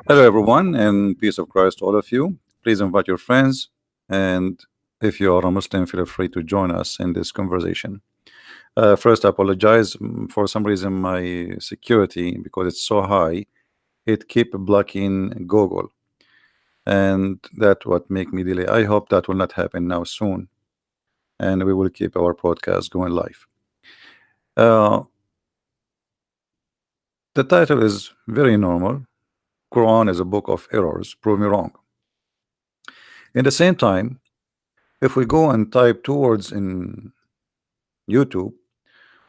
Hello, everyone, and peace of Christ to all of you. Please invite your friends, and if you are a Muslim, feel free to join us in this conversation. First, I apologize for some reason my security, because it's so high, it keep blocking Google, and that what make me delay. I hope that will not happen now soon, and we will keep our podcast going live. Uh, the title is very normal. Quran is a book of errors. Prove me wrong. In the same time, if we go and type two words in YouTube,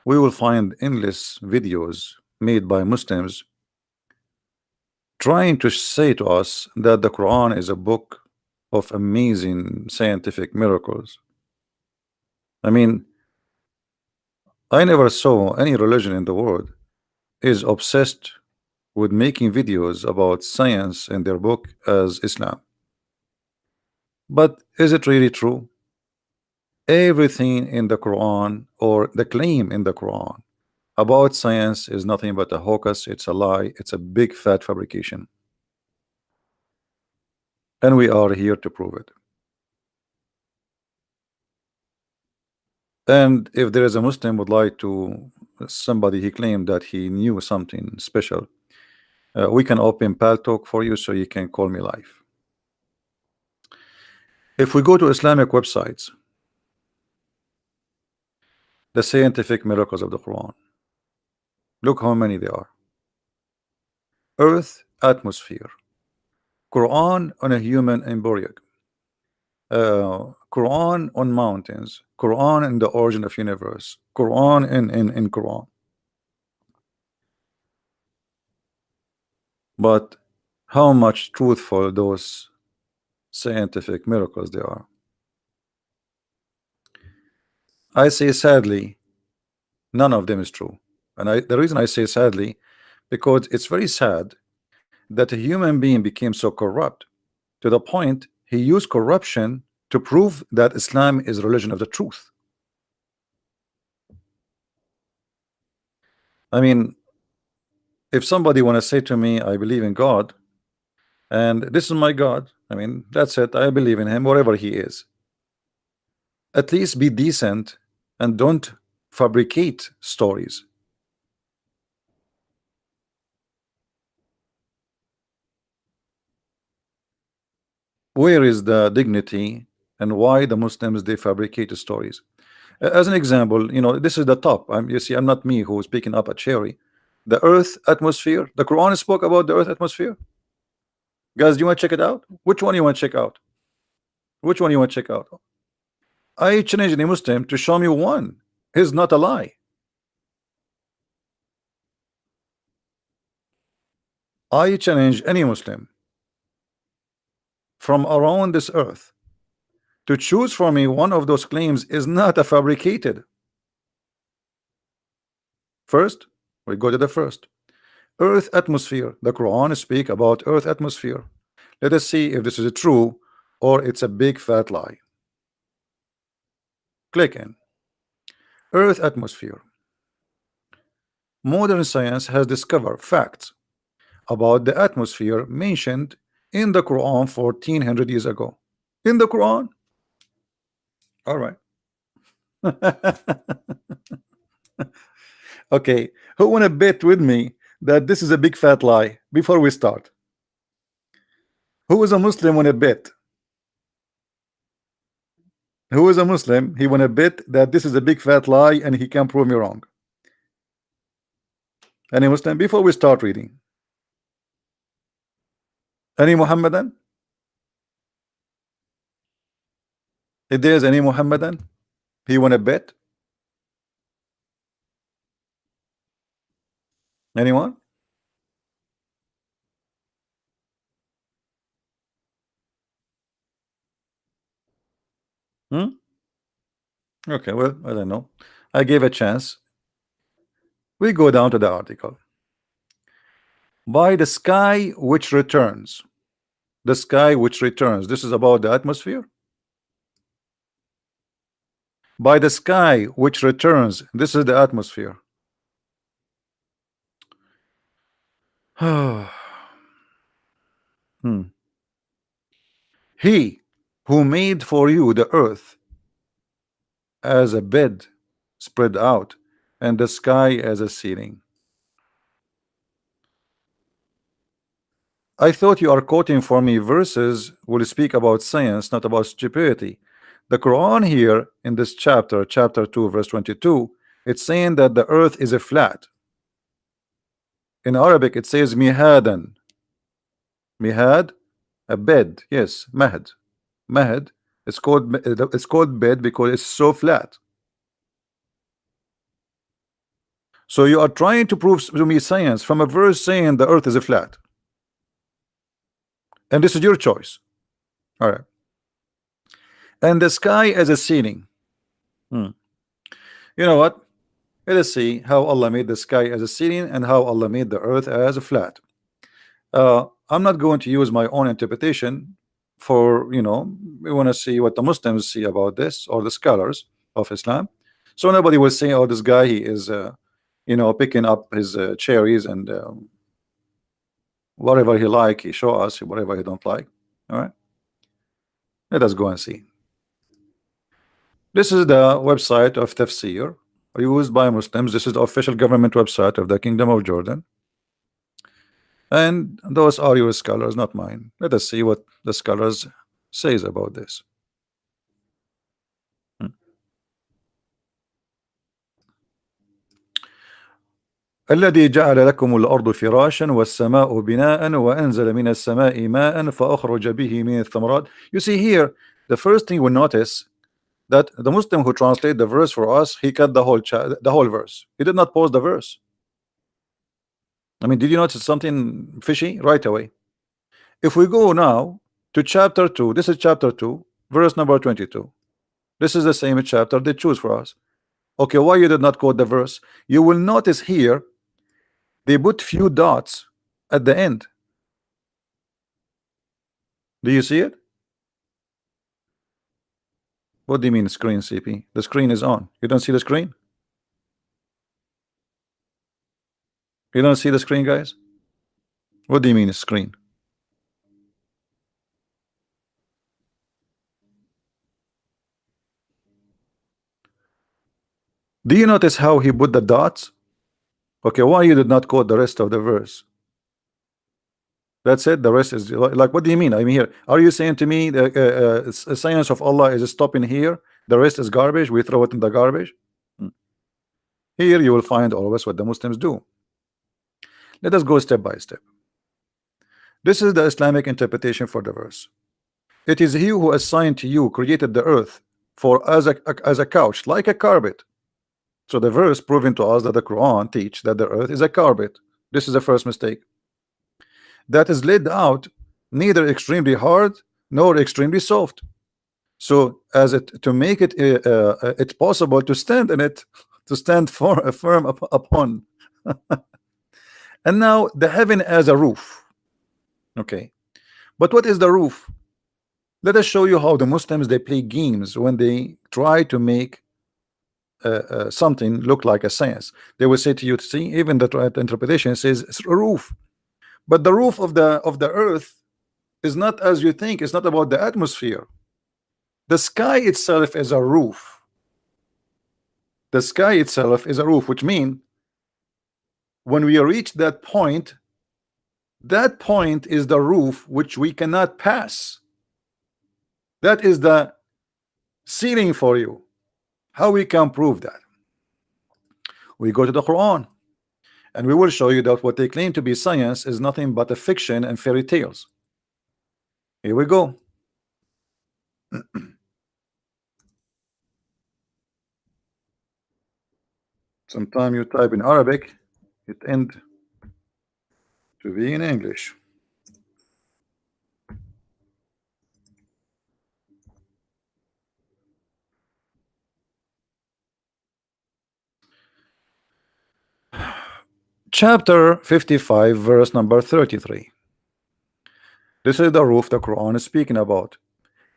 we will find endless videos made by Muslims trying to say to us that the Quran is a book of amazing scientific miracles. I mean, I never saw any religion in the world is obsessed with making videos about science in their book as Islam. But is it really true? Everything in the Quran, or the claim in the Quran about science, is nothing but a hocus, it's a lie, it's a big fat fabrication. And we are here to prove it. And if there is a Muslim would like to, somebody he claimed that he knew something special, we can open Paltalk for you, so you can call me live. If we go to Islamic websites, the scientific miracles of the Quran, look how many there are. Earth, atmosphere, Quran on a human embryo, Quran on mountains, Quran in the origin of universe, Quran in Quran. But how much truthful those scientific miracles they are? I say sadly, none of them is true. And the reason I say sadly, because it's very sad that a human being became so corrupt to the point he used corruption to prove that Islam is religion of the truth. I mean, if somebody want to say to me, I believe in God, and this is my God, I mean, that's it, I believe in him, whatever he is. At least be decent and don't fabricate stories. Where is the dignity, and why the Muslims they fabricate stories? As an example, this is the top. You see, I'm not me who is picking up a cherry. The Earth atmosphere. The Quran spoke about the Earth atmosphere. Guys, do you want to check it out? Which one you want to check out? Which one you want to check out? I challenge any Muslim to show me one. It's not a lie. I challenge any Muslim from around this earth to choose for me one of those claims is not a fabricated. First, we go to the first. Earth atmosphere. The Quran speak about Earth atmosphere. Let us see if this is true or it's a big fat lie. Click in. Earth atmosphere. Modern science has discovered facts about the atmosphere mentioned in the Quran 1400 years ago. In the Quran. All right. Okay, who want to bet with me that this is a big fat lie before we start? Who is a Muslim want to bet? Who is a Muslim? He want to bet that this is a big fat lie and he can prove me wrong. Any Muslim? Before we start reading. Any Muhammadan? If there's any Muhammadan, he want to bet? Anyone? Hmm? Okay, well, I don't know. I gave a chance. We go down to the article. By the sky which returns. The sky which returns. This is about the atmosphere. By the sky which returns. This is the atmosphere. He who made for you the earth as a bed spread out, and the sky as a ceiling. I thought you are quoting for me verses will speak about science, not about stupidity. The Quran here in this chapter, chapter 2, verse 22, it's saying that the earth is a flat. In Arabic, it says mihadan. Mihad, a bed. Yes, mahad. Mahad. It's called bed because it's so flat. So you are trying to prove to me science from a verse saying the earth is a flat. And this is your choice. All right. And the sky as a ceiling. You know what? Let us see how Allah made the sky as a ceiling and how Allah made the earth as a flat. I'm not going to use my own interpretation for, we want to see what the Muslims see about this, or the scholars of Islam. So nobody will say, oh, this guy, he is, picking up his cherries and whatever he like, he show us, whatever he don't like. All right. Let us go and see. This is the website of Tafsir used by Muslims. This is the official government website of the Kingdom of Jordan. And those are your scholars, not mine. Let us see what the scholars says about this. الذي جعل لكم الأرض فراشا والسماء بناء وأنزل من السماء ماء فأخرج به من الثمرات. You see here, the first thing we notice that the Muslim who translate the verse for us, he cut the whole verse. He did not pause the verse. I mean, did you notice something fishy right away? If we go now to chapter 2, this is chapter 2, verse number 22. This is the same chapter they choose for us. Okay, why you did not quote the verse? You will notice here they put few dots at the end. Do you see it? What do you mean screen, CP? The screen is on. You don't see the screen? You don't see the screen, guys? What do you mean screen? Do you notice how he put the dots? Okay, why you did not quote the rest of the verse? That's it. The rest is like, what do you mean? I mean, here, are you saying to me the science of Allah is stopping here? The rest is garbage. We throw it in the garbage. Here you will find always what the Muslims do. Let us go step by step. This is the Islamic interpretation for the verse. It is He who assigned to you, created the earth for as a couch, like a carpet. So the verse proving to us that the Quran teach that the earth is a carpet. This is the first mistake. That is laid out neither extremely hard nor extremely soft. So as it to make it it's possible to stand in it, to stand firm upon. And now the heaven as a roof. Okay, but what is the roof? Let us show you how the Muslims they play games when they try to make something look like a science. They will say to you, see, even the interpretation says it's a roof, but the roof of the earth is not as you think. It's not about the atmosphere. The sky itself is a roof. The sky itself is a roof, which means when we reach that point is the roof which we cannot pass. That is the ceiling for you. How we can prove that? We go to the Quran and we will show you that what they claim to be science is nothing but a fiction and fairy tales. Here we go. Sometime you type in Arabic, it end to be in English. Chapter 55, verse number 33. This is the roof the Quran is speaking about.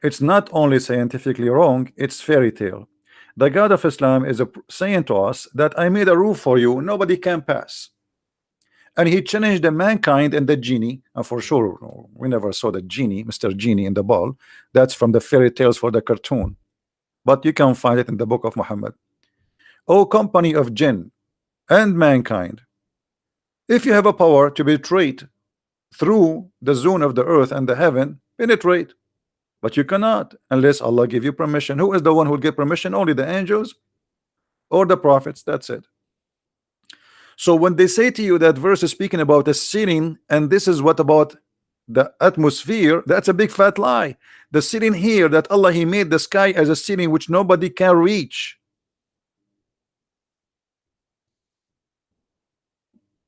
It's not only scientifically wrong, it's fairy tale. The God of Islam is saying to us that I made a roof for you, nobody can pass. and he changed the mankind and the genie. And for sure, we never saw the genie, Mr. Genie in the ball. That's from the fairy tales for the cartoon, but you can find it in the book of Muhammad. O company of jinn and mankind, if you have a power to penetrate through the zone of the earth and the heaven, penetrate, but you cannot unless Allah give you permission. Who is the one who will get permission? Only the angels or the prophets. That's it. So when they say to you that verse is speaking about the ceiling, and this is what about the atmosphere, that's a big fat lie. The ceiling here, that Allah, he made the sky as a ceiling which nobody can reach.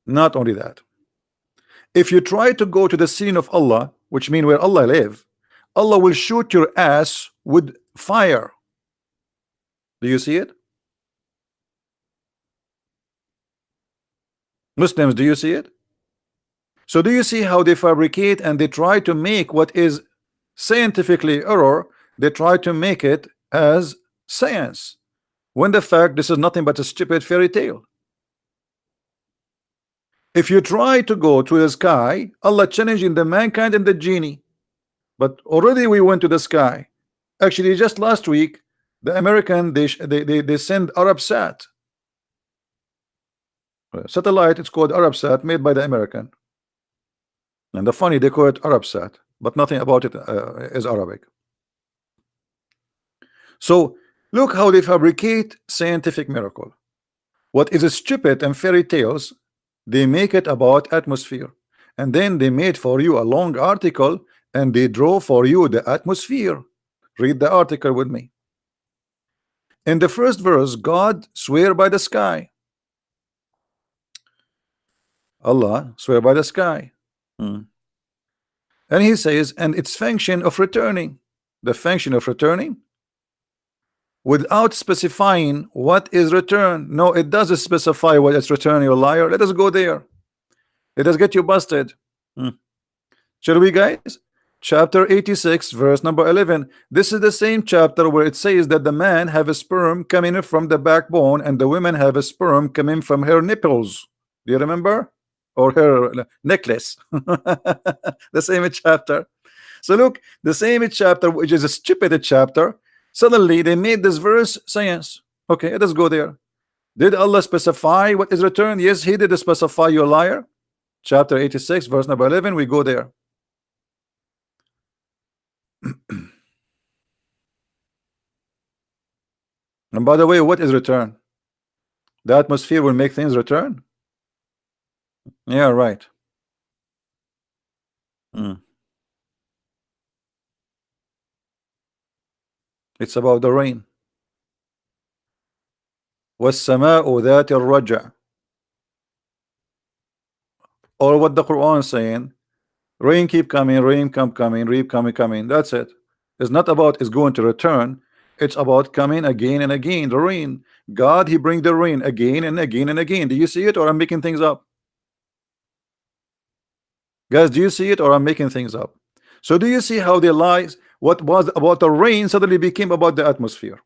Not only that, if you try to go to the ceiling of Allah, which means where Allah live, Allah will shoot your ass with fire. Do you see it? Muslims, do you see it? So do you see how they fabricate and they try to make what is scientifically error, they try to make it as science, when the fact this is nothing but a stupid fairy tale. If you try to go to the sky, Allah challenging the mankind and the genie, but already we went to the sky. Actually, just last week, the American they send Arabsat satellite. It's called Arabsat, made by the American. And the funny, they call it Arabsat, but nothing about it is Arabic. So look how they fabricate scientific miracle. What is stupid and fairy tales, they make it about atmosphere, and then they made for you a long article and they draw for you the atmosphere. Read the article with me. In the first verse, God swear by the sky. Allah swear by the sky. And he says, and its function of returning. The function of returning, without specifying what is return. No, it doesn't specify what it's return, you liar. Let us go there. Let us get you busted. Shall we, guys? Chapter 86, verse number 11. This is the same chapter where it says that the man have a sperm coming from the backbone and the women have a sperm coming from her nipples. Do you remember? Or her necklace. The same chapter. So look, the same chapter, which is a stupid chapter, suddenly they made this verse science. Okay, let us go there. Did Allah specify what is returned? Yes, he did specify, you liar. Chapter 86, verse number 11. We go there. And by the way, what is return? The atmosphere will make things return? Yeah, right. It's about the rain. وَالسَّمَاءُ ذَاتِ الرَّجْعِ. Or what the Quran is saying, rain keep coming, rain coming, rain coming. That's it. It's not about it's going to return. It's about coming again and again. The rain, God, he bring the rain again and again and again. Do you see it, or I'm making things up? Guys, do you see it, or I'm making things up? So do you see how the lies, what was about the rain suddenly became about the atmosphere?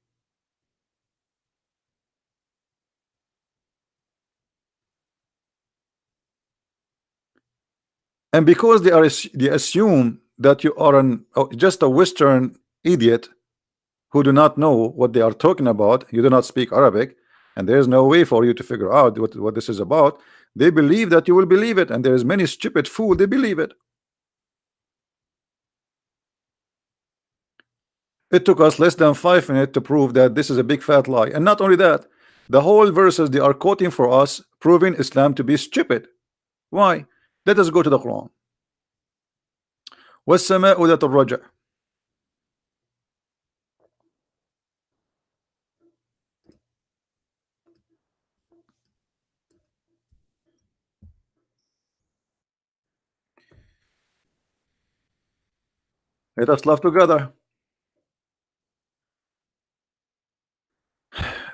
And because they assume that you are just a Western idiot who do not know what they are talking about, you do not speak Arabic, and there is no way for you to figure out what this is about. They believe that you will believe it, and there is many stupid fool, they believe it. It took us less than 5 minutes to prove that this is a big fat lie. And not only that, the whole verses they are quoting for us, proving Islam to be stupid. Why? Let us go to the Quran. وَالسَّمَاءُ ذَاتِ الرَّجْعِ. Let us laugh together.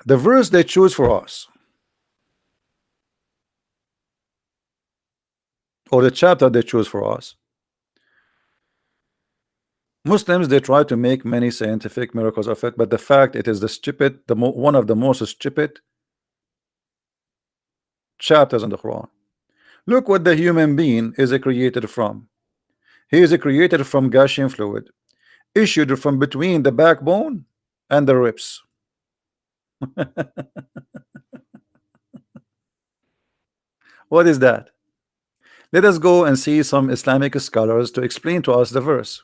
The verse they choose for us, or the chapter they choose for us, Muslims, they try to make many scientific miracles of it, but the fact it is the stupid, one of the most stupid chapters in the Quran. Look what the human being is created from. He is created from Gaussian fluid, issued from between the backbone and the ribs. What is that? Let us go and see some Islamic scholars to explain to us the verse.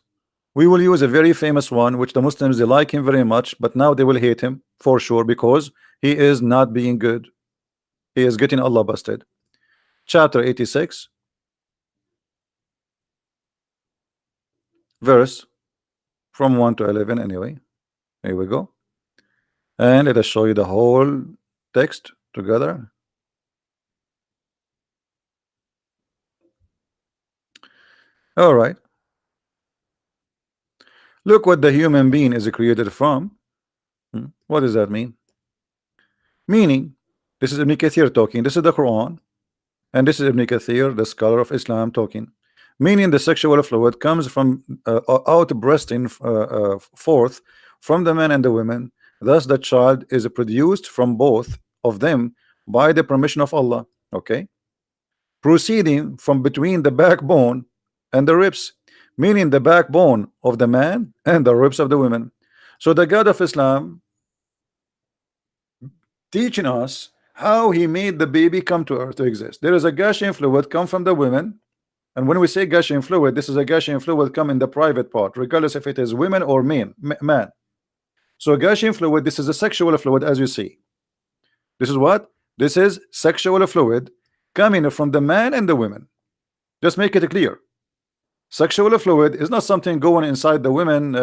We will use a very famous one, which the Muslims they like him very much, but now they will hate him for sure because he is not being good. He is getting Allah busted. Chapter 86, verse from 1 to 11. Anyway, here we go. And let us show you the whole text together. All right. Look what the human being is created from. What does that mean? Meaning, this is Ibn Kathir talking. This is the Quran. And this is Ibn Kathir, the scholar of Islam, talking. Meaning the sexual fluid comes from out breasting forth from the man and the women. Thus the child is produced from both of them by the permission of Allah. Okay. Proceeding from between the backbone and the ribs, meaning the backbone of the man and the ribs of the women. So the God of Islam teaching us how he made the baby come to earth to exist. There is a Gaussian fluid come from the women, and when we say Gaussian fluid, this is a Gaussian fluid come in the private part, regardless if it is women or man. So Gaussian fluid, this is a sexual fluid, as you see. This is what? This is sexual fluid coming from the man and the women. Just make it clear. Sexual fluid is not something going inside the women,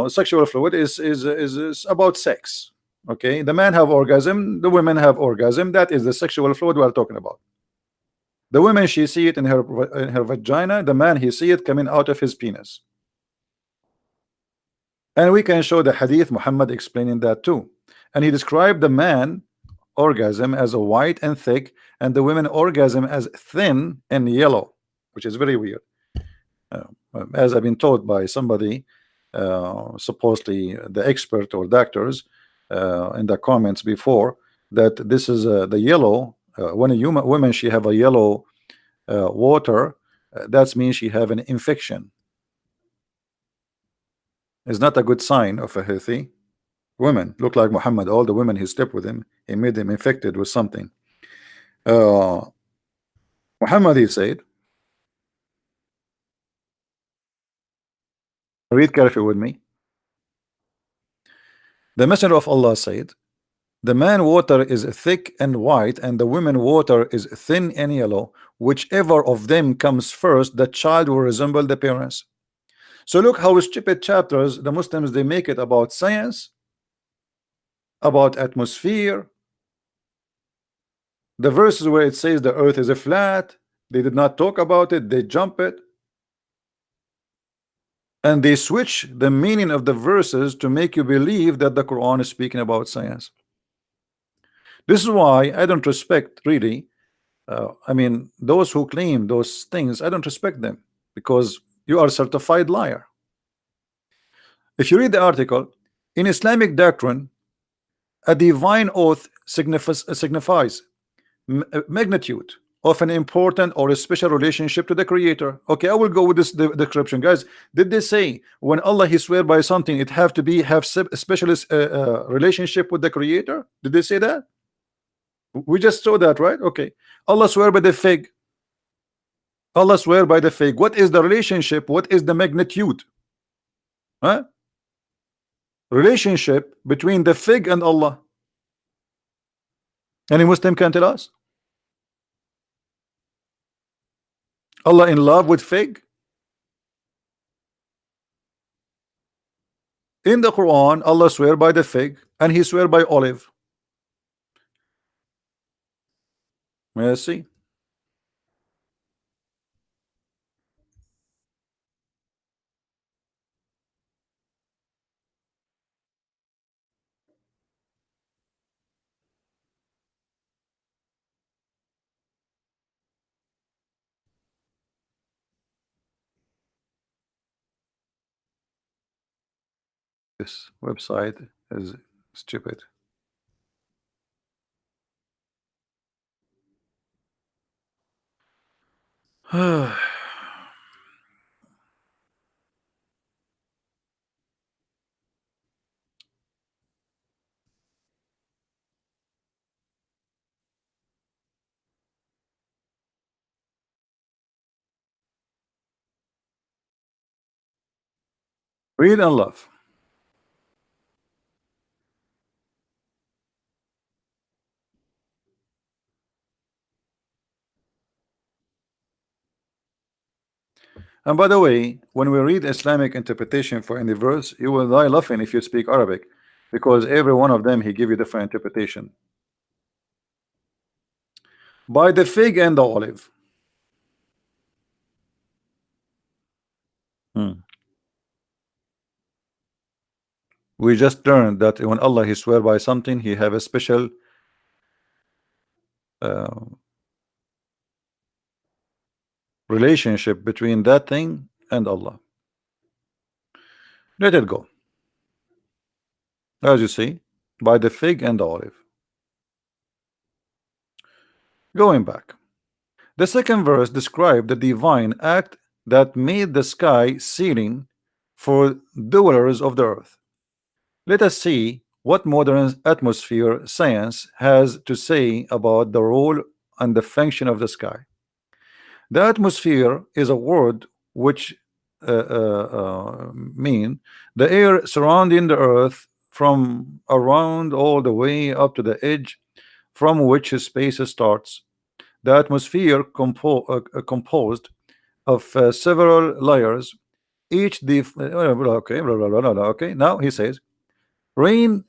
sexual fluid is about sex. Okay, the man have orgasm, the women have orgasm. That is the sexual fluid we are talking about. The woman, she see it in her vagina. The man, he see it coming out of his penis. And we can show the hadith Muhammad explaining that too. And he described the man orgasm as a white and thick, and the women orgasm as thin and yellow, which is very weird. As I've been told by somebody, supposedly the expert or doctors, in the comments before, that this is the yellow. When a human woman she have a yellow water, that means she have an infection. It's not a good sign of a healthy woman. Look like Muhammad. All the women he slept with him, he made them infected with something. Muhammad, he said, read carefully with me. The Messenger of Allah said, the man water is thick and white, and the women water is thin and yellow. Whichever of them comes first, the child will resemble the parents. So look how stupid chapters the Muslims they make it about science, about atmosphere. The verses where it says the earth is a flat, they did not talk about it, they jump it. And they switch the meaning of the verses to make you believe that the Quran is speaking about science. This is why I don't respect really. I mean, those who claim those things, I don't respect them because you are a certified liar. If you read the article, in Islamic doctrine, a divine oath signifies magnitude of an important or a special relationship to the Creator. Okay, I will go with this description, guys. Did they say when Allah he swear by something, it have to be have a specialist relationship with the Creator? Did they say that? We just saw that, right? Okay. Allah swear by the fig. Allah swear by the fig. What is the relationship? What is the magnitude? Huh? Relationship between the fig and Allah. Any Muslim can tell us? Allah in love with fig? In the Quran, Allah swear by the fig and he swear by olive. May I see? This website is stupid. Read and love. And by the way, when we read Islamic interpretation for any verse, you will die laughing if you speak Arabic, because every one of them he give you different interpretation. By the fig and the olive. Hmm. We just learned that when Allah he swear by something, he have a special uh, relationship between that thing and Allah. Let it go. As you see, by the fig and the olive. Going back. The second verse described the divine act that made the sky ceiling for dwellers of the earth. Let us see what modern atmosphere science has to say about the role and the function of the sky. The atmosphere is a word which mean the air surrounding the earth from around all the way up to the edge from which space starts. The atmosphere composed of several layers, each okay, okay. Now he says, rain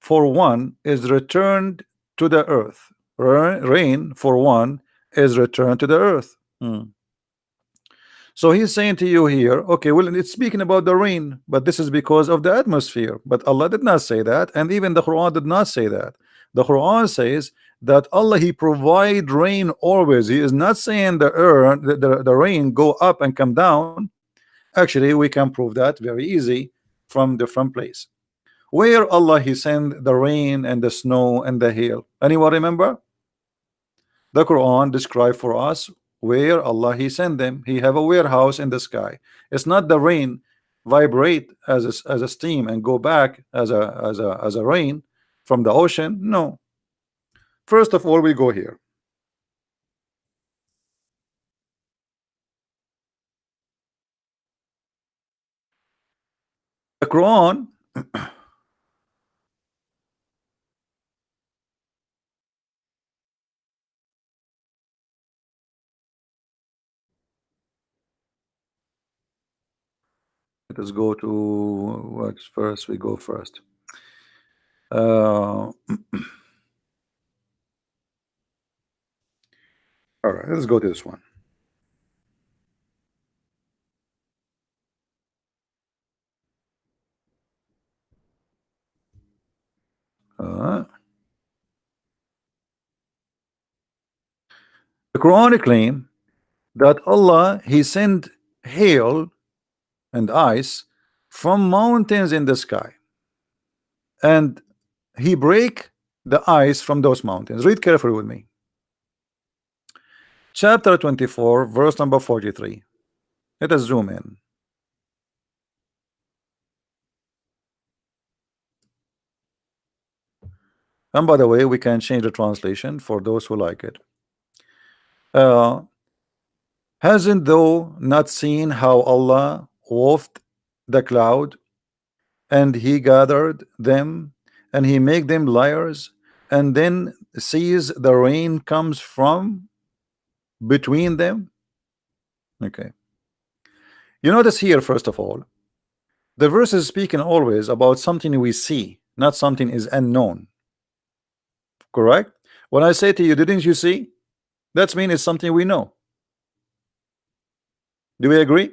for one is returned to the earth. Rain for one is returned to the earth. Hmm. So he's saying to you here, okay, well, it's speaking about the rain, but this is because of the atmosphere. But Allah did not say that, and even the Quran did not say that. The Quran says that Allah he provide rain always. He is not saying the earth, the rain go up and come down. Actually, we can prove that very easy from different place. Where Allah he send the rain and the snow and the hail. Anyone remember? The Quran describe for us where Allah he sent them. He have a warehouse in the sky. It's not the rain vibrate as a steam and go back as a rain from the ocean. No. First of all, we go here. The Quran. Let us go to what's first. We go first. All right, let's go to this one. Uh, the Quran claim that Allah he sent hail and ice from mountains in the sky, and he break the ice from those mountains. Read carefully with me. Chapter 24, verse number 43. Let us zoom in. And by the way, we can change the translation for those who like it. Hasn't thou not seen how Allah wafted the cloud, and he gathered them, and he make them liars, and then sees the rain comes from between them? Okay. You notice here, first of all, the verse is speaking always about something we see, not something is unknown. Correct? When I say to you, didn't you see? That's mean it's something we know. Do we agree?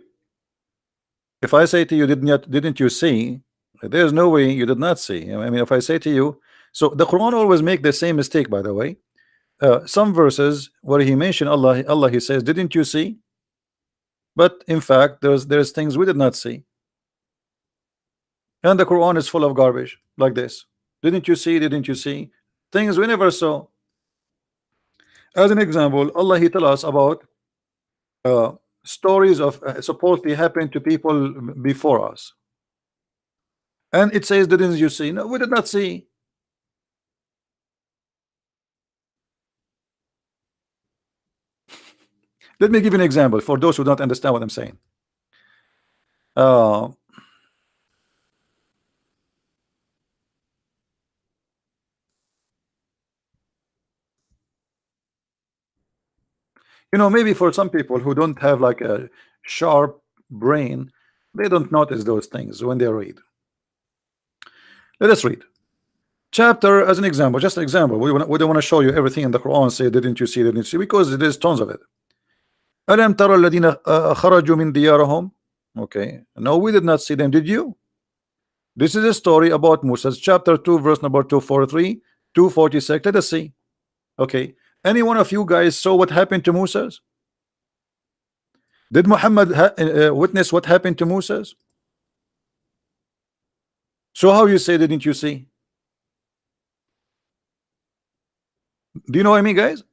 If I say to you, didn't you see? There's no way you did not see. I mean, if I say to you, so the Quran always make the same mistake, by the way. Some verses where he mentioned Allah he says, didn't you see? But in fact, there's things we did not see. And the Quran is full of garbage like this. Didn't you see? Didn't you see? Things we never saw. As an example, Allah he tell us about uh, stories of supposedly happened to people before us, and it says, didn't you see? No, we did not see. Let me give you an example for those who don't understand what I'm saying. Uh, maybe for some people who don't have like a sharp brain, they don't notice those things when they read. Let us read chapter as an example, just an example. We don't want to show you everything in the Quran. Say, didn't you see? Didn't you see? Because there's tons of it. ألم ترى الذين خرجوا من ديارهم. Okay, no, we did not see them. Did you? This is a story about Moses, chapter 2, verse number 243, 246. Let us see. Okay, any one of you guys saw what happened to Moses? Did Muhammad witness what happened to Moses? So how you say, didn't you see? Do you know what I mean, guys?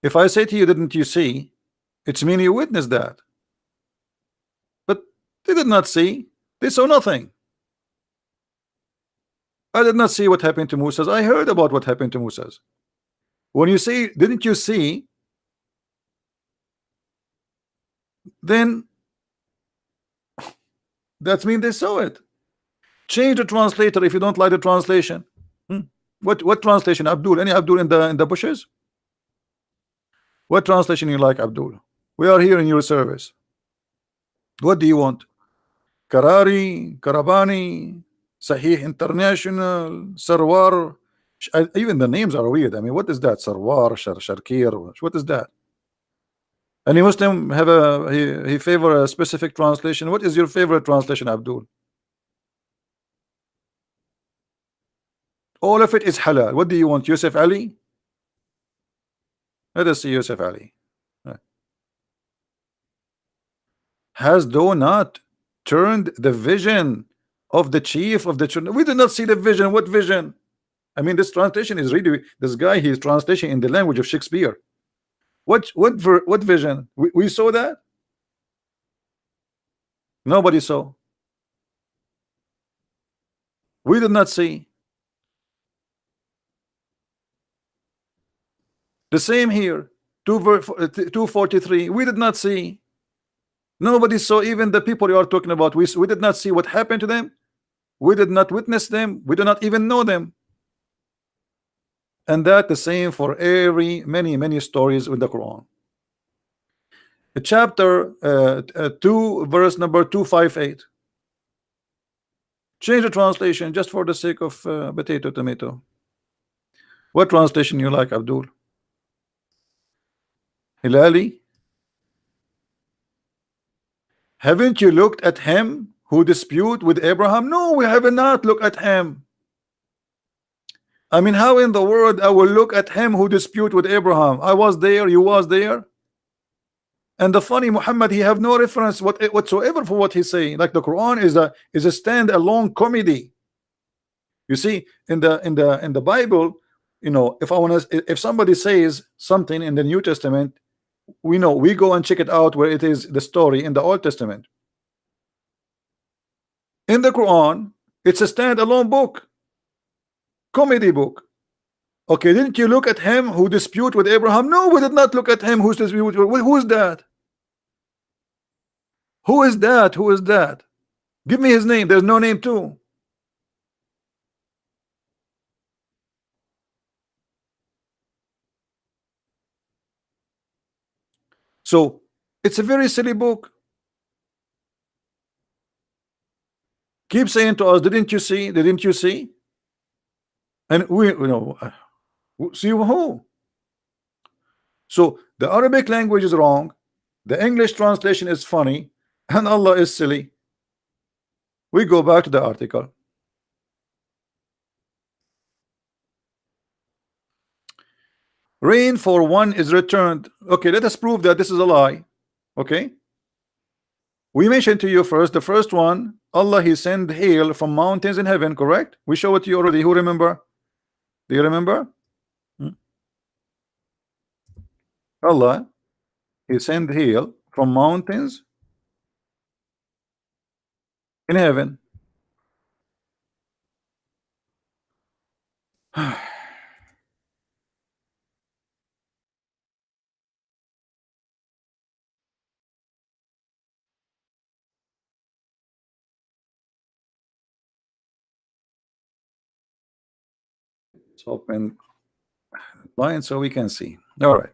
If I say to you, didn't you see? It's mean you witnessed that. But they did not see. They saw nothing. I did not see what happened to Moses. I heard about what happened to Moses. When you say, didn't you see? Then that means they saw it. Change the translator if you don't like the translation. What translation? Abdul? Any Abdul in the bushes? What translation you like, Abdul? We are here in your service. What do you want? Karari, Karabani, Sahih International, Sarwar. Even the names are weird. I mean, what is that? Sarwar, Sharkir. What is that? Any Muslim have he favor a specific translation? What is your favorite translation, Abdul? All of it is halal. What do you want, Yusuf Ali? Let us see Yusuf Ali. Has thou not turned the vision of the chief of the children? We did not see the vision. What vision? I mean, this translation is really, this guy, he's translation in the language of Shakespeare. What vision? We saw that? Nobody saw. We did not see. The same here. 243. We did not see. Nobody saw. Even the people you are talking about, we did not see what happened to them. We did not witness them. We do not even know them. And that the same for many stories in the Quran. Chapter 2, verse number 258. Change the translation just for the sake of potato tomato. What translation you like, Abdul? Hilali? Haven't you looked at him who dispute with Abraham? No, we have not looked at him. I mean, how in the world I will look at him who dispute with Abraham? I was there, you was there. And the funny Muhammad, he have no reference whatsoever for what he's saying. Like the Quran is a stand-alone comedy. You see, in the Bible, if somebody says something in the New Testament, we go and check it out where it is the story in the Old Testament. In the Quran, it's a stand-alone book, comedy book. Okay, didn't you look at him who dispute with Abraham? No, we did not look at him who's dispute with. Who is that? Who is that? Who is that? Give me his name. There's no name too. So it's a very silly book. Keep saying to us, didn't you see? Didn't you see? And we see who? So the Arabic language is wrong, the English translation is funny, and Allah is silly. We go back to the article. Rain for one is returned. Okay, let us prove that this is a lie. Okay, we mentioned to you first, the first one, Allah, he sent hail from mountains in heaven, correct? We show it to you already. Who remember? Do you remember? Allah. He sent hail from mountains in heaven. Let's open line so we can see. All right.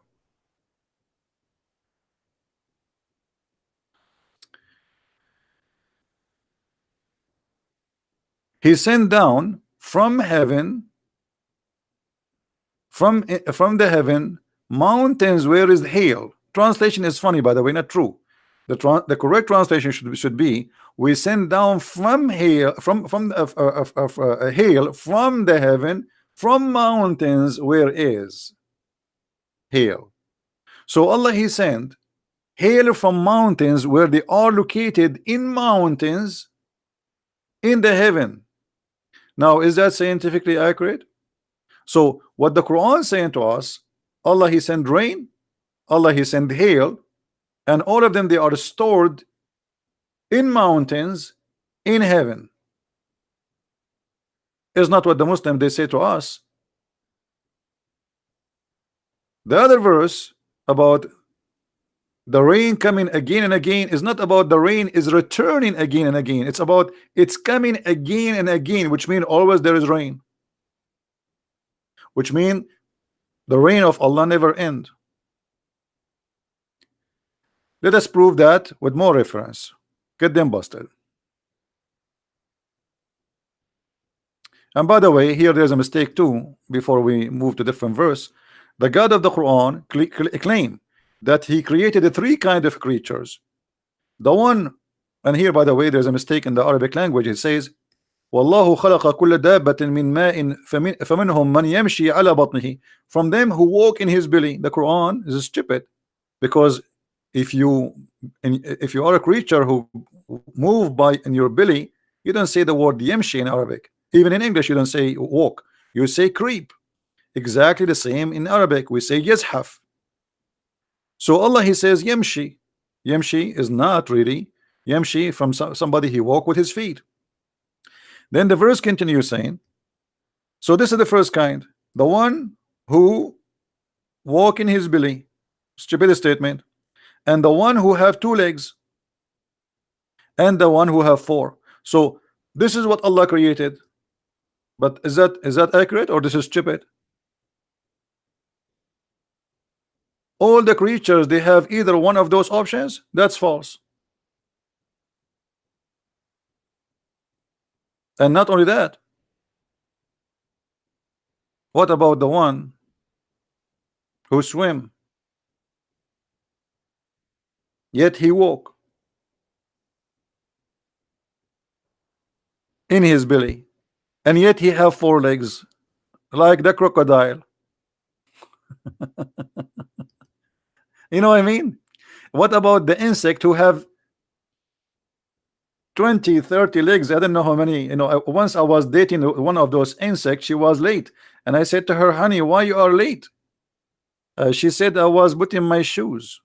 He sent down from heaven, from the heaven, mountains where is hail. Translation is funny, by the way, not true. The correct translation should be, we send down from hail, hail from the heaven, from mountains where is hail. So Allah, He sent hail from mountains where they are located in mountains in the heaven. Now, is that scientifically accurate? So what the Quran is saying to us, Allah, He sent rain, Allah, He sent hail, and all of them, they are stored in mountains in heaven. Is not what the Muslim they say to us. The other verse about the rain coming again and again is not about the rain is returning again and again. It's about it's coming again and again, which means always there is rain, which means the rain of Allah never end. Let us prove that with more reference. Get them busted. And by the way, here there's a mistake too. Before we move to different verse, the God of the Quran claim that He created the three kind of creatures. The one, and here by the way, there's a mistake in the Arabic language. It says, "Wallahu khalaqa kulla dabbatin min ma'in faminhum man yamshi ala batnihi." From them who walk in his belly. The Quran is stupid, because if you are a creature who move by in your belly, you don't say the word yamshi in Arabic. Even in English, you don't say walk, you say creep. Exactly the same in Arabic, we say yazhaf. So Allah, He says yamshi. Yamshi is not really yamshi from somebody he walk with his feet. Then the verse continues saying, so this is the first kind, the one who walk in his belly, stupid statement, and the one who have two legs, and the one who have four. So this is what Allah created. But is that accurate, or this is stupid? All the creatures, they have either one of those options. That's false. And not only that, what about the one who swim, yet he walk in his belly, and yet he have four legs, like the crocodile? You know what I mean? What about the insect who have 20, 30 legs? I don't know how many. You know, once I was dating one of those insects. She was late, and I said to her, honey, why you are late? She said, I was putting my shoes.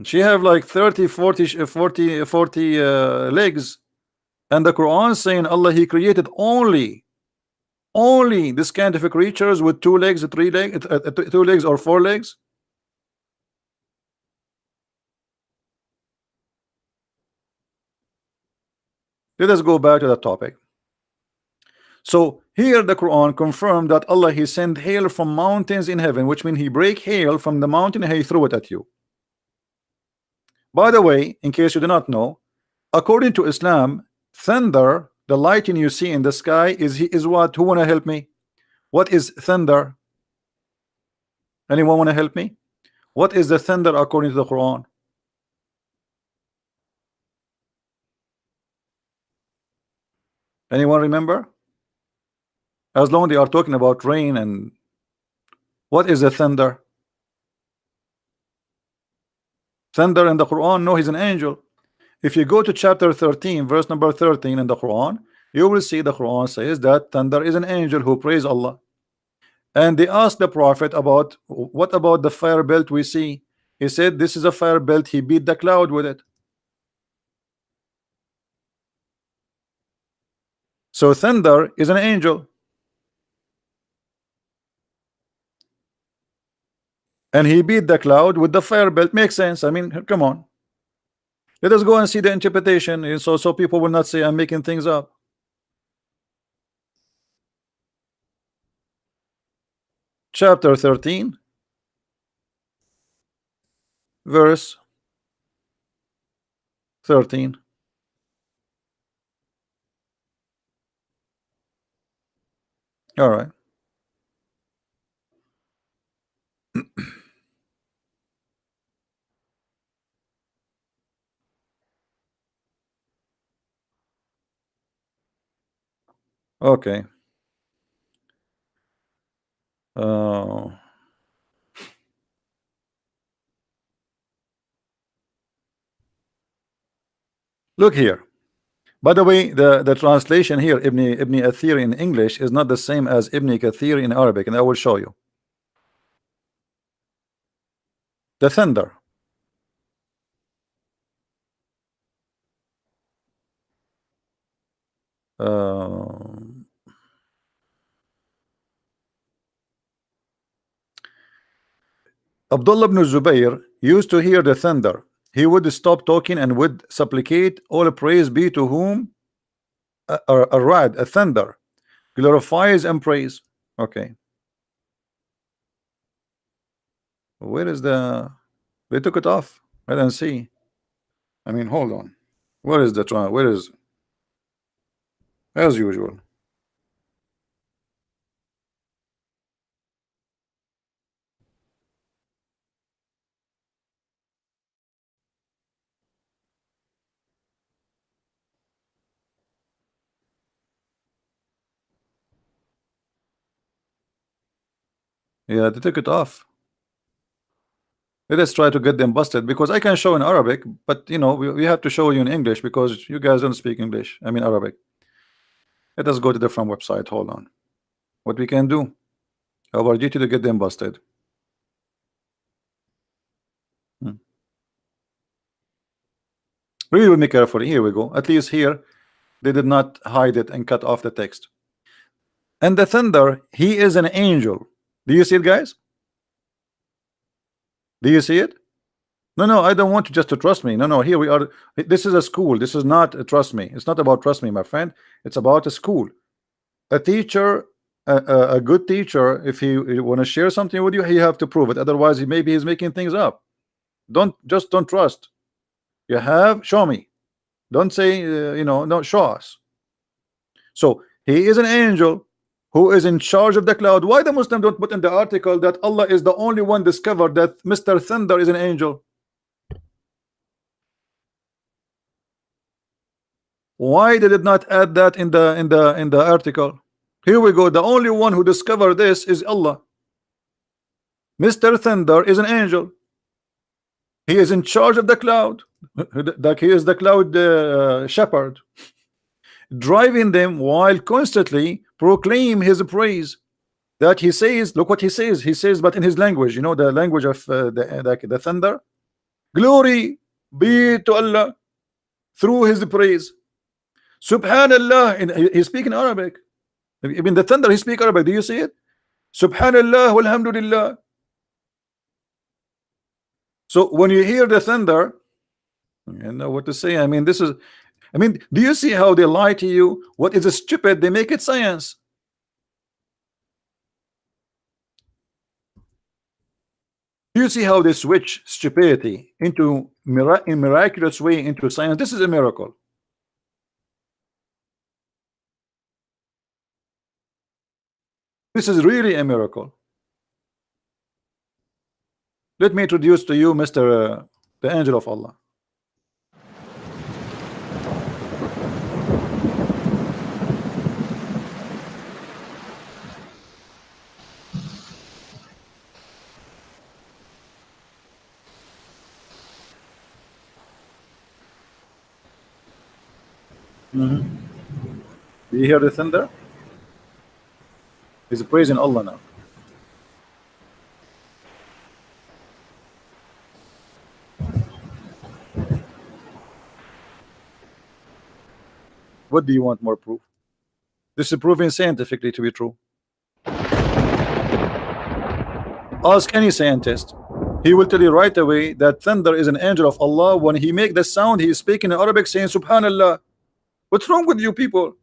She have like 30, 40 legs, and the Quran saying Allah, He created only this kind of creatures with two legs, three legs, two legs or four legs. Let us go back to the topic. So here the Quran confirmed that Allah, He sent hail from mountains in heaven, which means He break hail from the mountain and He threw it at you. By the way, in case you do not know, according to Islam, thunder, the lightning you see in the sky, is what? Who want to help me? What is thunder? Anyone want to help me? What is the thunder according to the Quran? Anyone remember? As long as they are talking about rain, and what is the thunder? Thunder in the Quran, no, He's an angel. If you go to chapter 13, verse number 13 in the Quran, you will see the Quran says that thunder is an angel who praise Allah. And they asked the prophet about what about the fire belt we see. He said this is a fire belt. He beat the cloud with it. So thunder is an angel, and he beat the cloud with the fire belt. Makes sense. I mean, come on. Let us go and see the interpretation, so people will not say I'm making things up. Chapter 13, verse 13. All right. Okay. Uh, Look here. By the way, the translation here, Ibn Athir in English, is not the same as Ibn Kathir in Arabic, and I will show you. The thunder. Abdullah ibn Zubayr used to hear the thunder. He would stop talking and would supplicate, all praise be to whom a rad, a thunder, glorifies and praise. Okay. Where is the... They took it off. I don't see. I mean, hold on. Where is the... Where is... As usual. Yeah, they took it off. Let us try to get them busted, because I can show in Arabic, but you know, we have to show you in English because you guys don't speak English. I mean Arabic. Let us go to different website. Hold on. What we can do? Our duty to get them busted. Read with me carefully. Here we go. At least here they did not hide it and cut off the text. And the thunder, he is an angel. Do you see it, guys? Do you see it? No, I don't want you just to trust me. No, here we are. This is a school. This is not a trust me. It's not about trust me, my friend. It's about a school. A teacher, a good teacher, if he want to share something with you, he have to prove it. Otherwise, maybe he's making things up. Don't trust. You have, show me. Don't say you know, no, show us. So he is an angel who is in charge of the cloud. Why the Muslim don't put in the article that Allah is the only one discovered that Mr. Thunder is an angel? Why they did not add that in the article? Here we go. The only one who discovered this is Allah. Mr. Thunder is an angel. He is in charge of the cloud. Like he is the cloud shepherd, driving them while constantly proclaim his praise. That he says, look what he says. He says, but in his language, you know, the language of the thunder. Glory be to Allah through his praise. Subhanallah. He speak in Arabic. Even the thunder, he speak Arabic. Do you see it? Subhanallah walhamdulillah. So when you hear the thunder, you know what to say. I mean, this is, I mean, do you see how they lie to you? What is stupid, they make it science. Do you see how they switch stupidity into in miraculous way into science? This is a miracle. This is really a miracle. Let me introduce to you Mr. The angel of Allah. Do you hear the thunder? He's praising Allah now. What do you want more proof? This is proven scientifically to be true. Ask any scientist. He will tell you right away that thunder is an angel of Allah. When he make the sound, he is speaking in Arabic saying Subhanallah. What's wrong with you people?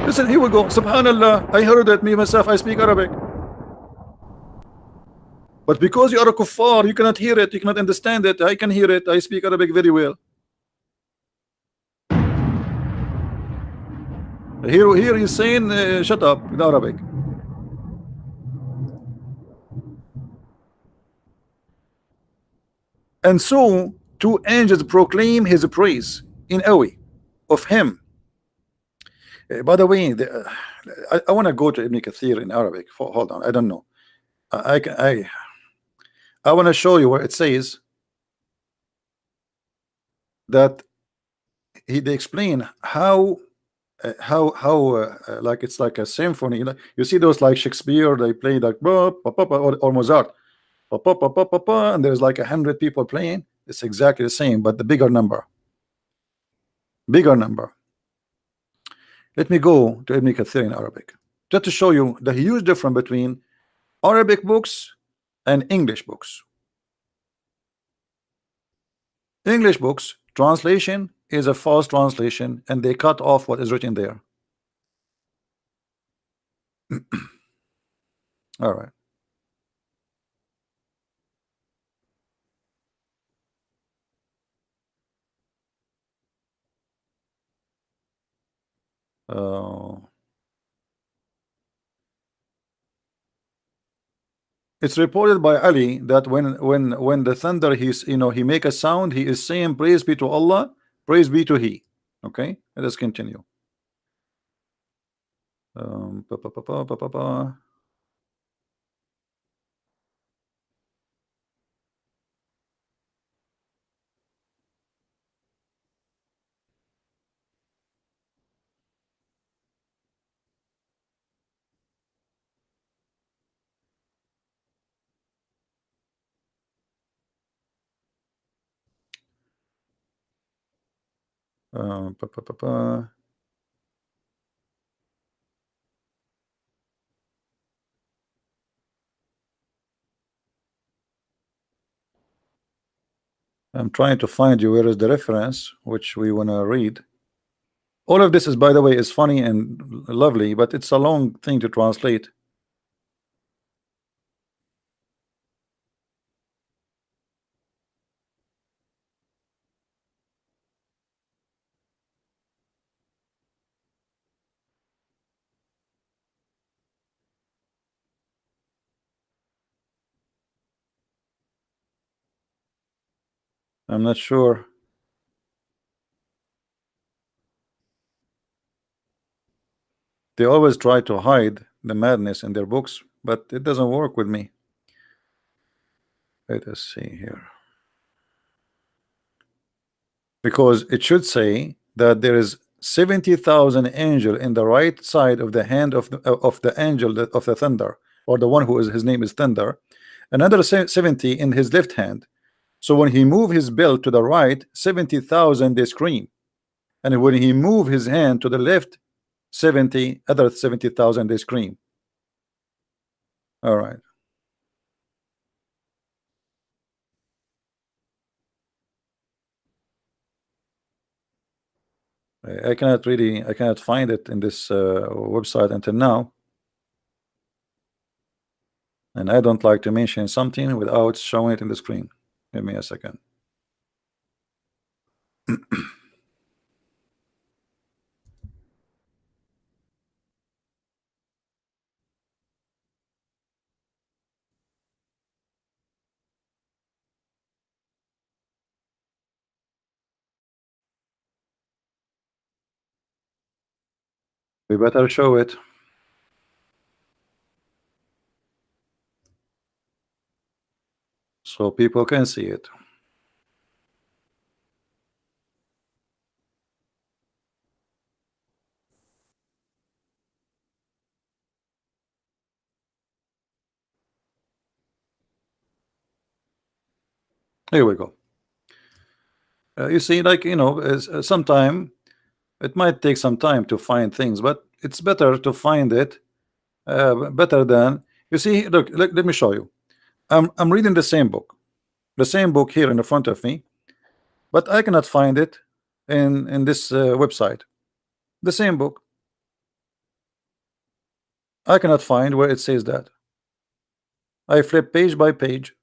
Listen, here we go. Subhanallah. I heard it me myself. I speak Arabic. But because you are a kuffar, you cannot hear it, you cannot understand it. I can hear it. I speak Arabic very well. Here he's saying shut up in Arabic. And so two angels proclaim his praise in Awi of him. By the way, I want to go to Ibn Kathir in Arabic. Hold on, I don't know. I want to show you where it says that they explain how like it's like a symphony. You see those like Shakespeare, they play like or Mozart, and there's like 100 people playing. It's exactly the same, but the bigger number. Let me go to Ibn Kathir in Arabic just to show you the huge difference between Arabic books and English books. English books translation is a false translation, and they cut off what is written there. All right. It's reported by Ali that when the thunder he make a sound, he is saying praise be to Allah, praise be to He. Okay, let us continue. Pa, pa, pa, pa, pa, pa, pa. Pa, pa, pa, pa. I'm trying to find you where is the reference which we want to read. All of this is, by the way, is funny and lovely, but it's a long thing to translate. I'm not sure. They always try to hide the madness in their books, but it doesn't work with me. Let us see here. Because it should say that there is 70,000 angel in the right side of the hand of the angel of the thunder, or the one who is his name is thunder, another 70 in his left hand. So when he move his belt to the right, 70,000 they scream, and when he move his hand to the left, 70,000 they scream. All right. I cannot find it in this website until now, and I don't like to mention something without showing it in the screen. Give me a second. We better show it so people can see it. Here we go. You see, like, you know, sometime it might take some time to find things, but it's better to find it better than you see. Look, let me show you. I'm reading the same book here in the front of me, but I cannot find it in this website. The same book, I cannot find where it says that. I flip page by page.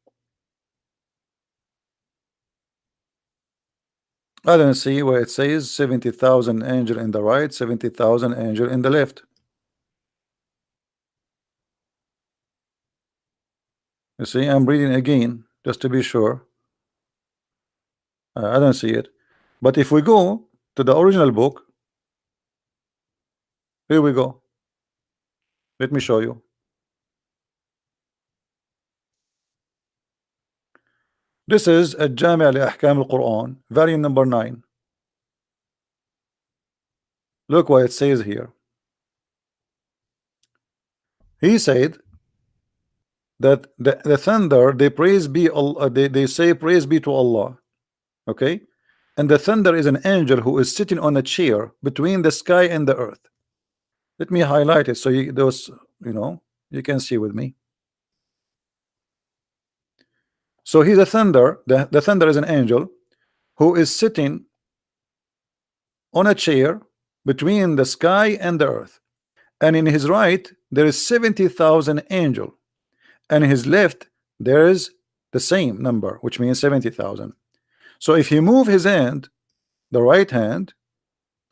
I don't see where it says 70,000 angel in the right, 70,000 angel in the left. You see, I'm reading again just to be sure. I don't see it. But if we go to the original book, here we go. Let me show you. This is a Jami' al-Ahkam al-Quran, volume number 9. Look what it says here. He said that the thunder, they praise be Allah, they say praise be to Allah. Okay, and the thunder is an angel who is sitting on a chair between the sky and the earth. Let me highlight it so you can see with me. So he's a thunder. The thunder is an angel who is sitting on a chair between the sky and the earth, and in his right there is 70,000 angel, and in his left there is the same number, which means 70,000. So if he move his hand, the right hand,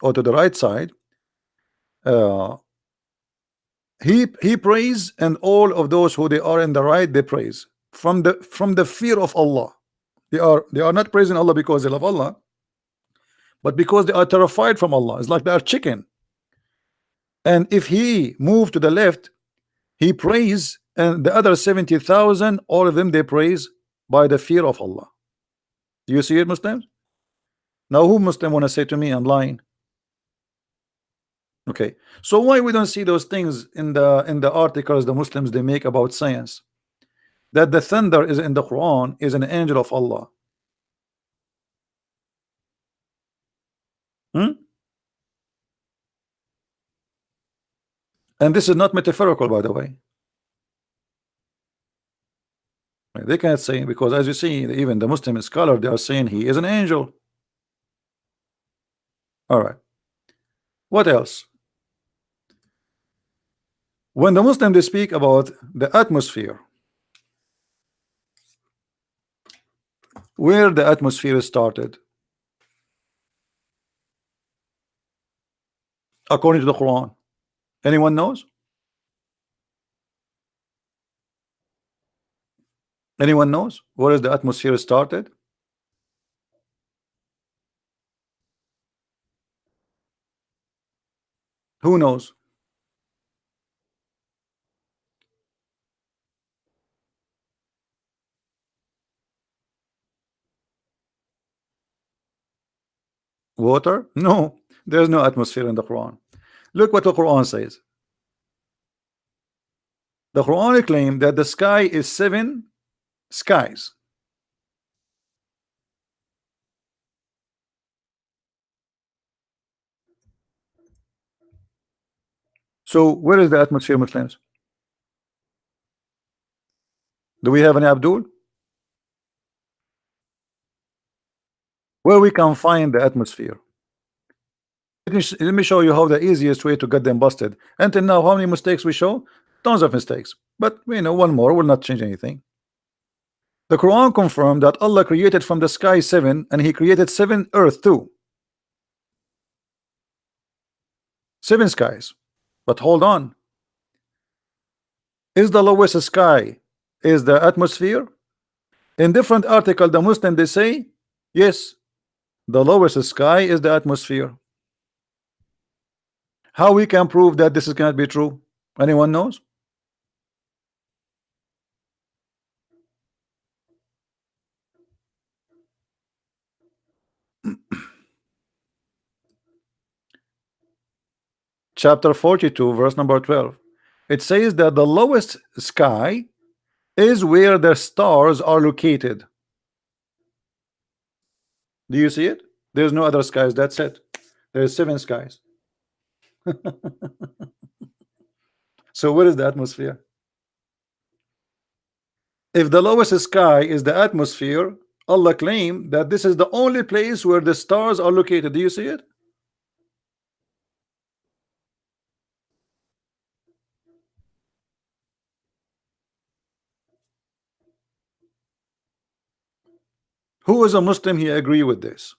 or to the right side, he prays, and all of those who they are in the right, they praise from the fear of Allah. They are not praising Allah because they love Allah, but because they are terrified from Allah. It's like they are chicken. And if he move to the left, he prays, and the other 70,000, all of them, they praise by the fear of Allah. Do you see it, Muslims? Now, who Muslim want to say to me I'm lying? Okay, so why we don't see those things in the articles the Muslims they make about science, that the thunder is in the Quran is an angel of Allah? And this is not metaphorical, by the way. They can't say, because as you see, even the Muslim scholar, they are saying he is an angel. All right, what else? When the Muslim they speak about the atmosphere, where the atmosphere started according to the Quran, anyone knows? Anyone knows where is the atmosphere started? Who knows? Water? No, there's no atmosphere in the Quran. Look what the Quran says. The Quran claims that the sky is 7 skies. So where is the atmosphere, Muslims? Do we have any Abdul? Where we can find the atmosphere? Let me show you how the easiest way to get them busted. Until now, how many mistakes we show? Tons of mistakes. But one more will not change anything. The Quran confirmed that Allah created from the sky 7, and He created 7 earth too. 7 skies. But hold on. Is the lowest sky is the atmosphere? In different article, the Muslim they say yes, the lowest sky is the atmosphere. How we can prove that this cannot be true? Anyone knows? Chapter 42, verse number 12. It says that the lowest sky is where the stars are located. Do you see it? There's no other skies. That's it. There's 7 skies. So what is the atmosphere? If the lowest sky is the atmosphere, Allah claimed that this is the only place where the stars are located. Do you see it? Who is a Muslim he agree with this?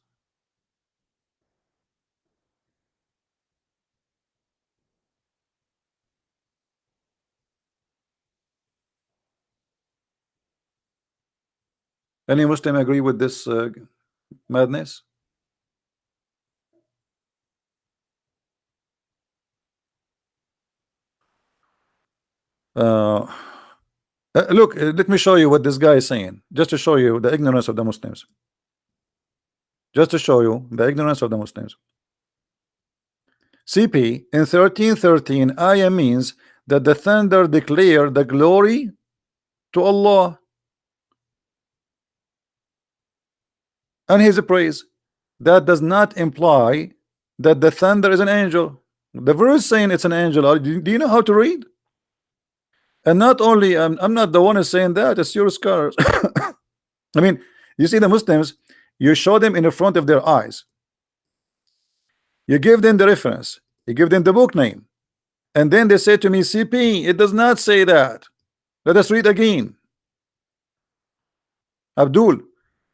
Any Muslim agree with this madness? Uh, look, let me show you what this guy is saying, just to show you the ignorance of the Muslims. Just to show you the ignorance of the Muslims. CP in 13:13 ayah means that the thunder declare the glory to Allah and His praise. That does not imply that the thunder is an angel. The verse saying it's an angel. Do you know how to read? And not only I'm not the one who's saying that, it's your scholars. I mean, you see the Muslims, you show them in the front of their eyes, you give them the reference, you give them the book name, and then they say to me, CP, it does not say that. Let us read again. Abdul,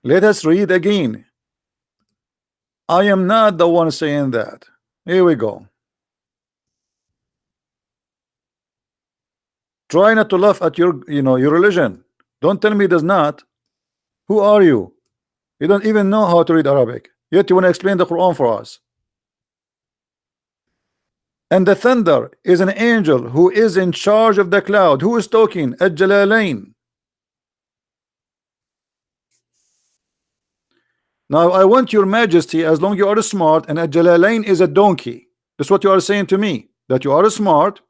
let us read again. I am not the one saying that. Here we go. Try not to laugh at your your religion. Don't tell me it does not. Who are you? You don't even know how to read Arabic, yet you want to explain the Quran for us. And the thunder is an angel who is in charge of the cloud. Who is talking? Al-Jalalain. Now I want your majesty, as long you are smart, and Al-Jalalain is a donkey. That's what you are saying to me, that you are smart,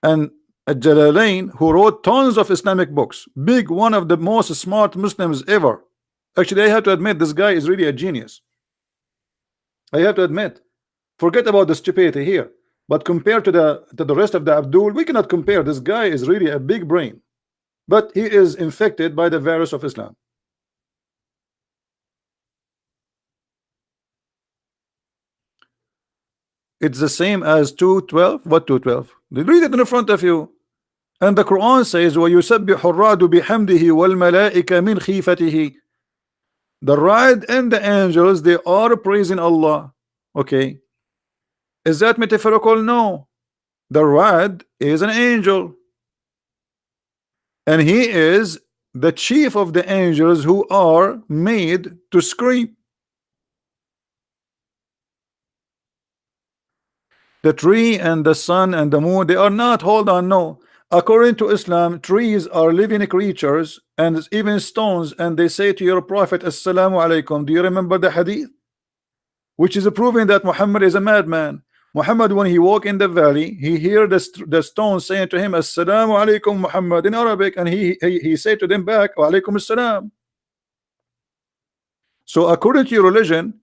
and Al-Jalalain, who wrote tons of Islamic books, big, one of the most smart Muslims ever. Actually, I have to admit, this guy is really a genius. I have to admit. Forget about the stupidity here, but compared to the rest of the Abdul, we cannot compare. This guy is really a big brain, but he is infected by the virus of Islam. It's the same as 2:12. What 2:12? Read it in front of you. And the Quran says, وَيُسَبِّحُ الرَّعْدُ بِحَمْدِهِ وَالْمَلَائِكَ مِنْ خِيفَتِهِ. The ra'd and the angels, they are praising Allah. Okay. Is that metaphorical? No. The ra'd is an angel, and he is the chief of the angels who are made to scream. The tree and the sun and the moon, they are not. Hold on, no. According to Islam, trees are living creatures and even stones, and they say to your prophet, Assalamu alaikum. Do you remember the hadith? Which is proving that Muhammad is a madman. Muhammad, when he walked in the valley, he heard the stone saying to him, Assalamu alaikum Muhammad, in Arabic, and he said to them back, Wa alaikum assalam. So according to your religion,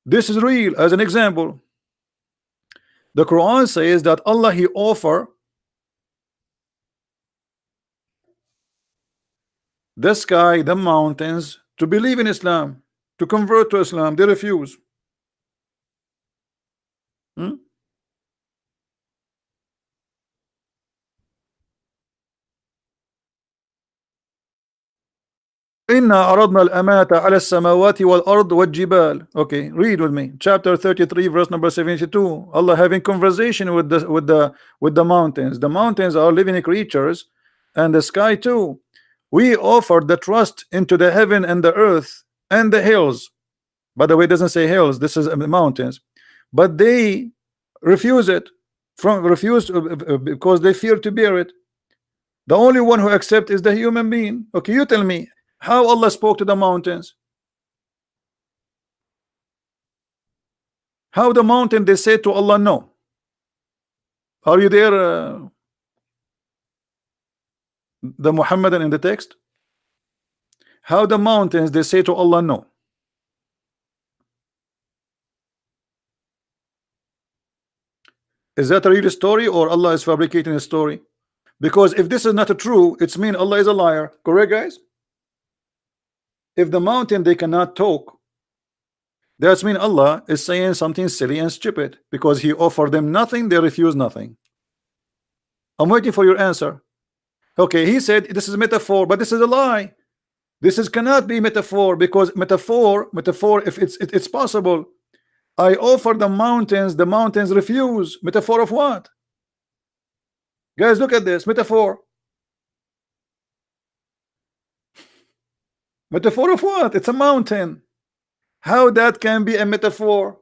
this is real. As an example, the Quran says that Allah, he offer the sky, the mountains, to believe in Islam, to convert to Islam. They refuse. إنا عرضنا الأمانة على السماوات والأرض والجبال. Okay, read with me. Chapter 33, verse number 72. Allah having conversation with the mountains. The mountains are living creatures, and the sky too. We offered the trust into the heaven and the earth and the hills. By the way, it doesn't say hills. This is the mountains, but they refuse it. Because they fear to bear it. The only one who accepts is the human being. Okay, you tell me how Allah spoke to the mountains. How the mountain they say to Allah no. Are you there, the Muhammadan in the text? How the mountains they say to Allah no. Is that a real story or Allah is fabricating a story? Because if this is not true, it's mean Allah is a liar. Correct, guys? If the mountain they cannot talk, that's mean Allah is saying something silly and stupid, because He offered them nothing, they refuse nothing. I'm waiting for your answer. Okay, he said this is a metaphor, but this is a lie. This is cannot be metaphor, because metaphor, if it's possible. I offer the mountains refuse. Metaphor of what? Guys, look at this metaphor. Metaphor of what? It's a mountain. How that can be a metaphor?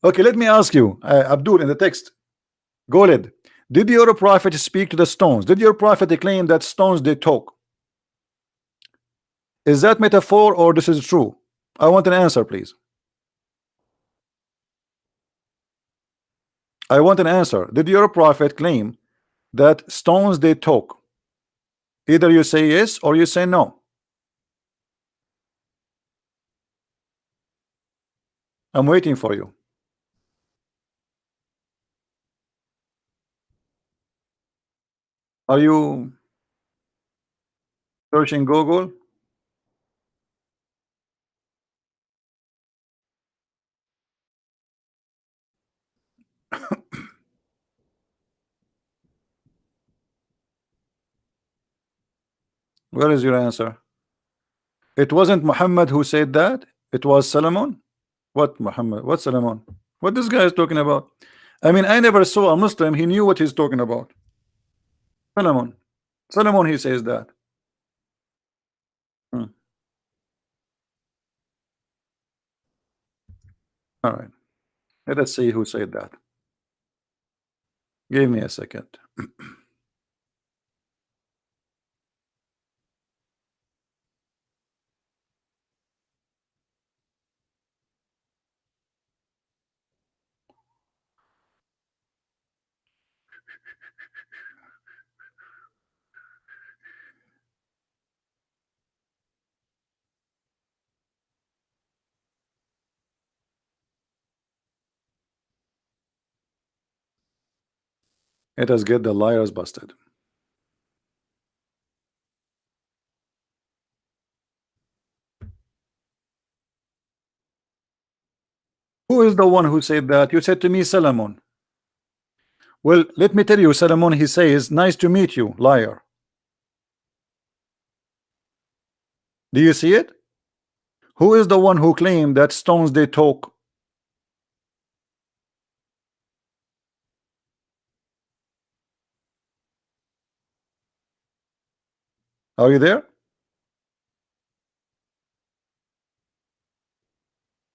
Okay, let me ask you, Abdul, in the text, Goled, did your prophet speak to the stones? Did your prophet claim that stones they talk? Is that metaphor or this is true? I want an answer, please. I want an answer. Did your prophet claim that stones they talk? Either you say yes or you say no. I'm waiting for you. Are you searching Google? Where is your answer? It wasn't Muhammad who said that. It was Solomon. What Muhammad? What Solomon? What this guy is talking about? I mean, I never saw a Muslim. He knew what he's talking about. Solomon. Solomon, he says that. All right. Let us see who said that. Give me a second. Let us get the liars busted. Who is the one who said that? You said to me Solomon. Well, let me tell you, Solomon, he says, nice to meet you, liar. Do you see it? Who is the one who claimed that stones they talk? Are you there?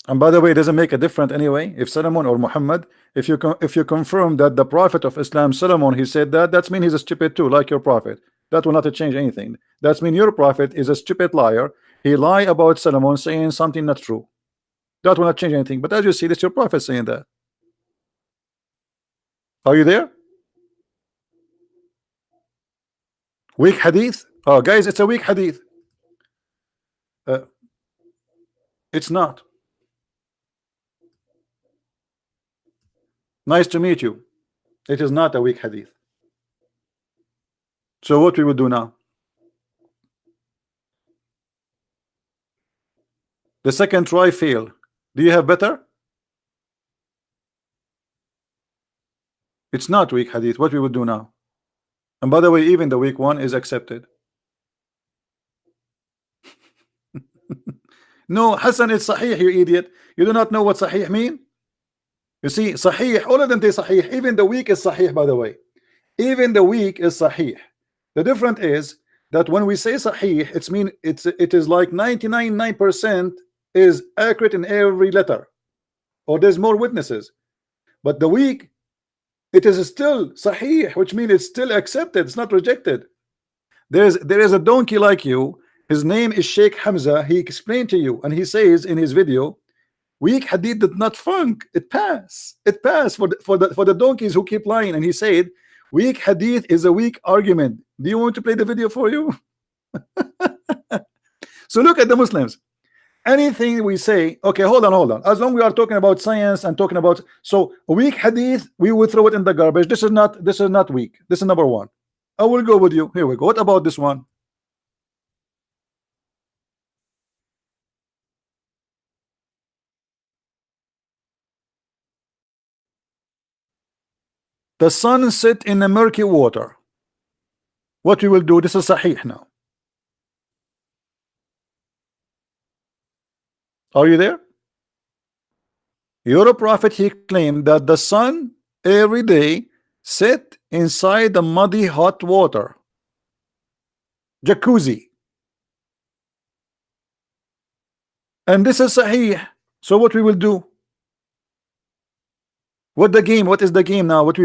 And by the way, it doesn't make a difference anyway if Solomon or Muhammad, if you confirm that the prophet of Islam Solomon he said that, that's mean he's a stupid too, like your prophet. That will not change anything. That's mean your prophet is a stupid liar. He lied about Solomon saying something not true. That will not change anything. But as you see, that's your prophet saying that. Are you there? Weak hadith? Oh, guys, it's a weak hadith. It's not. Nice to meet you. It is not a weak hadith. So what we will do now? The second try failed. Do you have better? It's not weak hadith. What we will do now? And by the way, even the weak one is accepted. No, Hassan is Sahih, you idiot. You do not know what Sahih mean? You see, Sahih, all of them say Sahih. Even the weak is Sahih, by the way. Even the weak is Sahih. The difference is that when we say Sahih, it is like 99.9% is accurate in every letter, or there's more witnesses. But the weak, it is still Sahih, which means it's still accepted, it's not rejected. There is a donkey like you. His name is Sheikh Hamza. He explained to you, and he says in his video, weak hadith did not funk. It passed. It passed for the donkeys who keep lying. And he said, weak hadith is a weak argument. Do you want to play the video for you? So look at the Muslims. anything we say, okay, hold on, as long we are talking about science and talking about, so weak hadith, we will throw it in the garbage. This is not weak. This is number one. I will go with you. Here we go. What about this one? The sun set in a murky water. What we will do, this is sahih now. Are you there? Your prophet, he claimed that the sun every day set inside the muddy hot water, jacuzzi, and this is sahih. So what we will do? What the game? What is the game now? What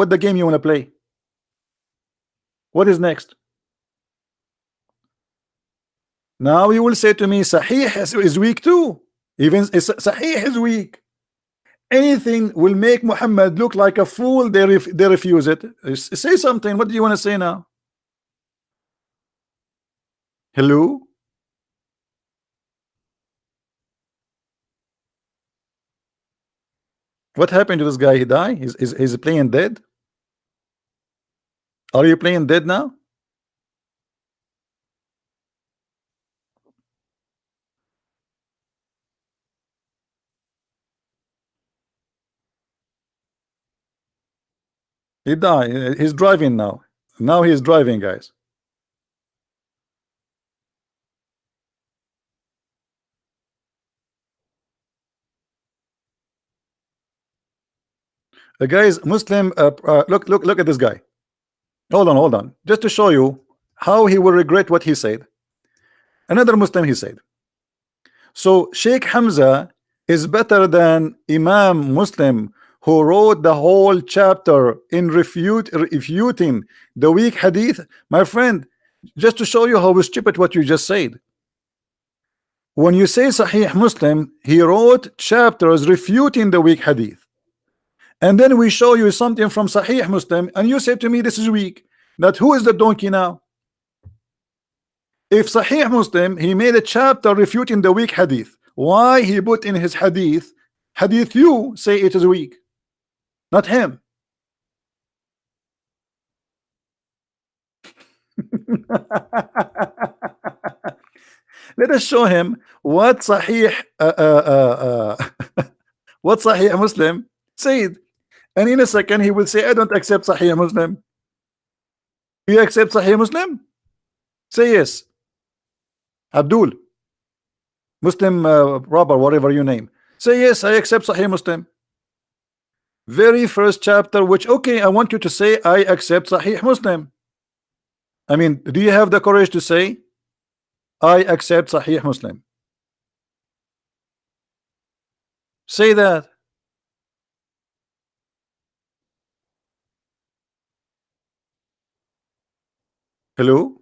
the game you want to play? What is next? Now you will say to me, Sahih is weak too. Even Sahih is weak. Anything will make Muhammad look like a fool, they refuse it. Say something. What do you want to say now? Hello? What happened to this guy? He died? He's playing dead? Are you playing dead now? He died. He's driving now. Now he's driving, guys. The guys, Muslim, look at this guy. Hold on. Just to show you how he will regret what he said. Another Muslim, he said. So Sheikh Hamza is better than Imam Muslim, who wrote the whole chapter in refuting the weak hadith. My friend, just to show you how stupid what you just said. When you say Sahih Muslim, he wrote chapters refuting the weak hadith. And then we show you something from Sahih Muslim, and you say to me this is weak. That who is the donkey now? If Sahih Muslim, he made a chapter refuting the weak hadith, why he put in his hadith you say it is weak, not him? Let us show him what Sahih what Sahih Muslim said, and in a second he will say, I don't accept Sahih Muslim. Do you accept Sahih Muslim? Say yes. Abdul, Muslim robber, whatever you name, say yes, I accept Sahih Muslim. Very first chapter, which, okay, I want you to say I accept Sahih Muslim. I mean, do you have the courage to say I accept Sahih Muslim? Say that. Hello?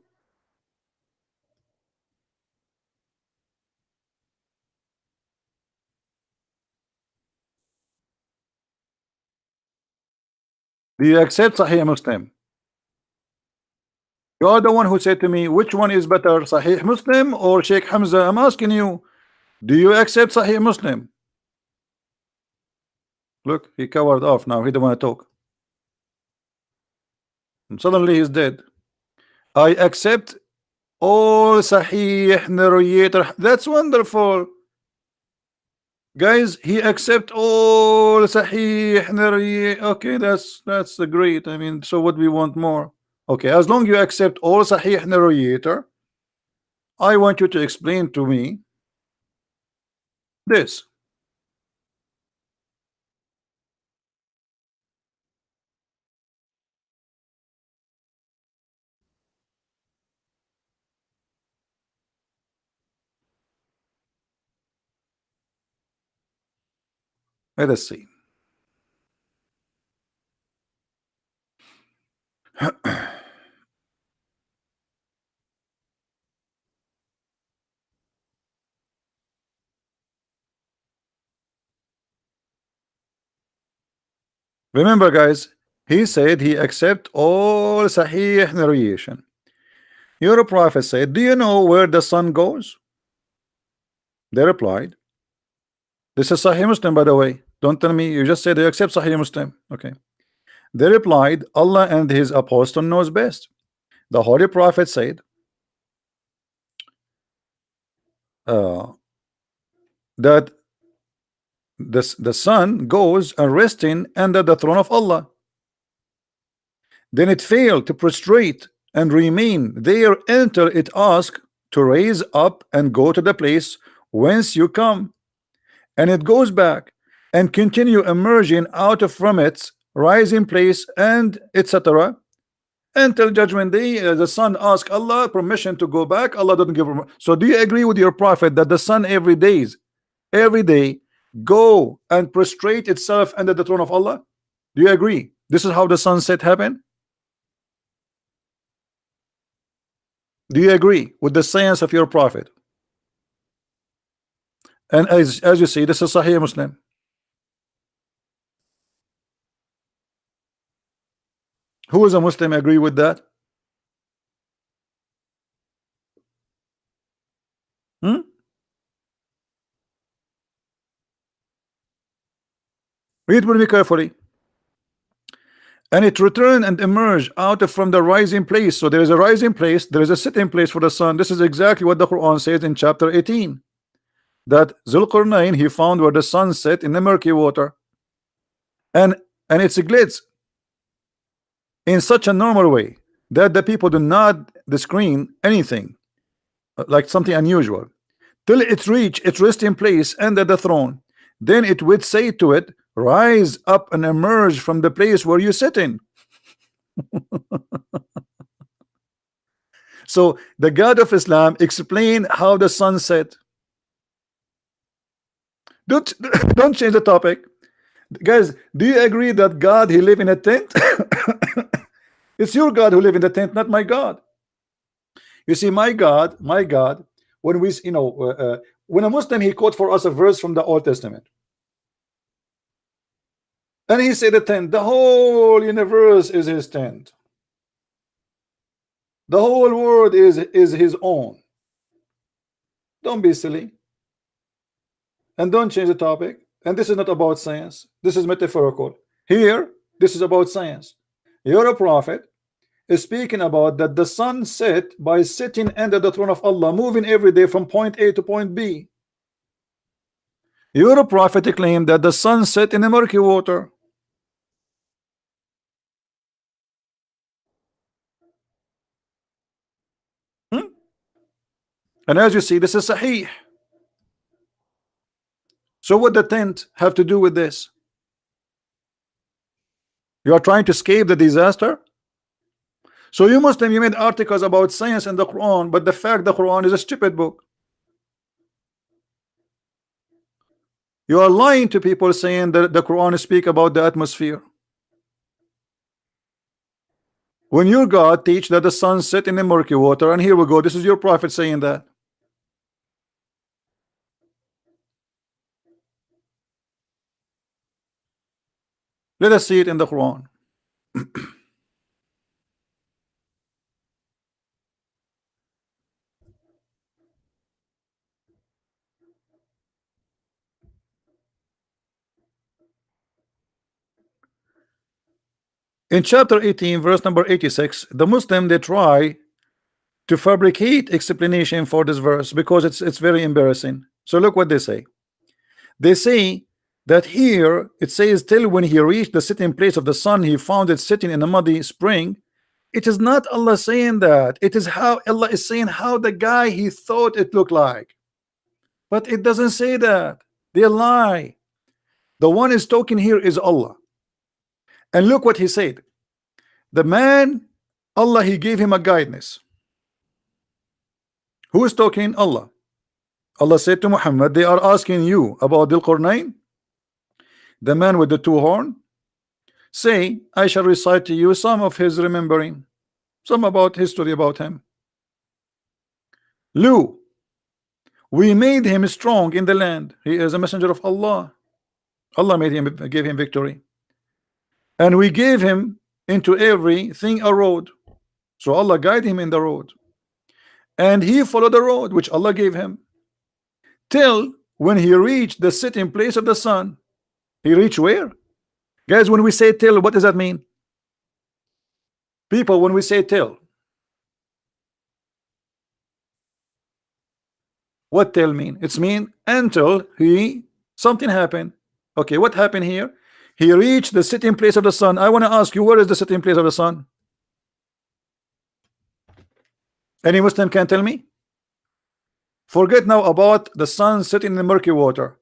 Do you accept Sahih Muslim? You are the one who said to me, which one is better, Sahih Muslim or Sheikh Hamza? I'm asking you, do you accept Sahih Muslim? Look, he covered off now. He don't want to talk. And suddenly he's dead. I accept all Sahih narrator. That's wonderful. Guys, he accept all Sahih narrator. Okay, that's great. I mean, so what we want more? Okay, as long you accept all Sahih narrator, I want you to explain to me this. Let us see. Remember, guys, he said he accept all Sahih narration. Your prophet said, do you know where the sun goes? They replied, this is Sahih Muslim, by the way. Don't tell me you just said you accept Sahih Muslim. Okay. They replied, Allah and his apostle knows best. The Holy Prophet said that the sun goes and resting under the throne of Allah. Then it failed to prostrate and remain there until it asked to raise up and go to the place whence you come, and it goes back and continue emerging out of from its rising place, and etc. until judgment day. The sun asks Allah permission to go back. Allah doesn't give him. So do you agree with your prophet that the sun every day go and prostrate itself under the throne of Allah? Do you agree this is how the sunset happened? Do you agree with the science of your prophet? And as you see, this is Sahih Muslim. Who is a Muslim agree with that? Read with me carefully. And it returned and emerged out of from the rising place. So there is a rising place, there is a sitting place for the sun. This is exactly what the Quran says in chapter 18, that Zulqarnain, he found where the sun set in the murky water, and it's a glitz in such a normal way that the people do not screen anything like something unusual till it reach its resting place under the throne. Then it would say to it, rise up and emerge from the place where you sit in. So the God of Islam explained how the sun set. Don't change the topic, guys. Do you agree that God, he live in a tent? It's your God who live in the tent, not my God. You see, my God, when we, when a Muslim, he quote for us a verse from the Old Testament, and he said the tent, the whole universe is his tent, the whole world is his own. Don't be silly, and don't change the topic. And this is not about science, this is metaphorical. Here, this is about science. You're a prophet is speaking about that the sun set by sitting under the throne of Allah, moving every day from point A to point B. Your prophet claimed that the sun set in the murky water. And as you see, this is Sahih. So what the tent have to do with this? You are trying to escape the disaster. So you Muslim, you made articles about science in the Quran, but the fact the Quran is a stupid book. You are lying to people saying that the Quran speak about the atmosphere, when your God teach that the sun set in the murky water. And here we go, this is your prophet saying that. Let us see it in the Quran. In chapter 18, verse number 86, the Muslim, they try to fabricate explanation for this verse because it's very embarrassing. So look what they say. They say that here it says, till when he reached the sitting place of the sun, he found it sitting in a muddy spring. It is not Allah saying that. It is how Allah is saying how the guy he thought it looked like. But it doesn't say that. They lie. The one is talking here is Allah. And look what he said. The man, Allah, he gave him a guidance. Who is talking? Allah. Allah said to Muhammad, they are asking you about Dhul Qarnayn, the man with the two horns. Say, I shall recite to you some of his remembering, some about history about him. Lu, we made him strong in the land. He is a messenger of Allah. Allah made him, gave him victory. And we gave him into everything a road. So Allah guided him in the road. And he followed the road which Allah gave him, till when he reached the sitting place of the sun. He reached where? Guys, when we say till, what does that mean? People, when we say till, what till mean? It's mean until he something happened. Okay, what happened here? He reached the sitting place of the sun. I want to ask you, where is the sitting place of the sun? Any Muslim can tell me? Forget now about the sun sitting in the murky water.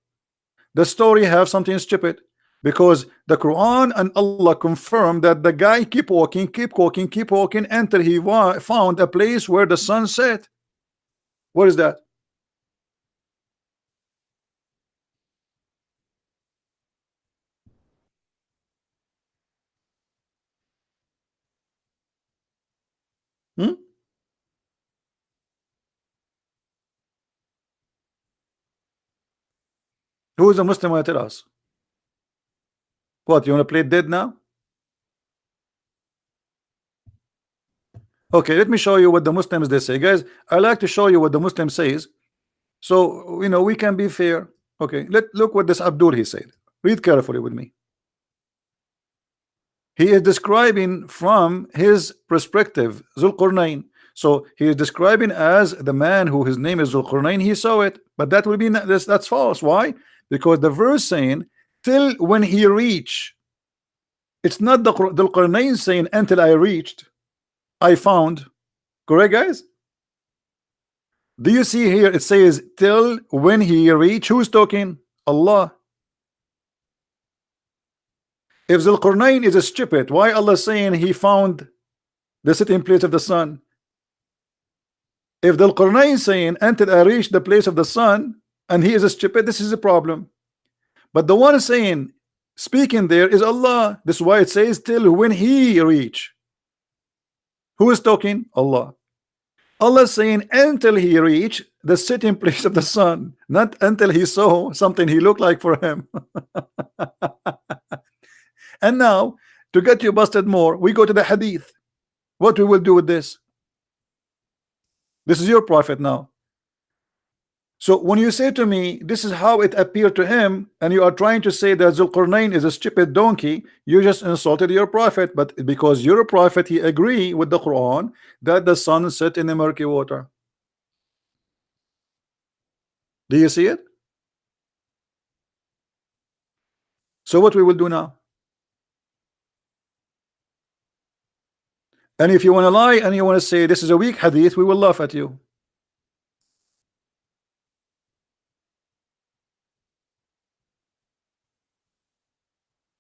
The story have something stupid, because the Quran and Allah confirm that the guy keep walking, keep walking, keep walking until he found a place where the sun set. What is that? Hmm? Who is a Muslim want to tell us? What, you want to play dead now? Okay, let me show you what the Muslims they say. Guys, I like to show you what the Muslim says, so you know we can be fair. Okay, look what this Abdul he said. Read carefully with me. He is describing from his perspective Zulqarnain. So he is describing as the man who his name is Zulqarnain. He saw it, but that will be that's false. Why? Because the verse saying till when he reach. It's not the Zulqarnain saying until I reached, I found. Correct, guys? Do you see here it says till when he reach? Who's talking? Allah. If Zulqarnain is a stupid, why Allah saying he found the sitting place of the sun? If Zulqarnain saying until I reach the place of the sun and he is a stupid, this is a problem. But the one saying speaking there is Allah. This is why it says till when he reach. Who is talking? Allah. Allah is saying until he reach the sitting place of the sun, not until he saw something he looked like for him. And now to get you busted more, we go to the hadith. What we will do with this? This is your prophet now. So when you say to me this is how it appeared to him, and you are trying to say that Zulqarnain is a stupid donkey, you just insulted your prophet. But because you're a prophet, he agree with the Quran that the sun set in the murky water. Do you see it? So what we will do now? And if you want to lie and you want to say this is a weak hadith, we will laugh at you.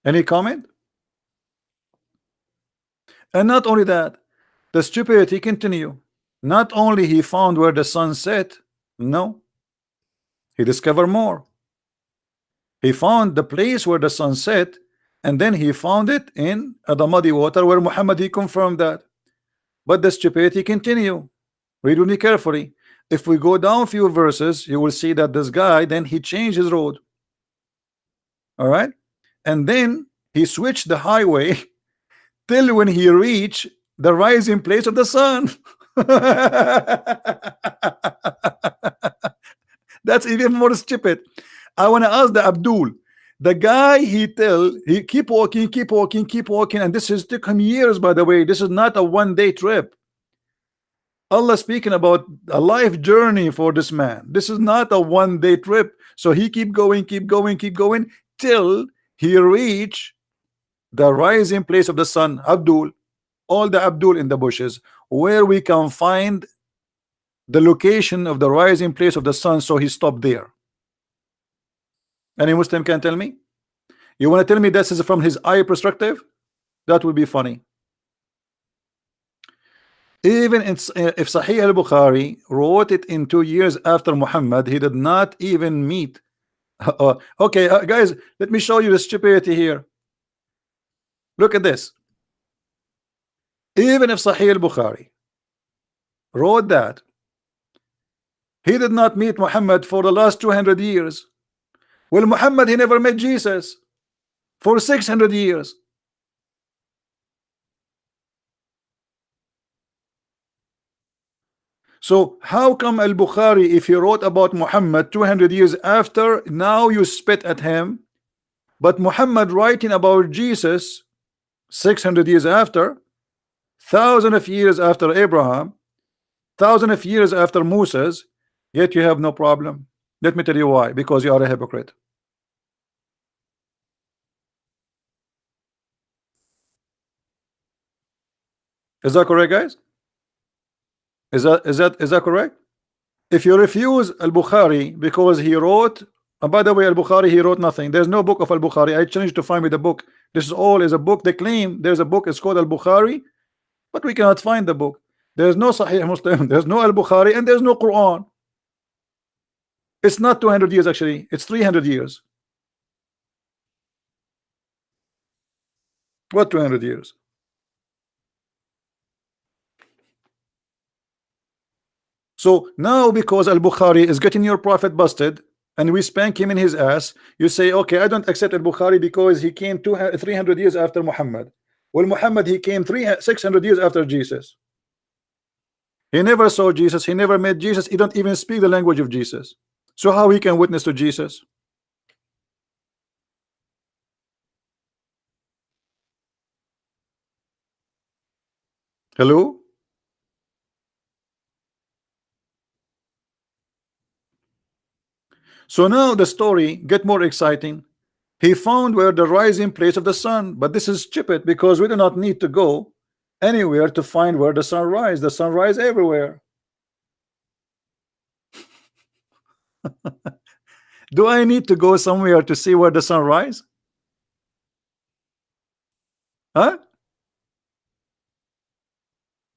Any comment? And not only that, the stupidity continue. Not only he found where the sun set, no, he discovered more. He found the place where the sun set, and then he found it in the muddy water where Muhammad he confirmed that. But the stupidity continue. Read with me carefully. If we go down a few verses, you will see that this guy then he changed his road. All right, and then he switched the highway till when he reached the rising place of the sun. That's even more stupid. I want to ask the Abdul, the guy he keep walking, keep walking, keep walking, and this has taken years, by the way. This is not a one-day trip. Allah speaking about a life journey for this man. This is not a one-day trip. So he keep going, keep going, keep going till he reach the rising place of the sun. Abdul, all the Abdul in the bushes, where we can find the location of the rising place of the sun, so he stopped there. Any Muslim can tell me? You want to tell me this is from his eye perspective? That would be funny. Even if Sahih al-Bukhari wrote it in 2 years after Muhammad, he did not even meet. Okay, guys, let me show you the stupidity here. Look at this. Even if Sahih al-Bukhari wrote that he did not meet Muhammad for the last 200 years. Well, Muhammad, he never met Jesus for 600 years. So how come al-Bukhari, if he wrote about Muhammad 200 years after, now you spit at him, but Muhammad writing about Jesus 600 years after, thousands of years after Abraham, thousands of years after Moses, yet you have no problem? Let me tell you why. Because you are a hypocrite. Is that correct, guys? Is that correct? If you refuse al-Bukhari because he wrote, and by the way, al-Bukhari, he wrote nothing. There's no book of al-Bukhari. I challenge you to find me the book. This is all is a book. They claim there's a book. It's called al-Bukhari, but we cannot find the book. There's no Sahih Muslim. There's no al-Bukhari, and there's no Quran. It's not 200 years actually. It's 300 years. What 200 years? So now because al-Bukhari is getting your prophet busted and we spank him in his ass, you say, okay, I don't accept al-Bukhari because he came 300 years after Muhammad. Well, Muhammad, he came 600 years after Jesus. He never saw Jesus. He never met Jesus. He don't even speak the language of Jesus. So how he can witness to Jesus? Hello? So now the story get more exciting. He found where the rising place of the sun, but this is stupid because we do not need to go anywhere to find where the sun rise. The sun rise everywhere. Do I need to go somewhere to see where the sun rise? Huh?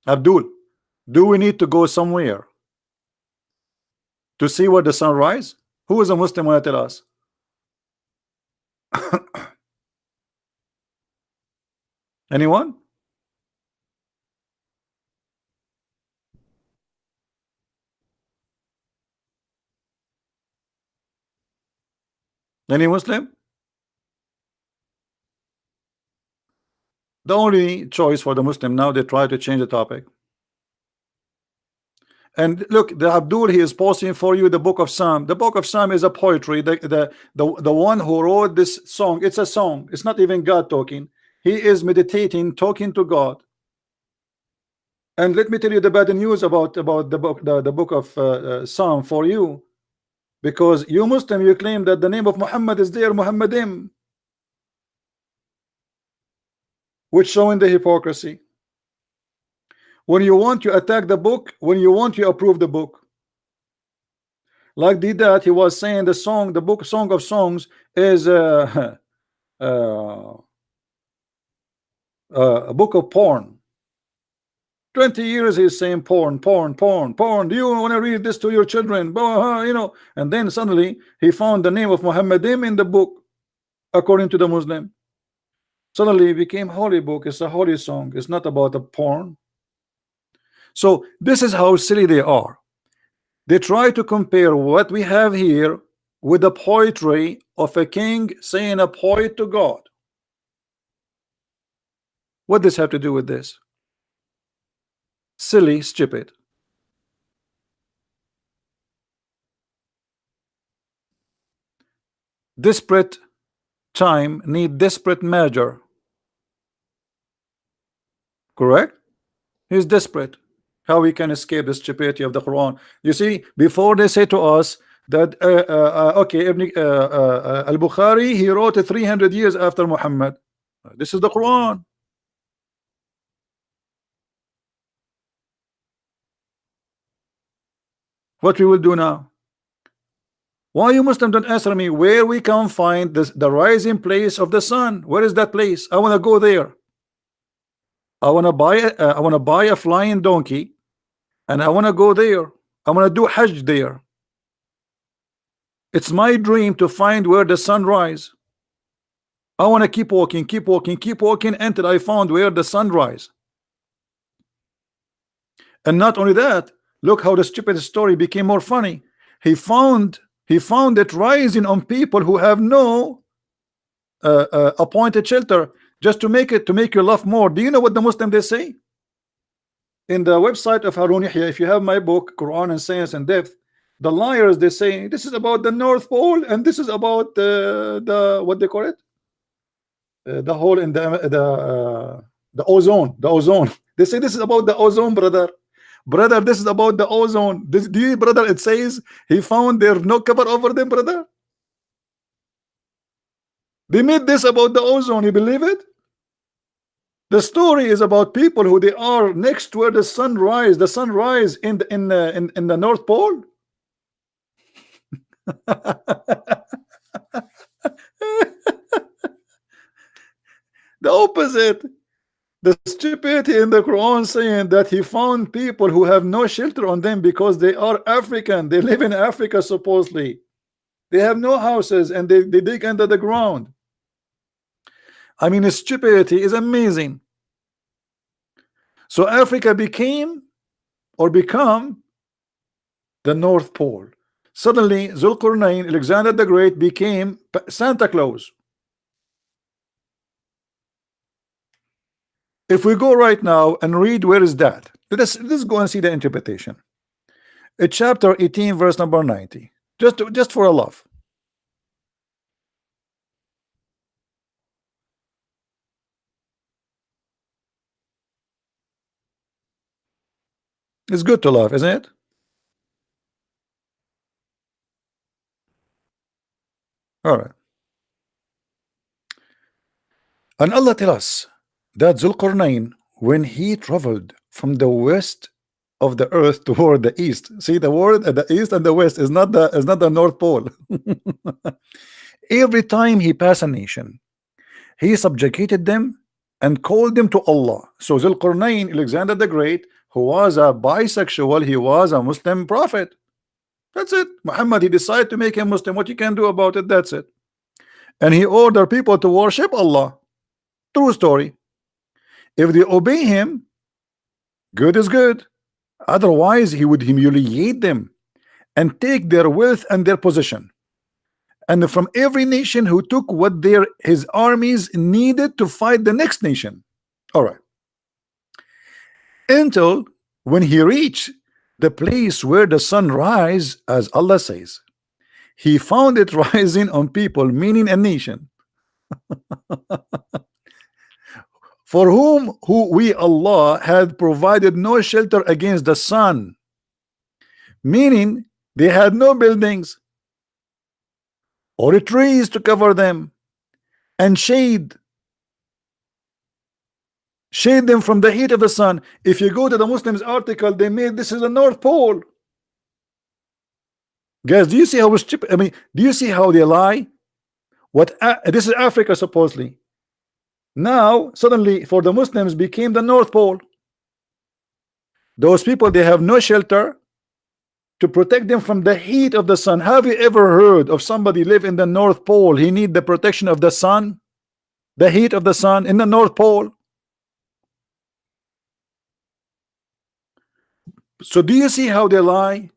Abdul, do we need to go somewhere to see where the sun rise? Who is a Muslim want to tell us? Anyone? Any Muslim? The only choice for the Muslim now, they try to change the topic. And look, the Abdul, he is posting for you the book of Psalm. The book of Psalm is a poetry. The one who wrote this song, it's a song. It's not even God talking. He is meditating, talking to God. And let me tell you the bad news about the book of Psalm for you, because you Muslim, you claim that the name of Muhammad is there, Muhammadim, which showing the hypocrisy. When you want to attack the book, when you want to approve the book, like did that, he was saying the song, the book, Song of Songs is a book of porn. 20 years he's saying porn. Do you want to read this to your children? You know, and then suddenly he found the name of Muhammadim in the book, according to the Muslim. Suddenly it became holy book. It's a holy song. It's not about the porn. So this is how silly they are. They try to compare what we have here with the poetry of a king saying a poet to God. What does this have to do with this? Silly, stupid. Desperate time need desperate measure. Correct? He's desperate. How we can escape the stupidity of the Quran? You see, before they say to us that okay, al-Bukhari, he wrote it 300 years after Muhammad. This is the Quran. What we will do now? Why you Muslim don't answer me where we can find this, the rising place of the sun? Where is that place? I want to go there. I want to buy a flying donkey, and I want to go there. I want to do Hajj there. It's my dream to find where the sun rise. I want to keep walking until I found where the sun rise. And not only that, look how the stupid story became more funny. He found it rising on people who have no appointed shelter, just to make you laugh more. Do you know what the Muslim they say? In the website of Harun Yahya, if you have my book, Quran and Science and Depth, the liars, they say this is about the North Pole and this is about the what they call it, the hole in the ozone, the ozone. They say this is about the ozone, brother, this is about the ozone. This, do you, brother, it says he found there no cover over them, brother. They made this about the ozone, you believe it? The story is about people who they are next to where the sun rise, in in the North Pole. The opposite. The stupidity in the Quran saying that he found people who have no shelter on them because they are African. They live in Africa, supposedly. They have no houses and they dig under the ground. I mean, stupidity is amazing. So Africa became or become the North Pole. Suddenly, Zulqarnain, Alexander the Great, became Santa Claus. If we go right now and read, where is that? Let's go and see the interpretation. It's chapter 18, verse number 90. Just for a laugh. It's good to laugh, isn't it? All right. And Allah tells us that Zulqarnain, when he traveled from the west of the earth toward the east, see the word at the east and the west is not the North Pole. Every time he passed a nation, he subjugated them and called them to Allah. So Zulqarnain, Alexander the Great, who was a bisexual, he was a Muslim prophet. That's it. Muhammad, he decided to make him Muslim. What you can do about it? That's it. And he ordered people to worship Allah. True story. If they obey him, good is good. Otherwise, he would humiliate them and take their wealth and their position. And from every nation who took what his armies needed to fight the next nation. All right. Until when he reached the place where the sun rise, as Allah says, he found it rising on people, meaning a nation. For whom we Allah had provided no shelter against the sun, meaning they had no buildings or trees to cover them and shade them from the heat of the sun. If you go to the Muslims article, they made this is the North Pole. Guys, do you see how stupid? I mean, do you see how they lie? This is Africa supposedly. Now suddenly for the Muslims became the North Pole. Those people, they have no shelter to protect them from the heat of the sun. Have you ever heard of somebody live in the North Pole? He need the protection of the sun, the heat of the sun in the North Pole. So do you see how they lie?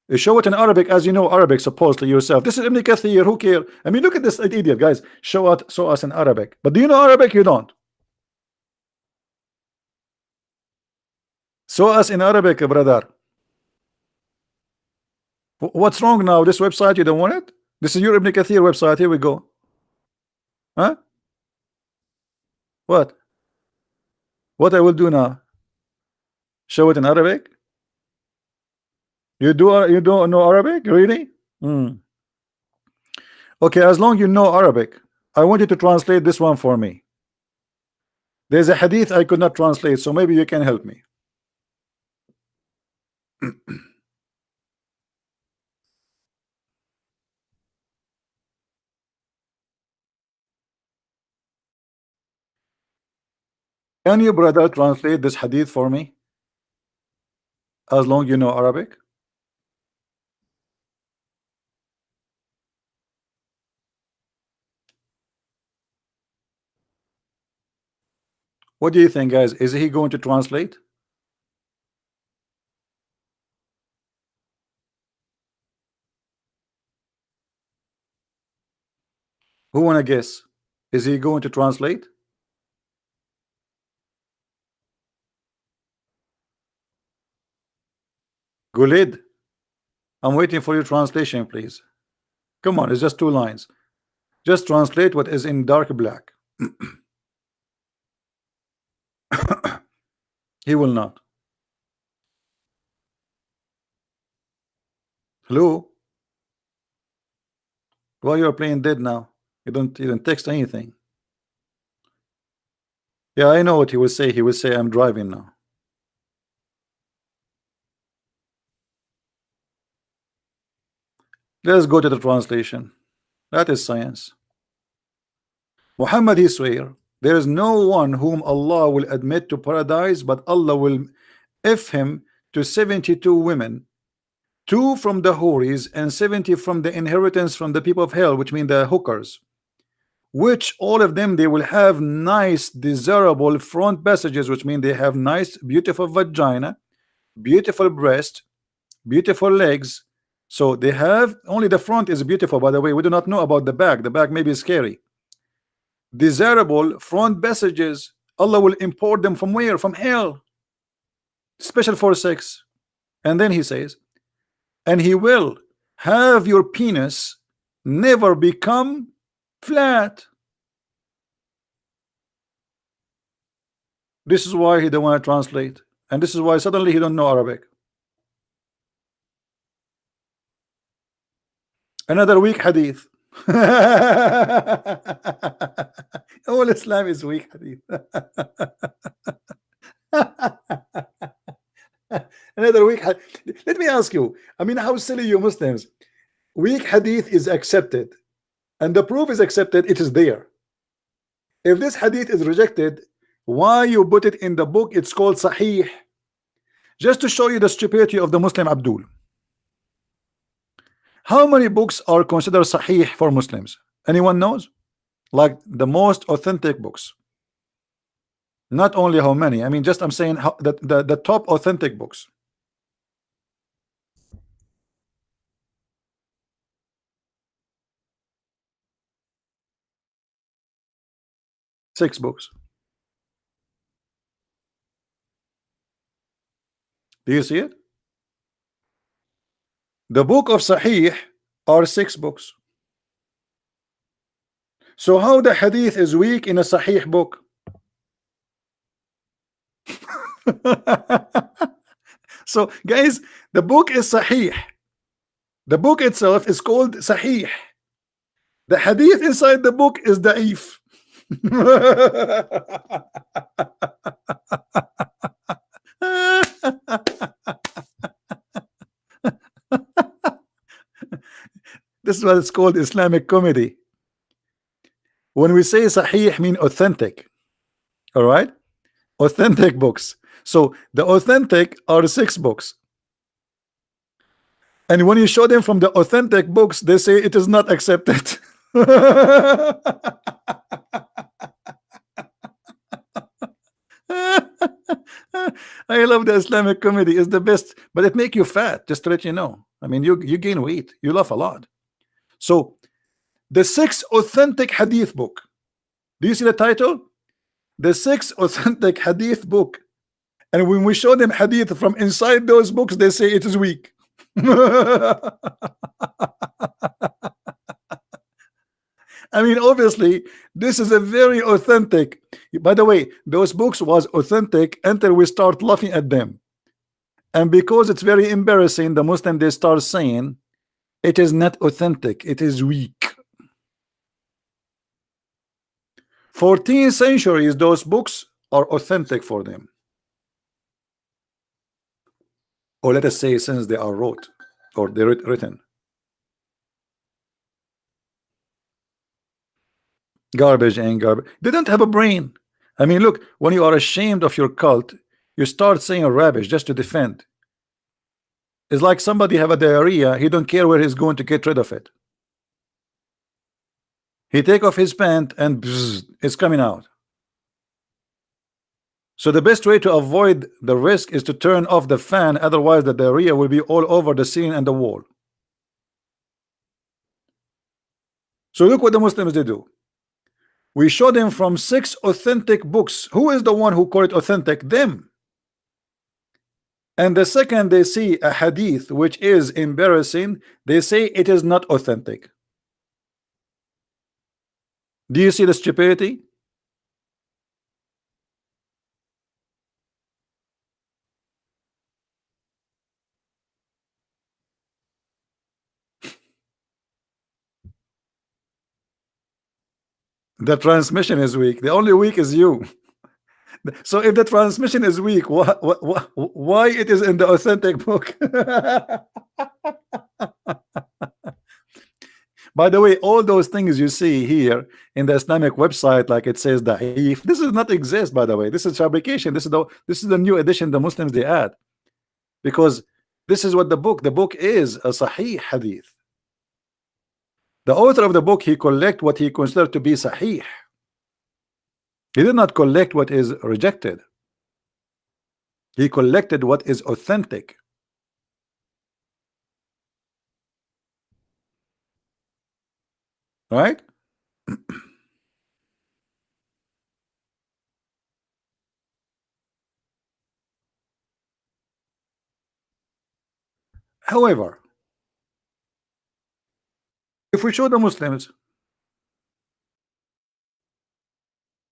You show it in Arabic, as you know Arabic supposedly yourself. This is Ibn Kathir. Who care? I mean, look at this idiot, guys. Show us in Arabic. But do you know Arabic? You don't. Show us in Arabic, brother. What's wrong now? This website, you don't want it? This is your Ibn Kathir website. Here we go. Huh? What? What I will do now? Show it in Arabic? You don't know Arabic? Really? Okay, as long you know Arabic, I want you to translate this one for me. There's a hadith I could not translate, so maybe you can help me. Can you, brother, translate this hadith for me? As long you know Arabic. What do you think, guys? Is he going to translate? Who wanna guess? Is he going to translate? Gulid, I'm waiting for your translation, please. Come on, it's just 2 lines. Just translate what is in dark black. He will not. Hello? Why you are playing dead now? You don't text anything. Yeah, I know what he will say. He will say, I'm driving now. Let's go to the translation. That is science. Muhammad, he swear, there is no one whom Allah will admit to paradise, but Allah will if him to 72 women, 2 from the Houris and 70 from the inheritance from the people of hell, which mean the hookers, which all of them they will have nice desirable front passages, which mean they have nice beautiful vagina, beautiful breast, beautiful legs. So they have only the front is beautiful, by the way. We do not know about the back. The back may be scary. Desirable front passages, Allah will import them from where? From hell, special for sex. And then he says, and he will have your penis never become flat. This is why he don't want to translate, and this is why suddenly he don't know Arabic. Another weak hadith. All Islam is weak hadith. Another weak hadith. Let me ask you, I mean, how silly you Muslims. Weak hadith is accepted, and the proof is accepted, it is there. If this hadith is rejected, why you put it in the book? It's called Sahih. Just to show you the stupidity of the Muslim Abdul. How many books are considered Sahih for Muslims? Anyone knows? Like the most authentic books. Not only how many, I mean, just I'm saying how, the top authentic books. Six books. Do you see it? The book of Sahih are 6 books. So how the hadith is weak in a Sahih book? So guys, the book is Sahih. The book itself is called Sahih. The hadith inside the book is Da'if. This is what it's called, Islamic comedy. When we say Sahih, mean authentic. All right, authentic books. So the authentic are 6 books, and when you show them from the authentic books, they say it is not accepted. I love the Islamic comedy, is the best, but it make you fat, just to let you know. I mean, you gain weight, you laugh a lot. So the 6 authentic hadith book, do you see the title? The 6 authentic hadith book. And when we show them hadith from inside those books, they say it is weak. I mean, obviously, this is a very authentic. By the way, those books was authentic until we start laughing at them. And because it's very embarrassing, the Muslim, they start saying it is not authentic, it is weak. 14th centuries, those books are authentic for them. Or let us say since they are wrote or they're written. Garbage and garbage. They don't have a brain. I mean, look, when you are ashamed of your cult, you start saying rubbish just to defend. It's like somebody have a diarrhea, he don't care where he's going to get rid of it. He take off his pant and bzz, it's coming out. So the best way to avoid the risk is to turn off the fan, otherwise the diarrhea will be all over the ceiling and the wall. So look what the Muslims they do. We show them from 6 authentic books. Who is the one who called it authentic? Them. And the second they see a hadith which is embarrassing, they say it is not authentic. Do you see the stupidity? The transmission is weak. The only weak is you. So if the transmission is weak, why it is in the authentic book? By the way, all those things you see here in the Islamic website, like it says da'if, this does not exist, by the way. This is fabrication. This is the new edition the Muslims they add, because this is what the book is a sahih hadith. The author of the book, he collect what he considered to be sahih. He did not collect what is rejected. He collected what is authentic. Right? However, if we show the Muslims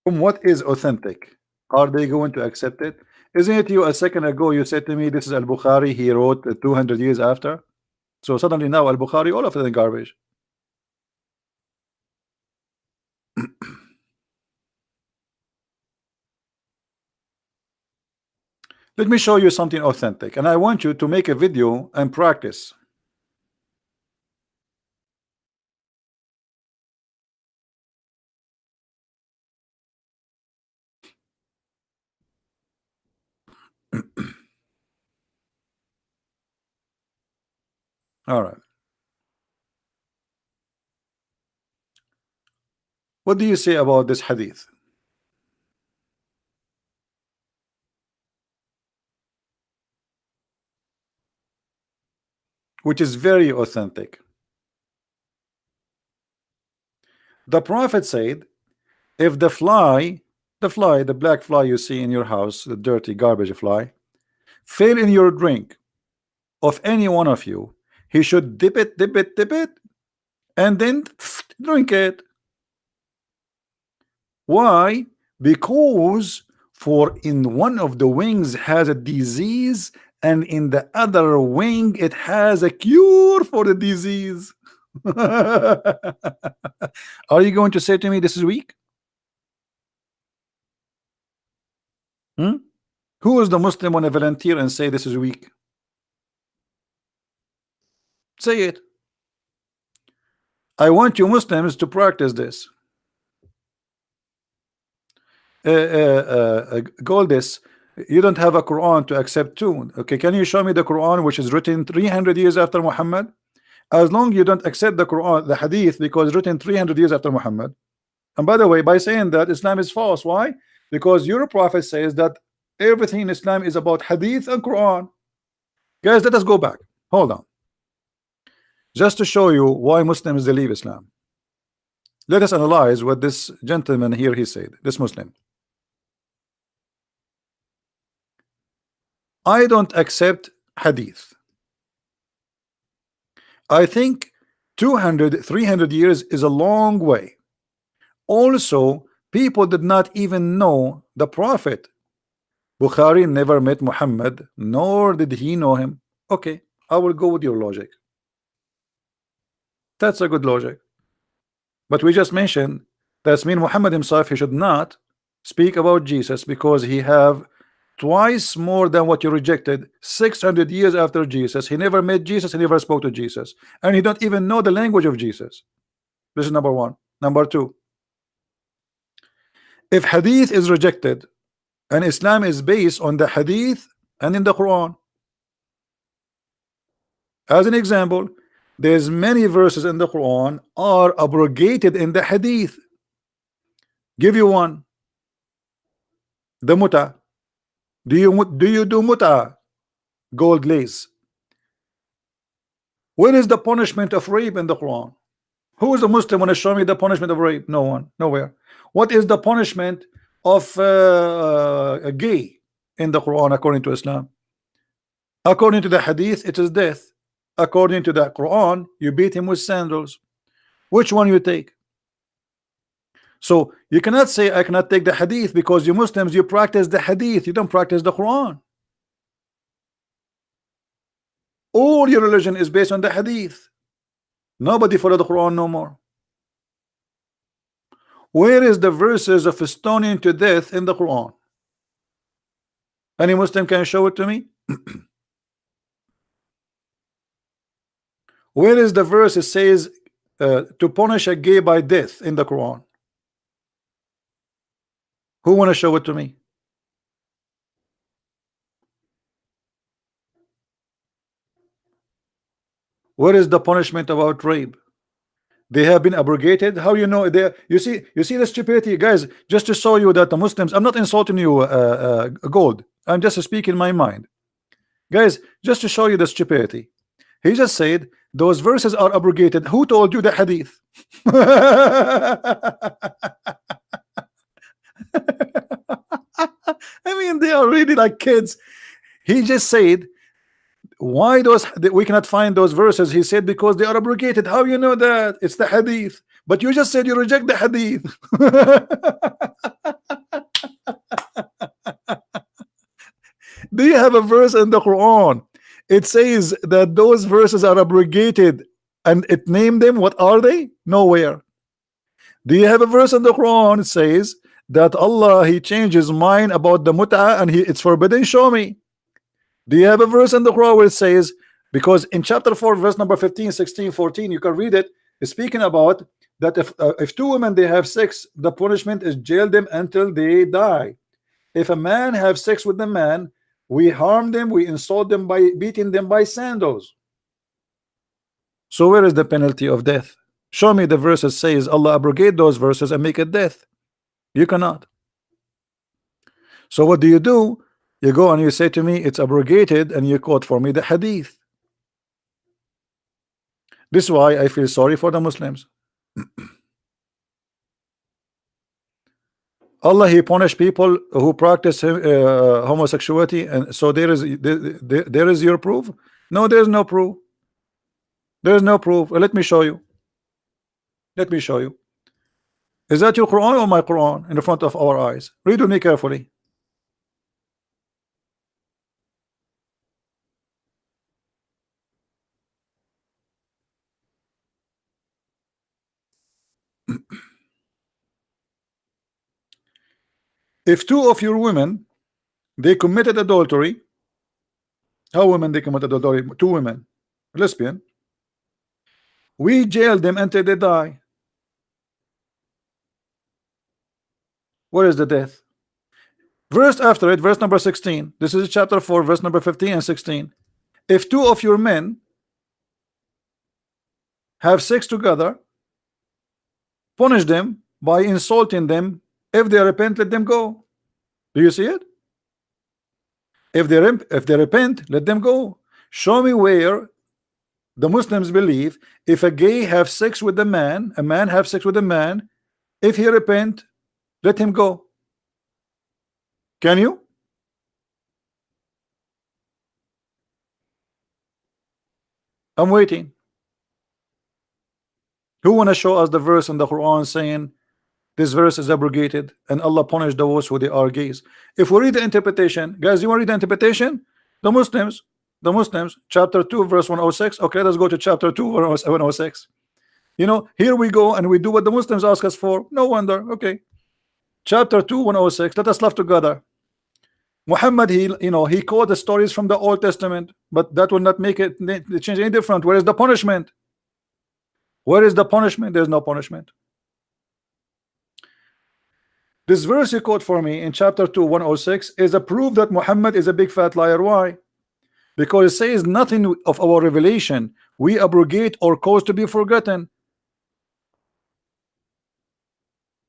from what is authentic, are they going to accept it? Isn't it you a second ago you said to me this is Al-Bukhari, he wrote 200 years after? So suddenly now Al-Bukhari, all of it is garbage. Let me show you something authentic, and I want you to make a video and practice. All right. What do you say about this hadith? Which is very authentic. The Prophet said, if the fly, the black fly you see in your house, the dirty garbage fly, fell in your drink of any one of you, he should dip it, and then drink it. Why? Because for in one of the wings has a disease, and in the other wing it has a cure for the disease. Are you going to say to me this is weak? Who is the Muslim want to volunteer and say this is weak? Say it. I want you Muslims to practice this. Goldis, you don't have a Quran to accept too. Okay, can you show me the Quran which is written 300 years after Muhammad? As long you don't accept the Quran, the Hadith, because written 300 years after Muhammad. And by the way, by saying that, Islam is false. Why? Because your prophet says that everything in Islam is about Hadith and Quran. Guys, let us go back. Hold on. Just to show you why Muslims they leave Islam. Let us analyze what this gentleman here he said, this Muslim. I don't accept Hadith. I think 200, 300 years is a long way. Also, people did not even know the Prophet. Bukhari never met Muhammad, nor did he know him. Okay, I will go with your logic. That's a good logic. But we just mentioned that's mean Muhammad himself, he should not speak about Jesus because he have twice more than what you rejected. 600 years after Jesus, he never met Jesus, he never spoke to Jesus, and he don't even know the language of Jesus. This is number one. Number two, if Hadith is rejected and Islam is based on the Hadith and in the Quran, as an example, there's many verses in the Quran are abrogated in the Hadith. Give you one. The muta. Do you do muta? Gold lace. Where is the punishment of rape in the Quran? Who is a Muslim want to show me the punishment of rape? No one. Nowhere. What is the punishment of a gay in the Quran according to Islam? According to the hadith, it is death. According to the Quran, you beat him with sandals. Which one you take? So you cannot say I cannot take the hadith, because you Muslims, you practice the hadith, you don't practice the Quran. All your religion is based on the hadith. Nobody follow the Quran no more. Where is the verses of stoning to death in the Quran? Any Muslim can show it to me? Where is the verse it says to punish a gay by death in the Quran? Who want to show it to me? Where is the punishment about rape? They have been abrogated. How you know they? You see the stupidity, guys. Just to show you that the Muslims. I'm not insulting you, Gold. I'm just speaking my mind, guys. Just to show you the stupidity. He just said those verses are abrogated. Who told you the hadith? I mean, they are really like kids. He just said, why those we cannot find those verses? He said because they are abrogated. How you know that? It's the hadith. But you just said you reject the hadith. Do you have a verse in the Quran? It says that those verses are abrogated and it named them. What are they? Nowhere. Do you have a verse in the Quran? It says that Allah, he changed his mind about the mut'ah and it's forbidden. Show me. Do you have a verse in the Quran where it says, because in chapter 4 verse number 15, 16, 14, you can read it, it's speaking about that if two women they have sex, the punishment is jail them until they die. If a man have sex with a man, we harm them, we insult them by beating them by sandals. So where is the penalty of death? Show me the verses says Allah abrogate those verses and make it death. You cannot. So what do? You go and you say to me it's abrogated, and you quote for me the hadith. This is why I feel sorry for the Muslims. Allah, he punished people who practice homosexuality, and so there is your proof? No, there is no proof. There is no proof. Let me show you. Let me show you. Is that your Quran or my Quran in the front of our eyes? Read with me carefully. If two of your women they committed adultery, how women they committed adultery? Two women, lesbian. We jail them until they die. What is the death? Verse after it, verse number 16. This is chapter 4, verse number 15 and 16. If two of your men have sex together, punish them by insulting them. If they repent, let them go. Do you see it? If they repent, let them go. Show me where the Muslims believe if a gay have sex with a man have sex with a man, if he repent, let him go. Can you? I'm waiting. Who want to show us the verse in the Quran saying this verse is abrogated and Allah punished those who they are gays? If we read the interpretation, guys, you want to read the interpretation? The Muslims, chapter 2, verse 106. Okay, let's go to chapter 2, verse 106. You know, here we go and we do what the Muslims ask us for. No wonder. Okay, chapter 2, 106. Let us laugh together. Muhammad, he quoted the stories from the Old Testament, but that will not make it change any different. Where is the punishment? Where is the punishment? There's no punishment. This verse you quote for me in chapter 2, 106 is a proof that Muhammad is a big fat liar. Why? Because it says nothing of our revelation we abrogate or cause to be forgotten.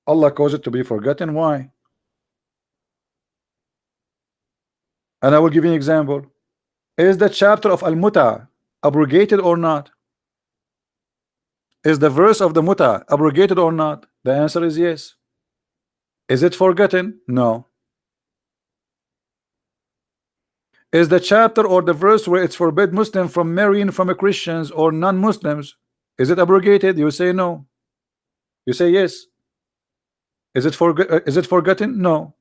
Allah caused it to be forgotten. Why? And I will give you an example. Is the chapter of Al-Muta abrogated or not? Is the verse of the Muta abrogated or not? The answer is yes. Is it forgotten? No. Is the chapter or the verse where it's forbid Muslim from marrying from a Christians or non-Muslims, is it abrogated? You say no. You say yes. Is it forgotten? No.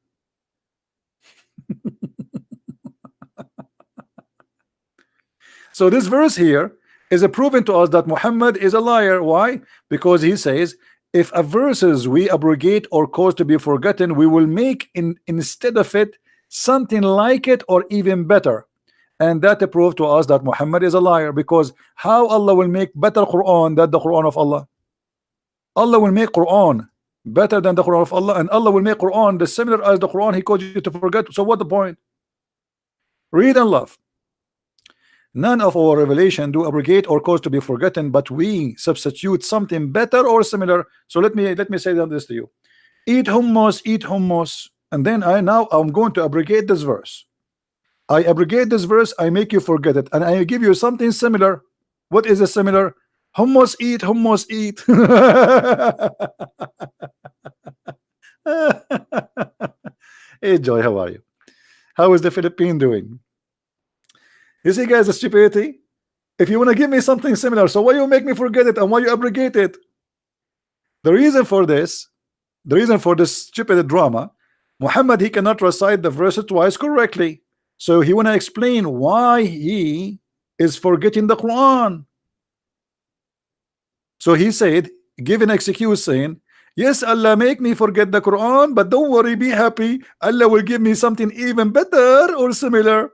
So this verse here is a proven to us that Muhammad is a liar. Why? Because he says if a verses we abrogate or cause to be forgotten, we will make instead of it something like it or even better. And that proved to us that Muhammad is a liar, because how Allah will make better Quran than the Quran of Allah? Allah will make Quran better than the Quran of Allah, and Allah will make Quran the similar as the Quran He caused you to forget. So what the point? Read and love. None of our revelation do abrogate or cause to be forgotten, but we substitute something better or similar. So let me say this to you: eat hummus, and then I'm going to abrogate this verse. I abrogate this verse, I make you forget it, and I give you something similar. What is a similar? Hummus, eat. Hey Joy, how are you? How is the Philippine doing? You see, guys, the stupidity. If you want to give me something similar, so why you make me forget it and why you abrogate it? The reason for this stupid drama, Muhammad, he cannot recite the verse twice correctly. So he want to explain why he is forgetting the Quran. So he said, give an excuse saying, yes, Allah make me forget the Quran, but don't worry, be happy. Allah will give me something even better or similar.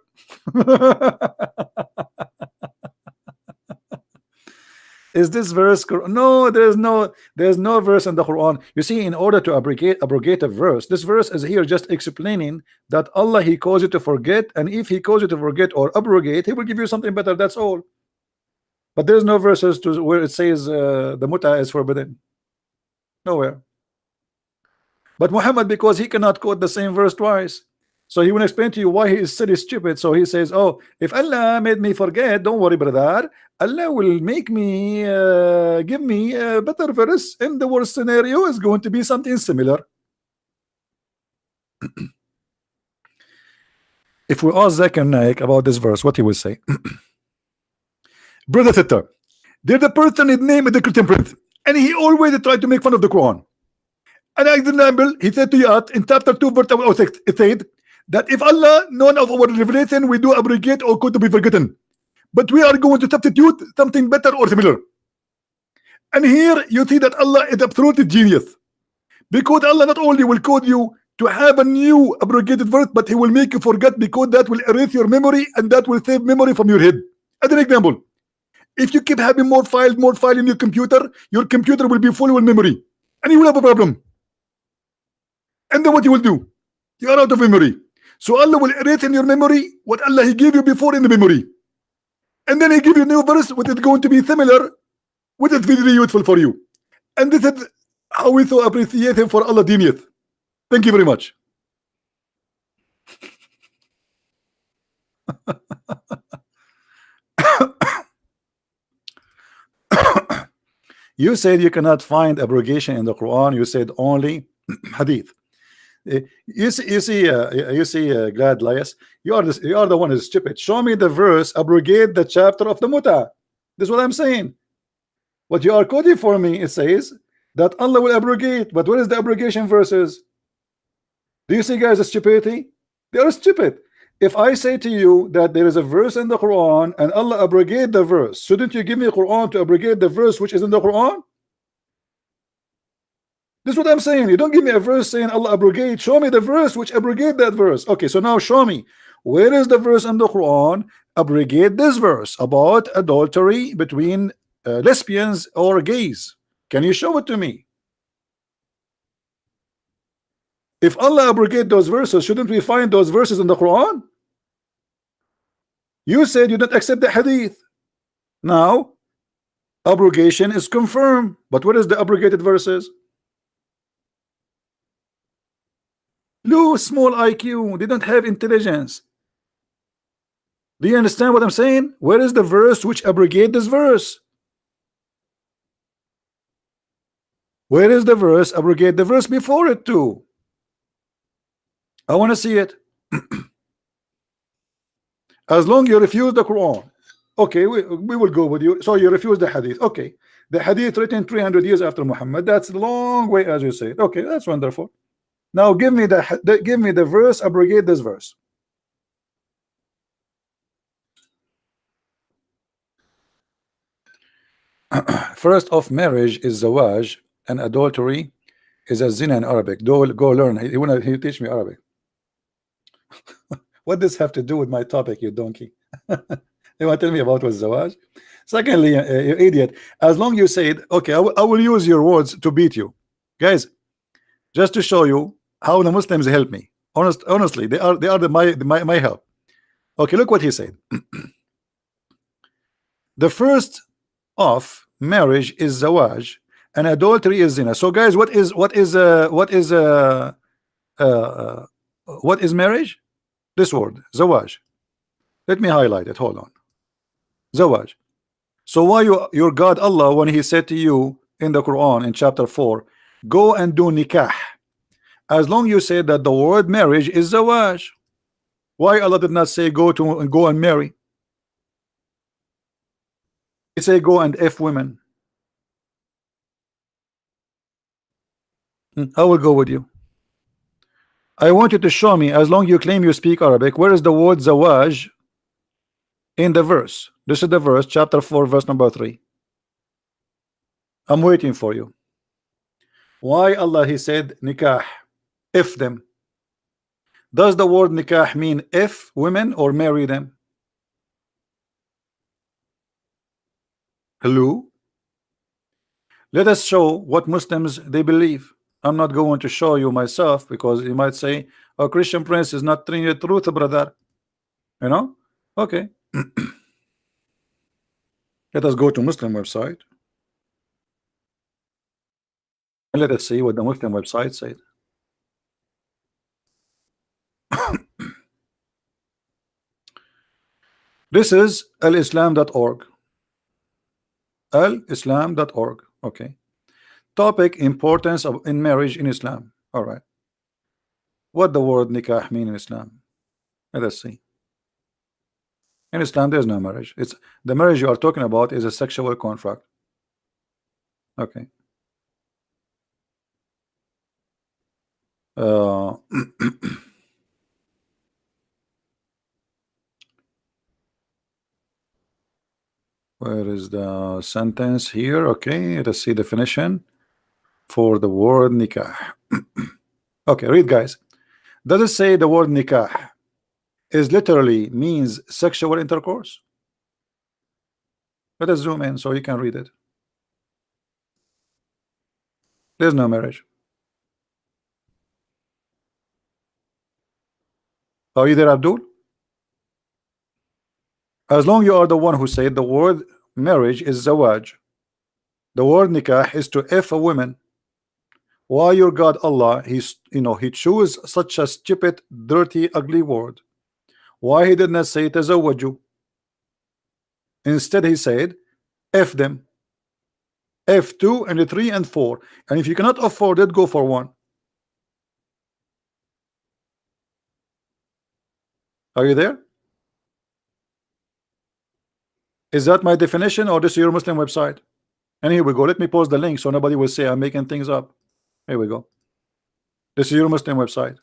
Is this verse? No, there's no verse in the Quran. You see, in order to abrogate a verse, this verse is here just explaining that Allah, He calls you to forget, and if He calls you to forget or abrogate, He will give you something better. That's all. But there's no verses to where it says the muta is forbidden. Nowhere. But Muhammad, because he cannot quote the same verse twice, so he will explain to you why he is silly stupid. So he says, oh, if Allah made me forget, don't worry, brother, Allah will make me give me a better verse, and the worst scenario is going to be something similar. If we ask Zakir Naik about this verse, what he will say? Brother Sitter, there's a person is named the Christian Prince, and he always tried to make fun of the Quran. And I example, he said to you in chapter 2 verse 6, it said that if Allah none of our revelation we do abrogate or could be forgotten, but we are going to substitute something better or similar. And here you see that Allah is absolutely genius, because Allah not only will cause you to have a new abrogated verse, but He will make you forget, because that will erase your memory and that will save memory from your head. As an example, if you keep having more file in your computer will be full with memory, and you will have a problem. And then what you will do? You are out of memory. So Allah will erase in your memory what Allah He gave you before in the memory. And then He give you a new verse which is going to be similar, which is very useful for you. And this is how we so appreciate Him for Allah genius. Thank you very much. You said you cannot find abrogation in the Quran. You said only hadith. You see, Glad Lias, you are the one who's stupid. Show me the verse, abrogate the chapter of the muta. This is what I'm saying. What you are quoting for me, it says that Allah will abrogate, but what is the abrogation verses? Do you see, guys, the stupidity? They are stupid. If I say to you that there is a verse in the Quran and Allah abrogate the verse, shouldn't you give me a Quran to abrogate the verse which is in the Quran? This is what I'm saying. You don't give me a verse saying Allah abrogate. Show me the verse which abrogate that verse. Okay, so now show me where is the verse in the Quran abrogate this verse about adultery between lesbians or gays. Can you show it to me? If Allah abrogate those verses, shouldn't we find those verses in the Quran? You said you don't accept the hadith. Now abrogation is confirmed, but what is the abrogated verses? Low, small IQ, they don't have intelligence. Do you understand what I'm saying? Where is the verse which abrogate this verse? Where is the verse abrogate the verse before it too? I want to see it. As long you refuse the Quran, okay, we will go with you. So you refuse the hadith. Okay, the hadith written 300 years after Muhammad, that's a long way, as you say. Okay, that's wonderful. Now give me the verse, abrogate this verse. First of marriage is zawaj, and adultery is a zina in Arabic. Go learn. He teach me Arabic. What does this have to do with my topic, you donkey? You want to tell me about what zawaj? Secondly, you idiot, as long you say it, okay, I will use your words to beat you. Guys, just to show you how the Muslims help me. Honestly, they are my help. Okay, look what he said. The first of marriage is zawaj, and adultery is zina. So guys, what is marriage? This word zawaj. Let me highlight it. Hold on. Zawaj. So why your God Allah, when he said to you in the Quran in chapter 4, go and do nikah, as long you say that the word marriage is zawaj, why Allah did not say go and marry? He say go and F women. I will go with you. I want you to show me, as long you claim you speak Arabic, where is the word zawaj in the verse? This is the verse, chapter 4, verse number 3. I'm waiting for you. Why Allah he said nikah, if them? Does the word nikah mean if women or marry them? Hello? Let us show what Muslims they believe. I'm not going to show you myself, because you might say, oh, Christian Prince is not telling the truth, brother. You know? Okay. Let us go to Muslim website. And let us see what the Muslim website said. This is alislam.org. alislam.org. Okay. Topic: importance of in marriage in Islam. All right. What the word nikah mean in Islam? Let us see. In Islam, there's no marriage. It's the marriage you are talking about is a sexual contract. Okay. Where is the sentence here? Okay, let us see definition for the word nikah. Okay, read, guys. Does it say the word nikah is literally means sexual intercourse? Let us zoom in so you can read it. There's no marriage. Are you there, Abdul? As long you are the one who said the word marriage is zawaj, the word nikah is to F a woman. Why your God Allah, he chose such a stupid, dirty, ugly word? Why he did not say tazawwaju? Instead he said F them, F2 and 3 and 4, and if you cannot afford it, go for 1. Are you there? Is that my definition, or this is your Muslim website? And here we go. Let me post the link so nobody will say I'm making things up. Here we go. This is your Muslim website.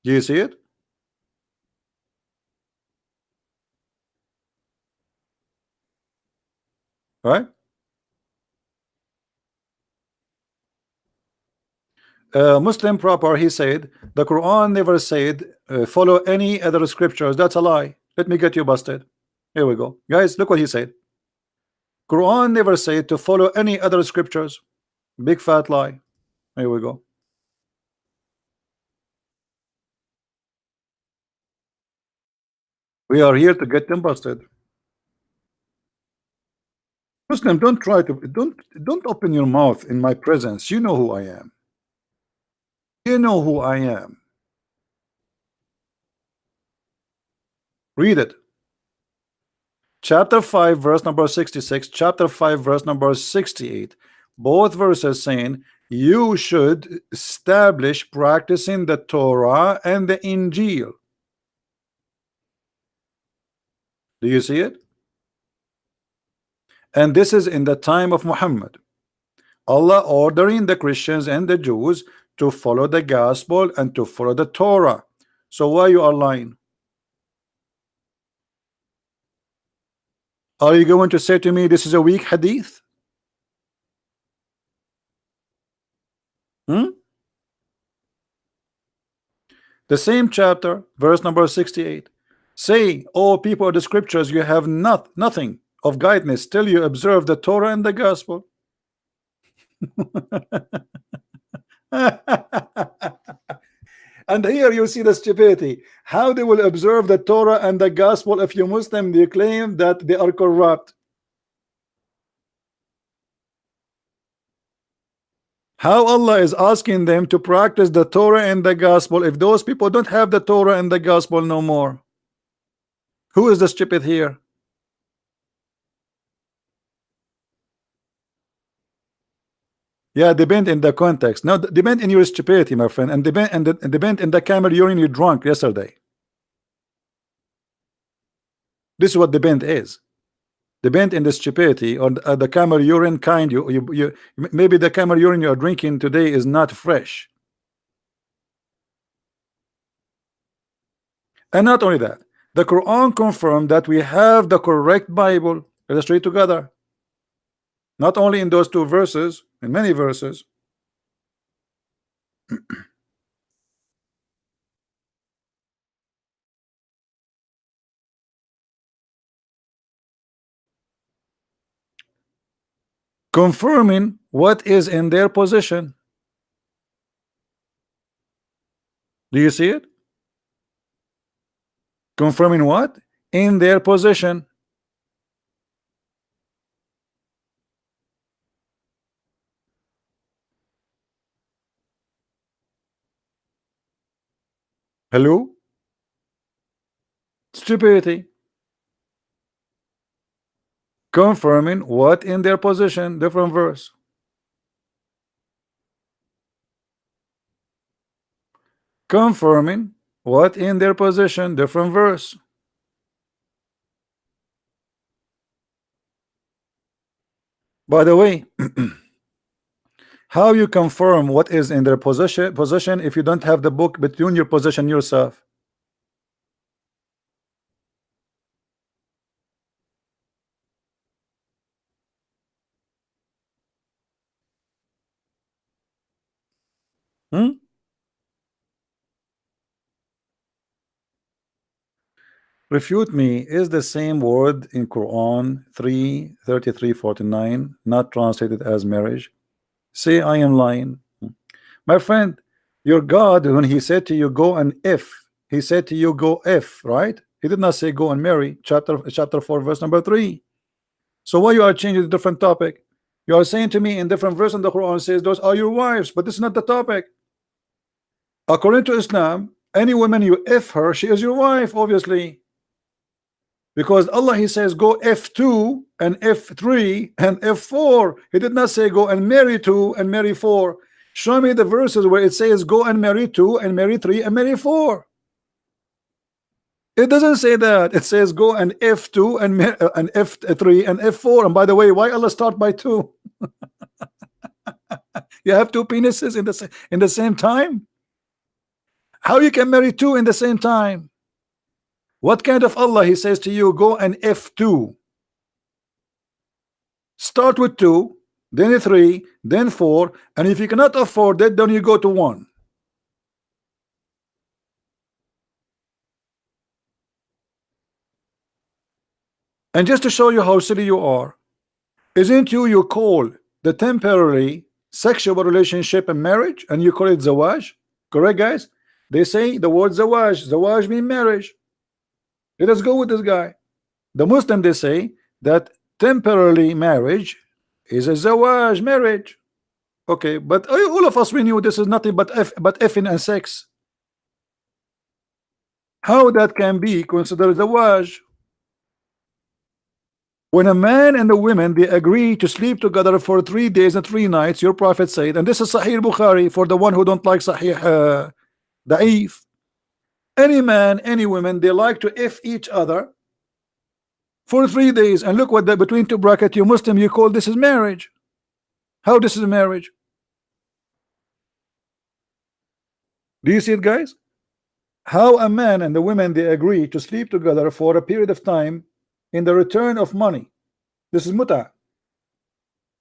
Do you see it? Right? Muslim proper, he said the Quran never said follow any other scriptures. That's a lie. Let me get you busted. Here we go, guys. Look what he said. Quran never said to follow any other scriptures. Big fat lie. Here we go. We are here to get them busted. Muslim, don't open your mouth in my presence. You know who I am. You know who I am. Read it. Chapter 5 verse number 66, chapter 5 verse number 68, both verses saying you should establish practicing the Torah and the Injil. Do you see it? And this is in the time of Muhammad. Allah ordering the Christians and the Jews to follow the gospel and to follow the Torah. So why you are lying? Are you going to say to me this is a weak hadith? The same chapter, verse number 68. Say, O people of the scriptures, you have nothing of guidance till you observe the Torah and the gospel. And here you see the stupidity. How they will observe the Torah and the gospel if you Muslim you claim that they are corrupt? How Allah is asking them to practice the Torah and the gospel if those people don't have the Torah and the gospel no more? Who is the stupid here? Yeah, depend in the context. No, depend in your stupidity, my friend, and depend in the camel urine you drunk yesterday. This is what depend is. Depend in the stupidity or the camel urine kind. You maybe the camel urine you are drinking today is not fresh. And not only that, the Quran confirmed that we have the correct Bible. Let's read together. Not only in those two verses, in many verses. Confirming what is in their position. Do you see it? Confirming what? In their position. Hello? Stupidity. Confirming what in their position. Different verse. Confirming what in their position. Different verse. By the way, how you confirm what is in their position if you don't have the book between your position yourself? Refute me. Is the same word in Quran 3:33-49 not translated as marriage? Say I am lying. My friend, your God, when he said to you go and if, he said to you go if, right? He did not say go and marry. Chapter 4 verse number 3. So why you are changing the different topic? You are saying to me in different verse in the Quran says those are your wives, but this is not the topic. According to Islam, any woman you if her, she is your wife, obviously. Because Allah, he says go F2 and F3 and F4. He did not say go and marry 2 and marry 4. Show me the verses where it says go and marry 2 and marry 3 and marry 4. It doesn't say that. It says go and F2 and F3 and F4. And by the way, why Allah start by 2? You have 2 penises in the same time? How you can marry 2 in the same time? What kind of Allah he says to you go and F2? Start with 2, then 3, then 4, and if you cannot afford it, then you go to 1. And just to show you how silly you are, isn't you call the temporary sexual relationship a marriage and you call it zawaj? Correct, guys? They say the word zawaj means marriage. Let us go with this guy. The Muslim, they say that temporarily marriage is a zawaj marriage. Okay, but all of us we knew this is nothing but effing and sex. How that can be considered zawaj? When a man and a woman they agree to sleep together for 3 days and 3 nights, your prophet said, and this is Sahih Bukhari for the one who don't like Sahih Da'if. Any man, any woman, they like to F each other for 3 days, and look what the between two bracket, you Muslim, you call this is marriage. How this is a marriage? Do you see it, guys? How a man and the woman they agree to sleep together for a period of time in the return of money. This is muta.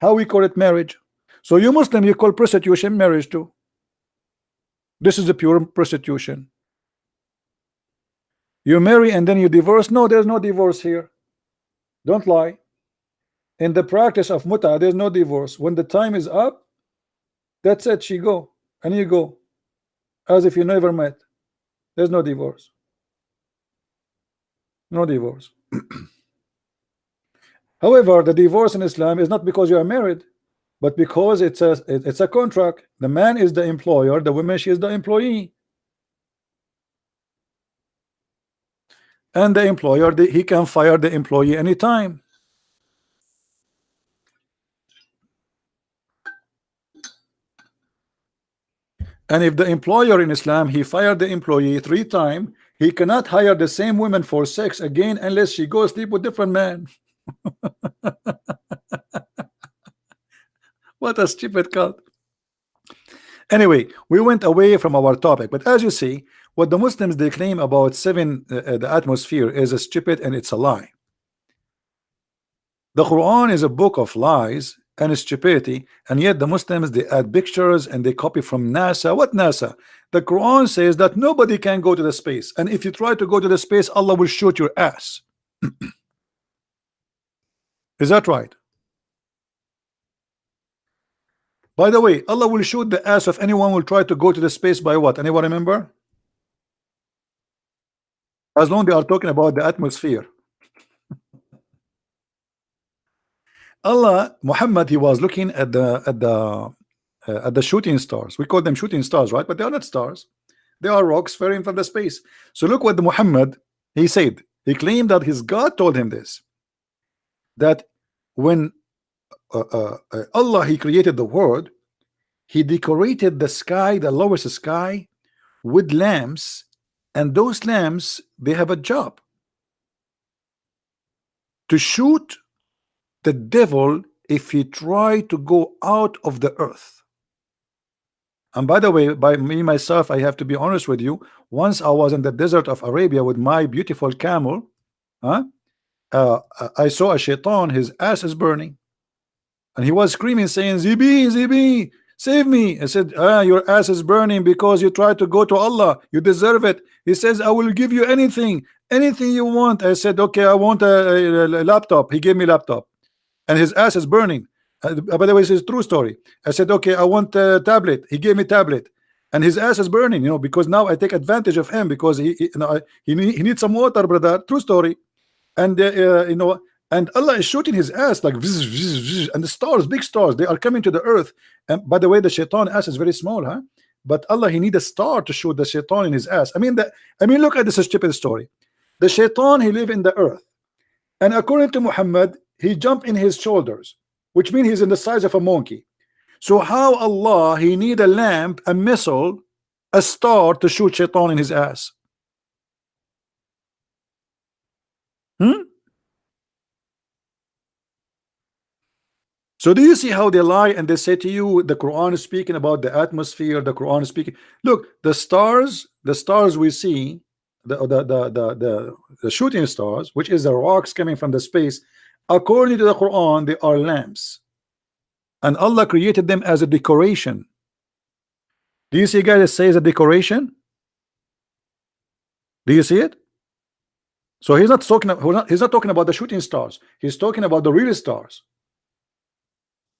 How we call it marriage. So you Muslim, you call prostitution marriage too. This is a pure prostitution. You marry and then you divorce. No, there's no divorce here. Don't lie. In the practice of muta, there's no divorce. When the time is up, that's it. She go and you go, as if you never met. There's no divorce. No divorce. However, the divorce in Islam is not because you are married, but because it's a contract. The man is the employer, the woman, she is the employee. And the employer, he can fire the employee anytime. And if the employer in Islam, he fired the employee 3 times, he cannot hire the same woman for sex again unless she goes sleep with different man. What a stupid cult. Anyway, we went away from our topic, but as you see, what the Muslims they claim about the atmosphere is a stupid and it's a lie. The Quran is a book of lies and stupidity, and yet the Muslims they add pictures and they copy from NASA. What NASA? The Quran says that nobody can go to the space, and if you try to go to the space, Allah will shoot your ass. Is that right? By the way, Allah will shoot the ass of anyone who will try to go to the space by what? Anyone remember? As long as they are talking about the atmosphere. Allah, Muhammad, he was looking at the shooting stars. We call them shooting stars, right? But they are not stars. They are rocks falling from the space. So look what the Muhammad he said. He claimed that his God told him this. That when Allah he created the world, he decorated the sky, the lowest sky, with lamps, and those lamps they have a job to shoot the devil if he try to go out of the earth. And by the way, by me myself, I have to be honest with you. Once I was in the desert of Arabia with my beautiful camel, I saw a shaitan, his ass is burning, and he was screaming saying, Zibi, Zibi, save me. I said, your ass is burning because you tried to go to Allah, you deserve it. He says, I will give you anything you want. I said, okay, I want a laptop. He gave me laptop, and his ass is burning. By the way, this is a true story. I said, okay, I want a tablet. He gave me tablet, and his ass is burning, because now I take advantage of him because he needs some water, brother. True story. And and Allah is shooting his ass like vzz, vzz, vzz, and the stars, big stars, they are coming to the earth. And by the way, the shaitan ass is very small, huh? But Allah, he need a star to shoot the shaitan in his ass. I mean, look at this stupid story. The shaitan, he live in the earth, and according to Muhammad, he jumped in his shoulders, which means he's in the size of a monkey. So how Allah he need a lamp, a missile, a star to shoot shaitan in his ass? So do you see how they lie and they say to you the Quran is speaking about the atmosphere, the Quran is speaking. Look, the stars we see, the shooting stars, which is the rocks coming from the space, according to the Quran, they are lamps. And Allah created them as a decoration. Do you see, guys, it says a decoration? Do you see it? So he's not talking about the shooting stars. He's talking about the real stars.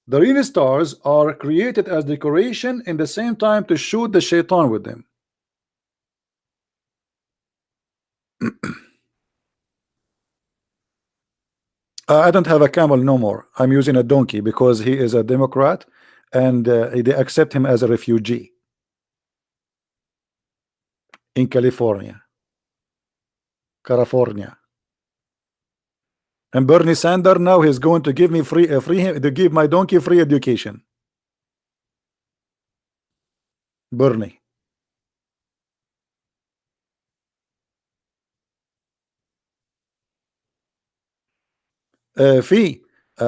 The real stars are created as decoration in the same time to shoot the shaitan with them. I don't have a camel no more. I'm using a donkey because he is a Democrat and they accept him as a refugee in California. And Bernie Sanders now he's going to give me to give my donkey free education. Bernie. Fee,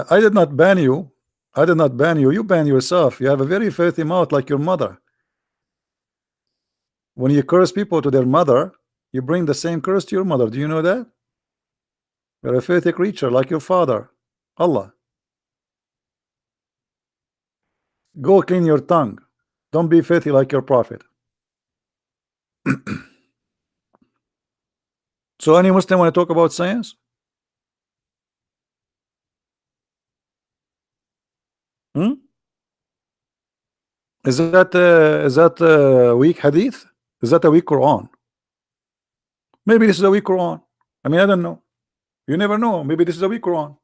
I did not ban you. I did not ban you. You ban yourself. You have a very filthy mouth like your mother. When you curse people to their mother, you bring the same curse to your mother. Do you know that? You're a filthy creature like your father. Allah. Go clean your tongue. Don't be filthy like your prophet. So any Muslim want to talk about science? Hmm? Is that weak hadith? Is that a weak Quran? Maybe this is a weak Quran. I mean, I don't know. You never know. Maybe this is a weak Quran.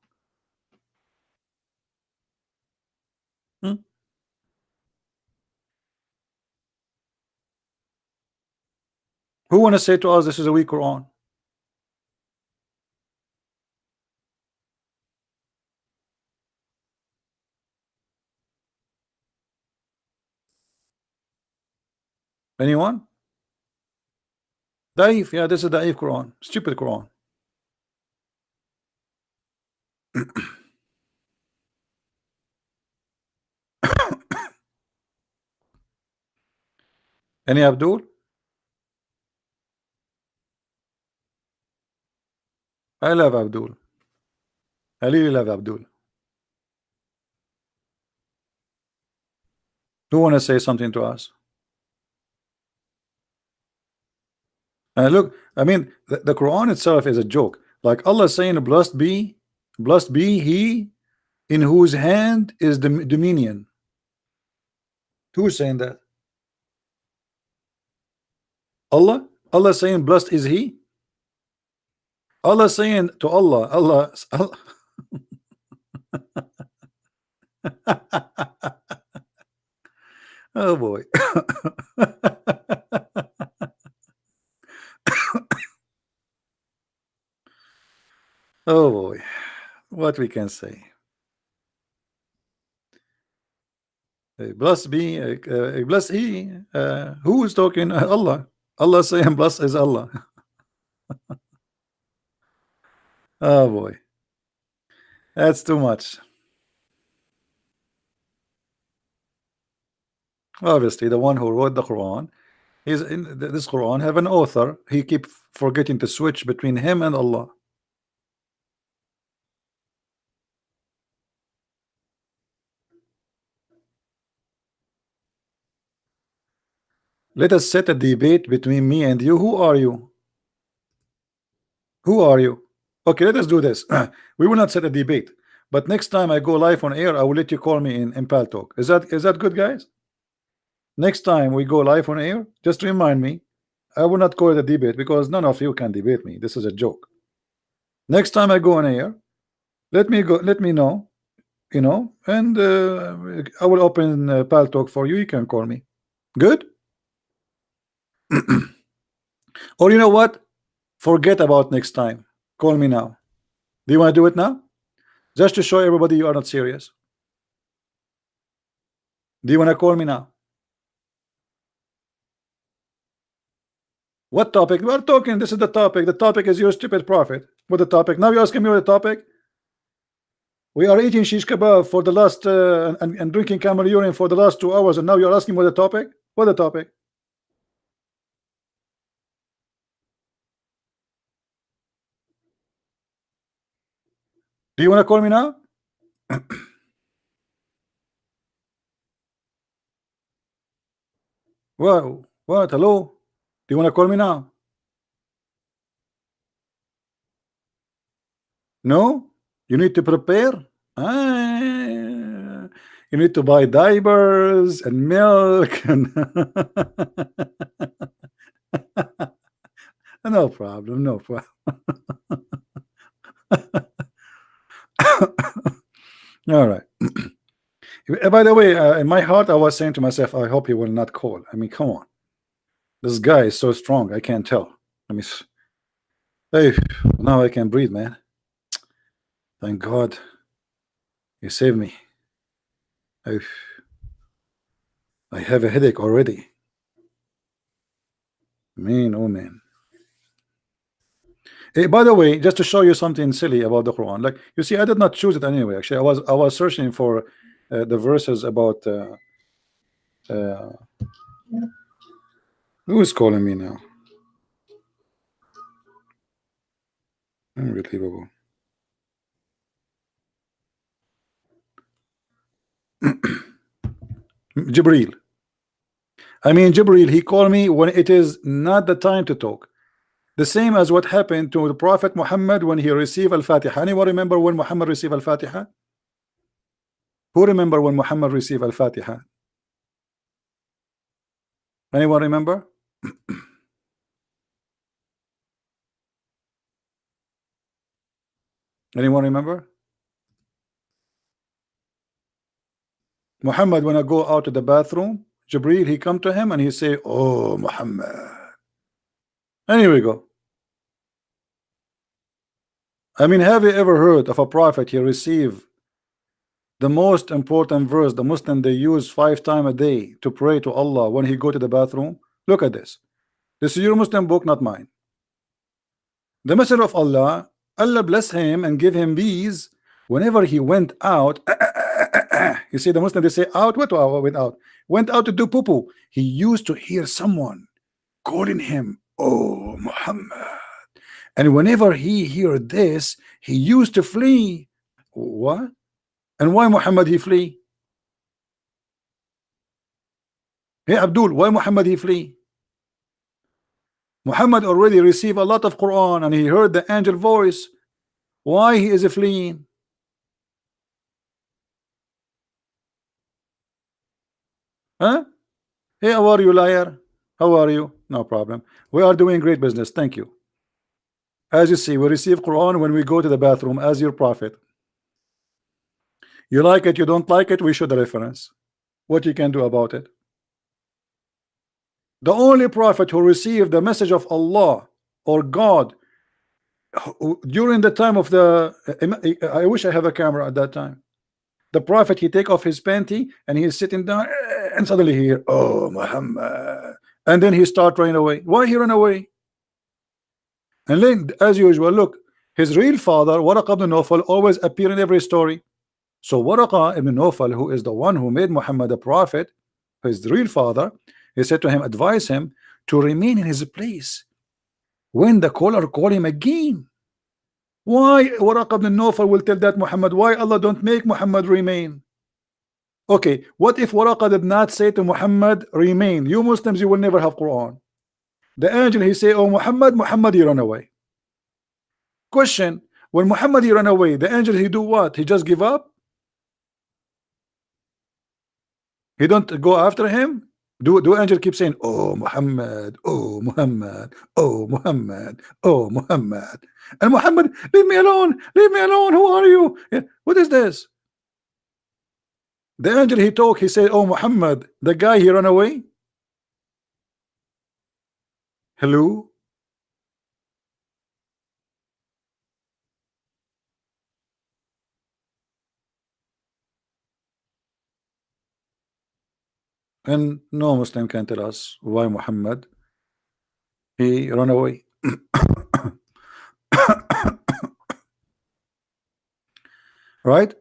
Hmm? Who want to say to us this is a weak Quran? Anyone? Daif, yeah, this is Daif Quran. Stupid Quran. Any Abdul? I love Abdul. I really love Abdul. Who want to say something to us? Look, I mean, the Quran itself is a joke. Like Allah saying, blessed be he in whose hand is the dominion. Who is saying that? Allah? Allah saying, blessed is he? Allah saying to Allah. Oh boy. Oh boy. What we can say. Blessed be, blessed he. Who is talking? Allah. Allah saying, blessed is Allah. Oh boy. That's too much. Obviously, the one who wrote the Quran is in this Quran have an author. He keep forgetting to switch between him and Allah. Let us set a debate between me and you. Who are you? Who are you? Okay, let us do this. We will not set a debate, but next time I go live on air, I will let you call me in Pal Talk. Is that good, guys? Next time we go live on air, just remind me. I will not call it a debate because none of you can debate me. This is a joke. Next time I go on air, let me know, you know, and I will open Pal Talk for you. You can call me. Good? Or you know what? Forget about next time. Call me now. Do you want to do it now? Just to show everybody you are not serious. Do you want to call me now? What topic? We are talking. This is the topic. The topic is your stupid prophet. What the topic? Now you're asking me what the topic? We are eating shish kebab for the last and drinking camel urine for the last 2 hours, and now you're asking what the topic? What the topic? Do you want to call me now? What? What? Hello? Do you want to call me now? No? You need to prepare? You need to buy diapers and milk and no problem, no problem. All right. By the way, in my heart, I was saying to myself, I hope he will not call. I mean, come on. This guy is so strong. I can't tell. I mean, hey, now I can breathe, man. Thank God you saved me. I have a headache already. Man, oh man. Hey, by the way, just to show you something silly about the Quran, like you see, I did not choose it anyway. Actually, I was searching for the verses about uh, who is calling me now? Unbelievable. Jibril. I mean, Jibril, he called me when it is not the time to talk. The same as what happened to the Prophet Muhammad when he received Al-Fatiha. Anyone remember when Muhammad received Al-Fatiha? Who remember when Muhammad received Al-Fatiha? Anyone remember? Anyone remember? Muhammad, when I go out to the bathroom, Jibril, he come to him and he say, "Oh, Muhammad." And here we go. I mean, have you ever heard of a prophet he received the most important verse the Muslim they use 5 times a day to pray to Allah when he go to the bathroom? Look at this. This is your Muslim book, not mine. The Messenger of Allah, Allah bless him and give him these whenever he went out. You see, the Muslim they say out. What went out? Went out to do poo poo. He used to hear someone calling him, "Oh, Muhammad." And whenever he heard this, he used to flee. What? And why Muhammad he flee? Hey Abdul, why Muhammad he flee? Muhammad already received a lot of Quran and he heard the angel voice. Why he is fleeing? Huh? Hey, how are you, liar? How are you? No problem. We are doing great business. Thank you. As you see, we receive Quran when we go to the bathroom as your prophet. You like it, you don't like it, we show the reference. What you can do about it? The only prophet who received the message of Allah or God during the time of the I wish I have a camera at that time. The prophet, he take off his panty and he's sitting down and suddenly he hear, "Oh, Muhammad," and then he start running away. Why he run away? And then as usual, look, his real father Waraqa ibn Nawfal always appear in every story. So Waraqa ibn Nawfal, who is the one who made Muhammad a prophet, his real father, he said to him, advise him to remain in his place when the caller call him again. Why Waraqa ibn Nawfal will tell that Muhammad? Why Allah don't make Muhammad remain? Okay, what if Waraqa did not say to Muhammad remain? You Muslims, you will never have Quran. The angel he say, "Oh Muhammad," Muhammad he run away. Question: when Muhammad he run away, the angel he do what? He just give up? He don't go after him? Do angel keep saying, "Oh Muhammad, oh Muhammad, oh Muhammad, oh Muhammad," and Muhammad, leave me alone, leave me alone, who are you? Yeah. What is this? The angel he talk, he said, "Oh Muhammad," the guy he run away. Hello? And no Muslim can tell us why Muhammad he run away. Right?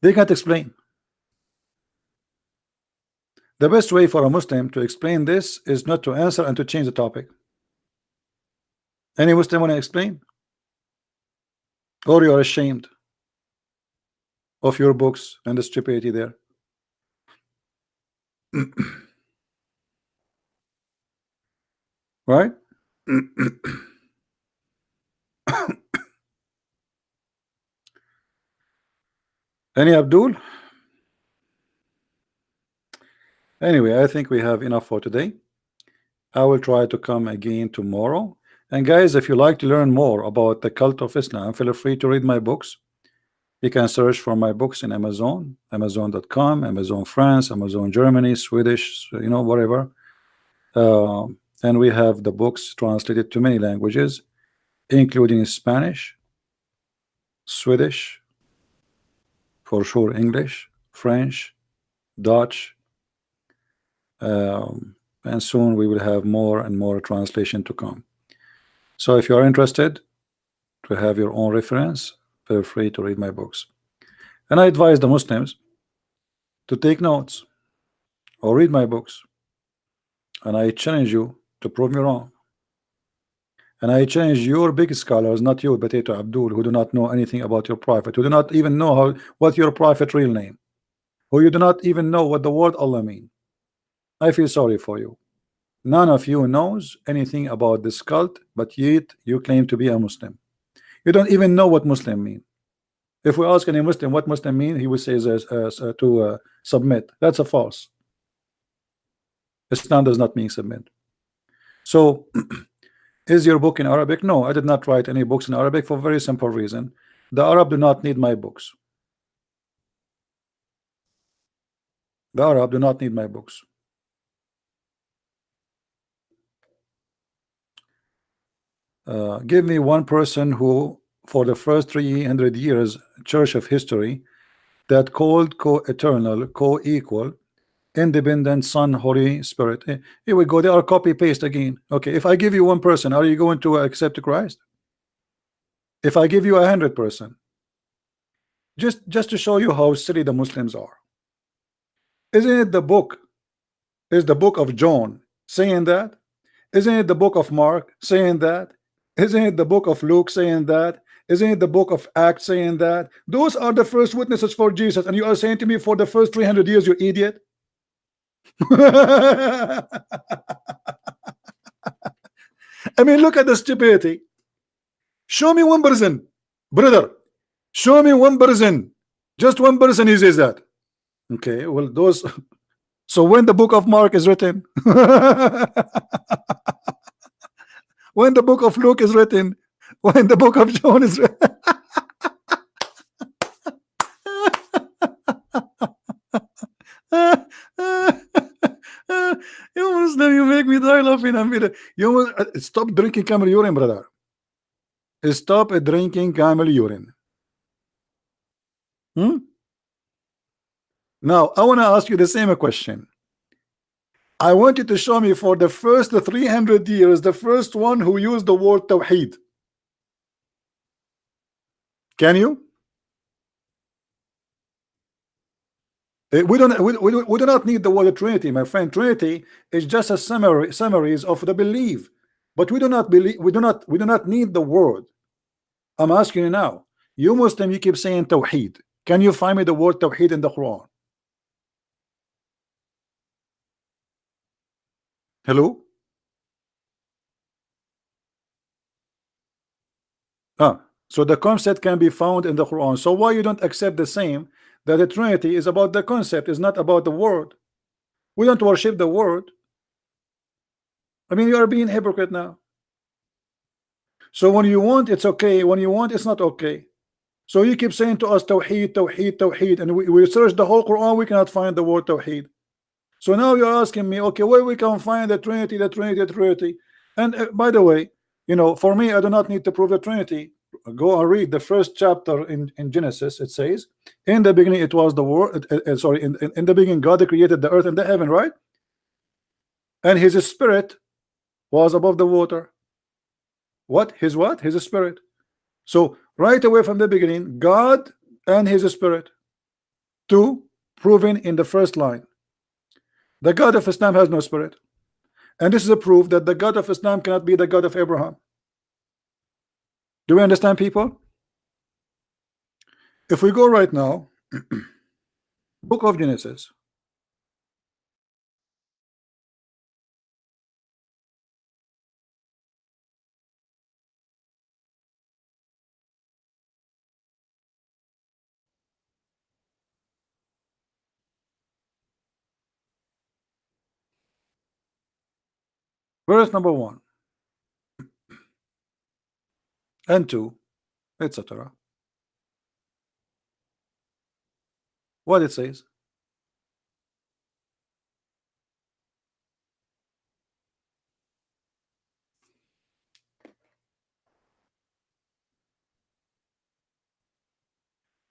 They can't explain. The best way for a Muslim to explain this is not to answer and to change the topic. Any Muslim want to explain? Or you are ashamed of your books and the stupidity there? Right? Any Abdul? Anyway, I think we have enough for today. I will try to come again tomorrow. And guys, if you like to learn more about the cult of Islam, feel free to read my books. You can search for my books in Amazon, Amazon.com, Amazon France, Amazon Germany, Swedish, you know, whatever. And we have the books translated to many languages, including Spanish. Swedish, for sure English, French, Dutch, and soon we will have more and more translation to come. So if you are interested to have your own reference, feel free to read my books. And I advise the Muslims to take notes or read my books. And I challenge you to prove me wrong. And I challenge your big scholars, not you, Potato Abdul, who do not know anything about your prophet, who do not even know what your prophet real name, who you do not even know what the word Allah mean. I feel sorry for you. None of you knows anything about this cult, but yet you claim to be a Muslim. You don't even know what Muslim mean. If we ask any Muslim what Muslim mean, he will say to submit. That's a false. Islam does not mean submit. So is your book in Arabic? No, I did not write any books in Arabic for a very simple reason. The Arab do not need my books. The Arab do not need my books. Give me one person who, for the first 300 years, church of history, that called co-eternal, co-equal, independent Son, Holy Spirit. Here we go. They are copy paste again. Okay, if I give you one person, are you going to accept Christ? If I give you 100%, just to show you how silly the Muslims are. Isn't it the book? Is the book of John saying that? Isn't it the book of Mark saying that? Isn't it the book of Luke saying that? Isn't it the book of Acts saying that? Those are the first witnesses for Jesus, and you are saying to me for the first 300 years, you idiot. I mean, look at the stupidity. Show me one person, brother. Show me one person. Just one person who says that. Okay, well, those. So when the book of Mark is written, when the book of Luke is written, when the book of John is written. You Muslim, you make me die laughing. You stop drinking camel urine, brother. Stop drinking camel urine. Now I want to ask you the same question. I want you to show me for the first 300 years the first one who used the word Tawheed. Can you? We do not need the word Trinity, my friend. Trinity is just a summaries of the belief, but we do not believe. We do not need the word. I'm asking you now. You Muslim, you keep saying Tawheed. Can you find me the word Tawheed in the Quran? Hello? So the concept can be found in the Quran. So why you don't accept the same, that the Trinity is about the concept, is not about the word? We don't worship the word. I mean, you are being hypocrite now. So when you want, it's okay. When you want, it's not okay. So you keep saying to us Tawheed, Tawheed, Tawheed, and we search the whole Quran, we cannot find the word Tawheed. So now you're asking me, okay, where we can find the Trinity, the Trinity, the Trinity. And by the way, you know, for me, I do not need to prove the Trinity. Go and read the first chapter in Genesis. It says, in the beginning it was the word, sorry, in the beginning God created the earth and the heaven, right? And his spirit was above the water. What? His what? His spirit. So right away from the beginning, God and his spirit. Two, proven in the first line. The God of Islam has no spirit. And this is a proof that the God of Islam cannot be the God of Abraham. Do we understand, people? If we go right now, book of Genesis. Verse number 1 and 2, etc. What it says.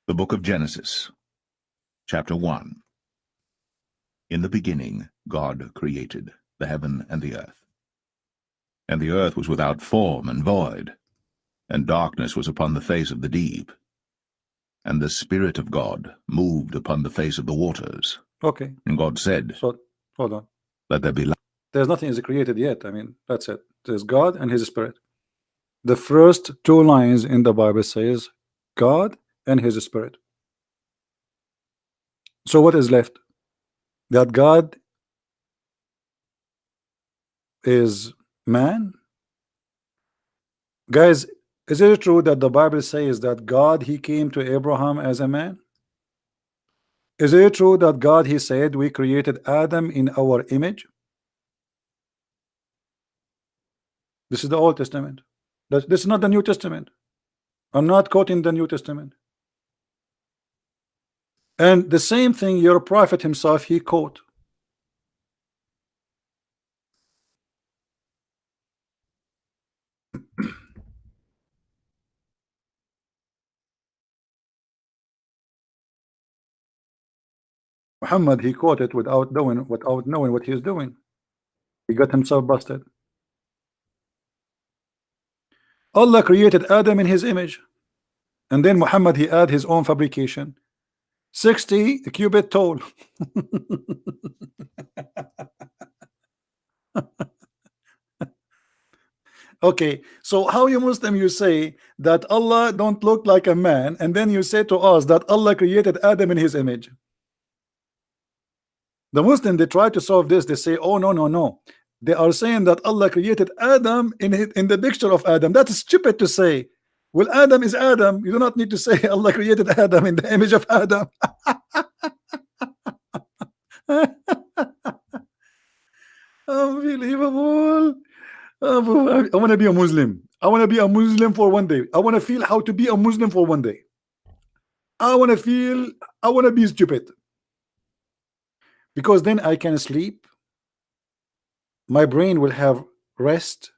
The book of Genesis, chapter 1. In the beginning God created the heaven and the earth. And the earth was without form and void, and darkness was upon the face of the deep. And the Spirit of God moved upon the face of the waters. Okay. And God said, So, hold on. Let there be light. There's nothing is created yet. I mean, that's it. There's God and His Spirit. The first two lines in the Bible says God and His Spirit. So what is left? That God is man? Guys, is it true that the Bible says that God, He came to Abraham as a man? Is it true that God, He said, we created Adam in our image? This is the Old Testament. This is not the New Testament. I'm not quoting the New Testament. And the same thing your prophet himself, he quote. Muhammad, he quoted without knowing what he's doing. He got himself busted. Allah created Adam in his image, and then Muhammad, he add his own fabrication. 60 cubit tall. Okay, so how you Muslim, you say that Allah don't look like a man, and then you say to us that Allah created Adam in his image? The Muslim, they try to solve this. They say, oh, no. They are saying that Allah created Adam in the picture of Adam. That is stupid to say. Well, Adam is Adam. You do not need to say Allah created Adam in the image of Adam. Unbelievable. I want to be a Muslim. I want to be a Muslim for one day. I want to feel how to be a Muslim for one day. I want to be stupid. Because then I can sleep. My brain will have rest.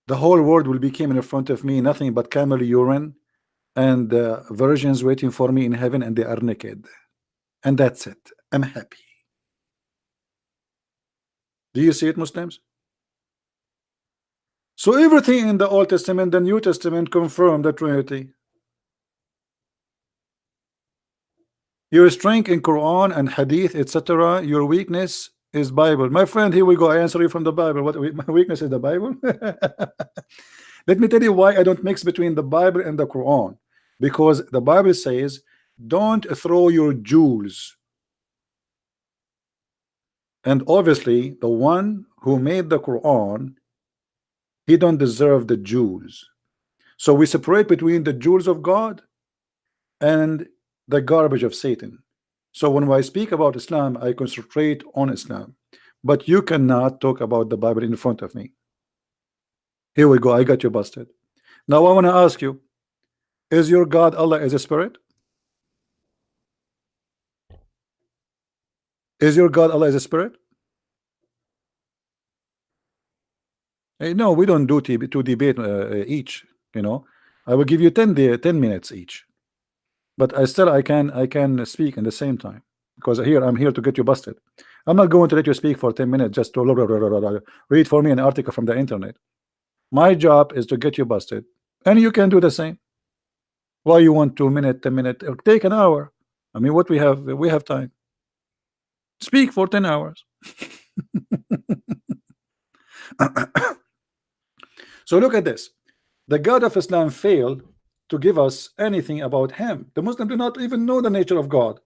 The whole world will be coming in front of me, nothing but camel urine and virgins waiting for me in heaven, and they are naked. And that's it. I'm happy. Do you see it, Muslims? So everything in the Old Testament, the New Testament confirm the Trinity. Your strength in Quran and Hadith, etc. Your weakness is Bible. My friend, here we go. I answer you from the Bible. What my weakness is the Bible? Let me tell you why I don't mix between the Bible and the Quran. Because the Bible says, don't throw your jewels. And obviously, the one who made the Quran, he don't deserve the jewels. So we separate between the jewels of God and the garbage of Satan. So when I speak about Islam, I concentrate on Islam. But you cannot talk about the Bible in front of me. Here we go. I got you busted. Now I want to ask you, is your God Allah as a spirit? Is your God Allah as a spirit? Hey, no, we don't do to debate each. You know, I will give you 10 minutes each. But I can speak in the same time, because here I'm here to get you busted. I'm not going to let you speak for 10 minutes just to read for me an article from the internet. My job is to get you busted, and you can do the same. Why you want 2 minutes, 10 minutes? Take an hour. I mean, what we have time. Speak for 10 hours. So look at this. The God of Islam failed to give us anything about him. The Muslims do not even know the nature of God.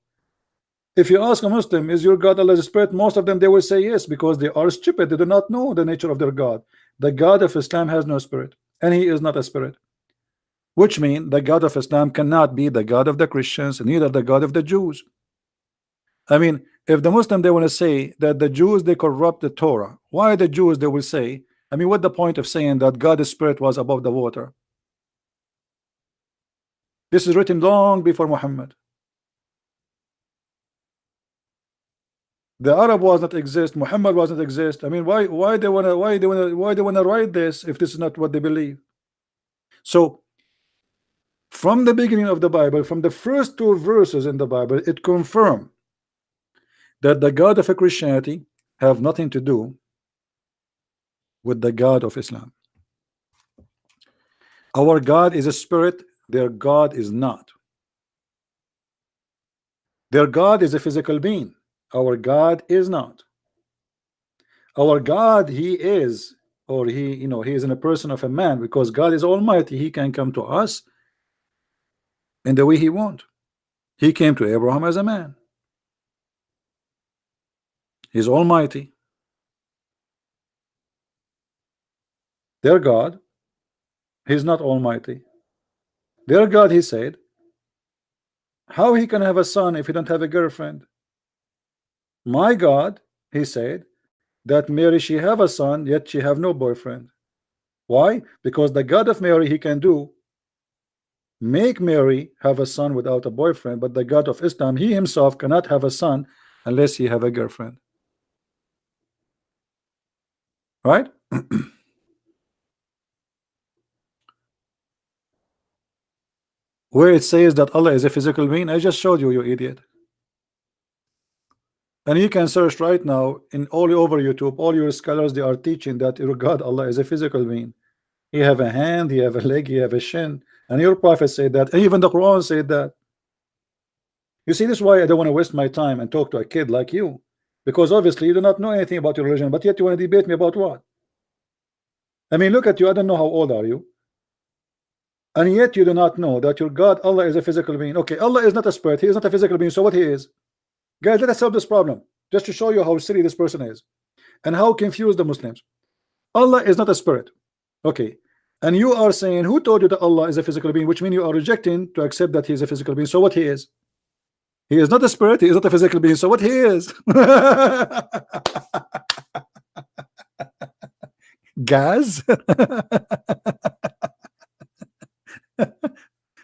If you ask a Muslim, is your God Allah's spirit? Most of them, they will say yes, because they are stupid. They do not know the nature of their God. The God of Islam has no spirit, and he is not a spirit, which means the God of Islam cannot be the God of the Christians, neither the God of the Jews. I mean, if the Muslim, they want to say that the Jews, they corrupt the Torah, why the Jews, they will say, I mean, what the point of saying that God's spirit was above the water? This is written long before Muhammad. The Arab was not exist. Muhammad was not exist. I mean, why they wanna write this if this is not what they believe? So From the beginning of the Bible, from the first 2 verses in the Bible, it confirms that the God of Christianity have nothing to do with the God of Islam. Our God is a spirit, their God is not. Their God is a physical being, our God is not. Our God, he is, or he, he is in a person of a man, because God is almighty. He can come to us in the way he wants. He came to Abraham as a man. He's almighty. Their God, he's not almighty. Their God, he said, how he can have a son if he don't have a girlfriend? My God, he said, that Mary, she have a son, yet she have no boyfriend. Why? Because the God of Mary, he can do make Mary have a son without a boyfriend, but the God of Islam, he himself cannot have a son unless he have a girlfriend. Right? Where it says that Allah is a physical being, I just showed you, you idiot. And you can search right now in all over YouTube, all your scholars, they are teaching that your God Allah is a physical being. He have a hand, he have a leg, he have a shin, and your prophet said that, and even the Quran said that. You see, this is why I don't want to waste my time and talk to a kid like you, because obviously you do not know anything about your religion, but yet you want to debate me about what? I mean, look at you, I don't know how old are you, and yet you do not know that your God Allah is a physical being. Okay, Allah is not a spirit, he is not a physical being, so what he is? Guys, let us solve this problem, just to show you how silly this person is and how confused the Muslims. Allah is not a spirit. Okay, and you are saying, who told you that Allah is a physical being, which means you are rejecting to accept that he is a physical being. So what he is? He is not a spirit, he is not a physical being, so what he is? Gas?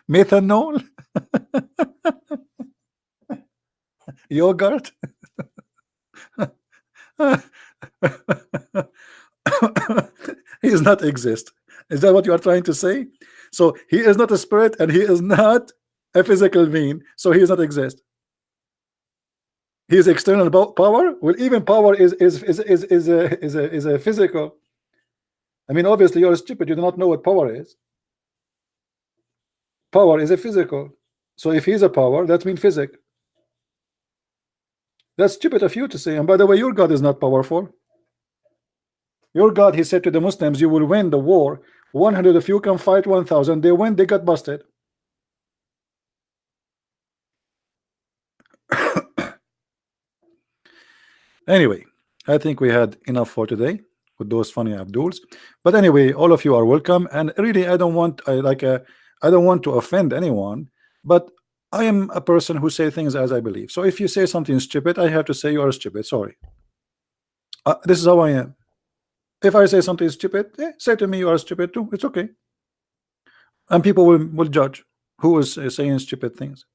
Methanol? Yogurt? He does not exist. Is that what you are trying to say? So he is not a spirit and he is not a physical being, so he does not exist. He is external power. Well, even power is a physical. I mean, obviously you're stupid, you do not know what power is. Power is a physical. So if he's a power, that means physics. That's stupid of you to say. And by the way, your God is not powerful. Your God, he said to the Muslims, you will win the war. 100 of you can fight 1,000. They win, they got busted. Anyway, I think we had enough for today with those funny Abduls. But anyway, all of you are welcome. And really, I don't want to offend anyone, but I am a person who say things as I believe. So if you say something stupid, I have to say you are stupid. Sorry. This is how I am. If I say something stupid, say to me you are stupid too. It's okay. And people will judge who is saying stupid things.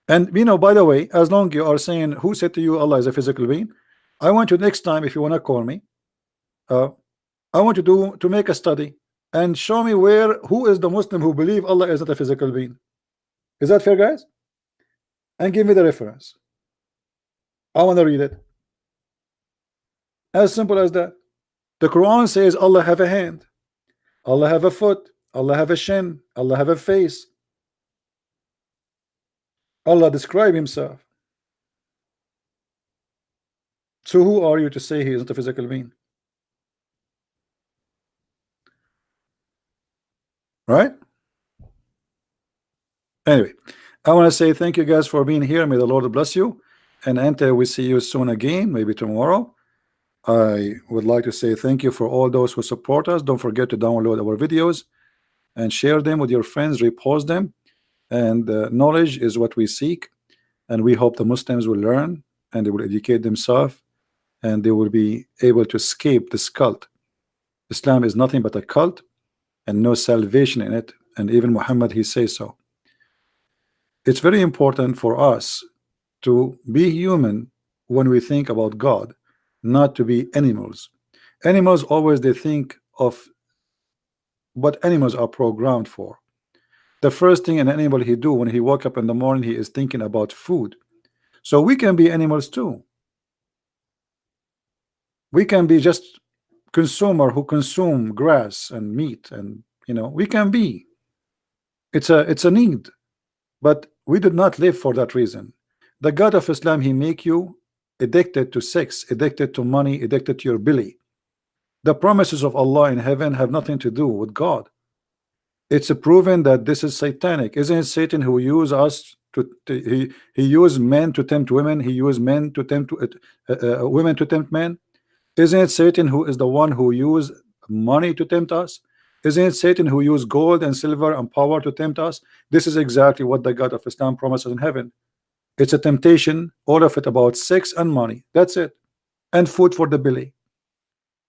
And by the way, as long you are saying who said to you Allah is a physical being, I want you next time, if you want to call me, I want you to make a study and show me who is the Muslim who believe Allah is not a physical being. Is that fair, guys? And give me the reference. I want to read it. As simple as that. The Quran says Allah have a hand, Allah have a foot, Allah have a shin, Allah have a face. Allah describe himself. So who are you to say he is not a physical being? Right? Anyway, I want to say thank you guys for being here. May the Lord bless you. And Ante, we see you soon again, maybe tomorrow. I would like to say thank you for all those who support us. Don't forget to download our videos and share them with your friends, repost them. And knowledge is what we seek. And we hope the Muslims will learn and they will educate themselves and they will be able to escape this cult. Islam is nothing but a cult and no salvation in it. And even Muhammad, he says so. It's very important for us to be human when we think about God, not to be animals. Animals always they think of what animals are programmed for. The first thing an animal he do when he woke up in the morning, he is thinking about food. So we can be animals too. We can be just consumer who consume grass and meat, and we can be. It's a need, but we did not live for that reason. The God of Islam, he make you addicted to sex, addicted to money, addicted to your belly. The promises of Allah in heaven have nothing to do with God. It's proven that this is satanic. Isn't it Satan who use us he used men to tempt women? He used men to tempt women to tempt men. Isn't it Satan who is the one who used money to tempt us? Isn't it Satan who used gold and silver and power to tempt us? This is exactly what the God of Islam promises in heaven. It's a temptation, all of it about sex and money. That's it. And food for the belly.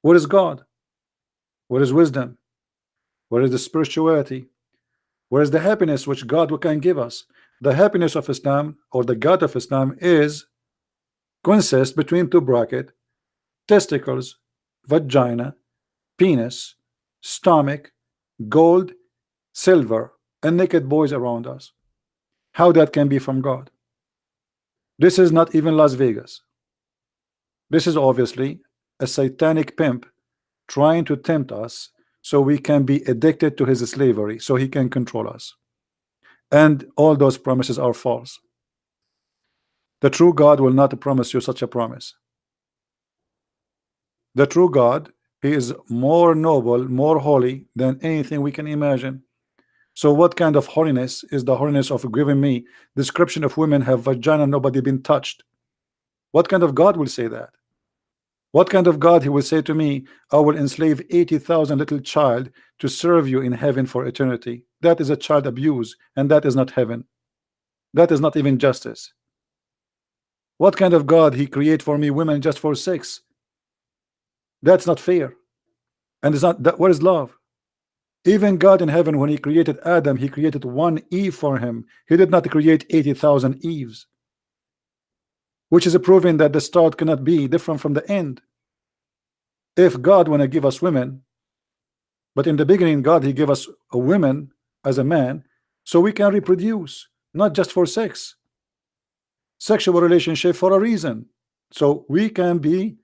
What is God? What is wisdom? Where is the spirituality? Where is the happiness which God can give us? The happiness of Islam, or the God of Islam, consists between two brackets: testicles, vagina, penis, stomach, gold, silver, and naked boys around us. How that can be from God? This is not even Las Vegas. This is obviously a satanic pimp trying to tempt us so we can be addicted to his slavery, so he can control us. And all those promises are false. The true God will not promise you such a promise. The true God, he is more noble, more holy than anything we can imagine. So what kind of holiness is the holiness of giving me description of women have vagina, nobody been touched? What kind of God will say that? What kind of God he will say to me, I will enslave 80,000 little child to serve you in heaven for eternity? That is a child abuse, and that is not heaven. That is not even justice. What kind of God he create for me women just for sex? That's not fair. And it's not that. What is love? Even God in heaven, when he created Adam, he created one Eve for him. He did not create 80,000 Eves, which is proving that the start cannot be different from the end. If God want to give us women, but in the beginning God he gave us a woman as a man so we can reproduce, not just for sex. Sexual relationship for a reason, so we can be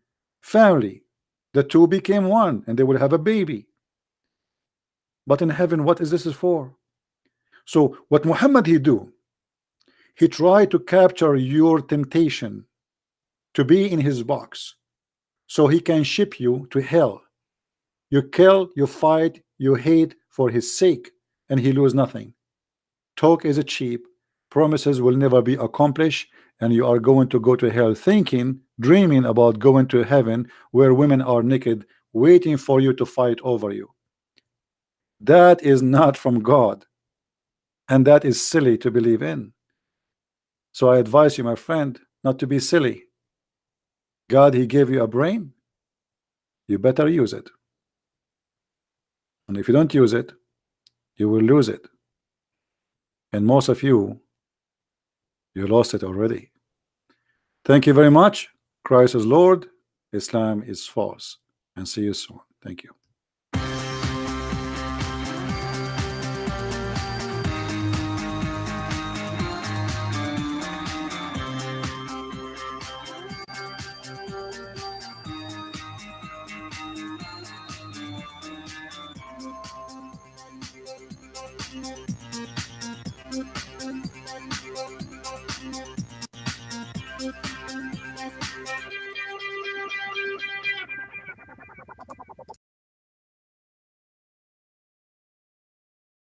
family. The two became one and they will have a baby. But in heaven, what is this for? So what Muhammad he do? He tried to capture your temptation to be in his box so he can ship you to hell. You kill, you fight, you hate for his sake, and he lose nothing. Talk is cheap, promises will never be accomplished, and you are going to go to hell thinking, dreaming about going to heaven where women are naked waiting for you to fight over you. That is not from God, and that is silly to believe in. So I advise you, my friend, not to be silly. God, he gave you a brain, you better use it. And if you don't use it, you will lose it. And most of you, you lost it already. Thank you very much. Christ is Lord, Islam is false. And see you soon. Thank you.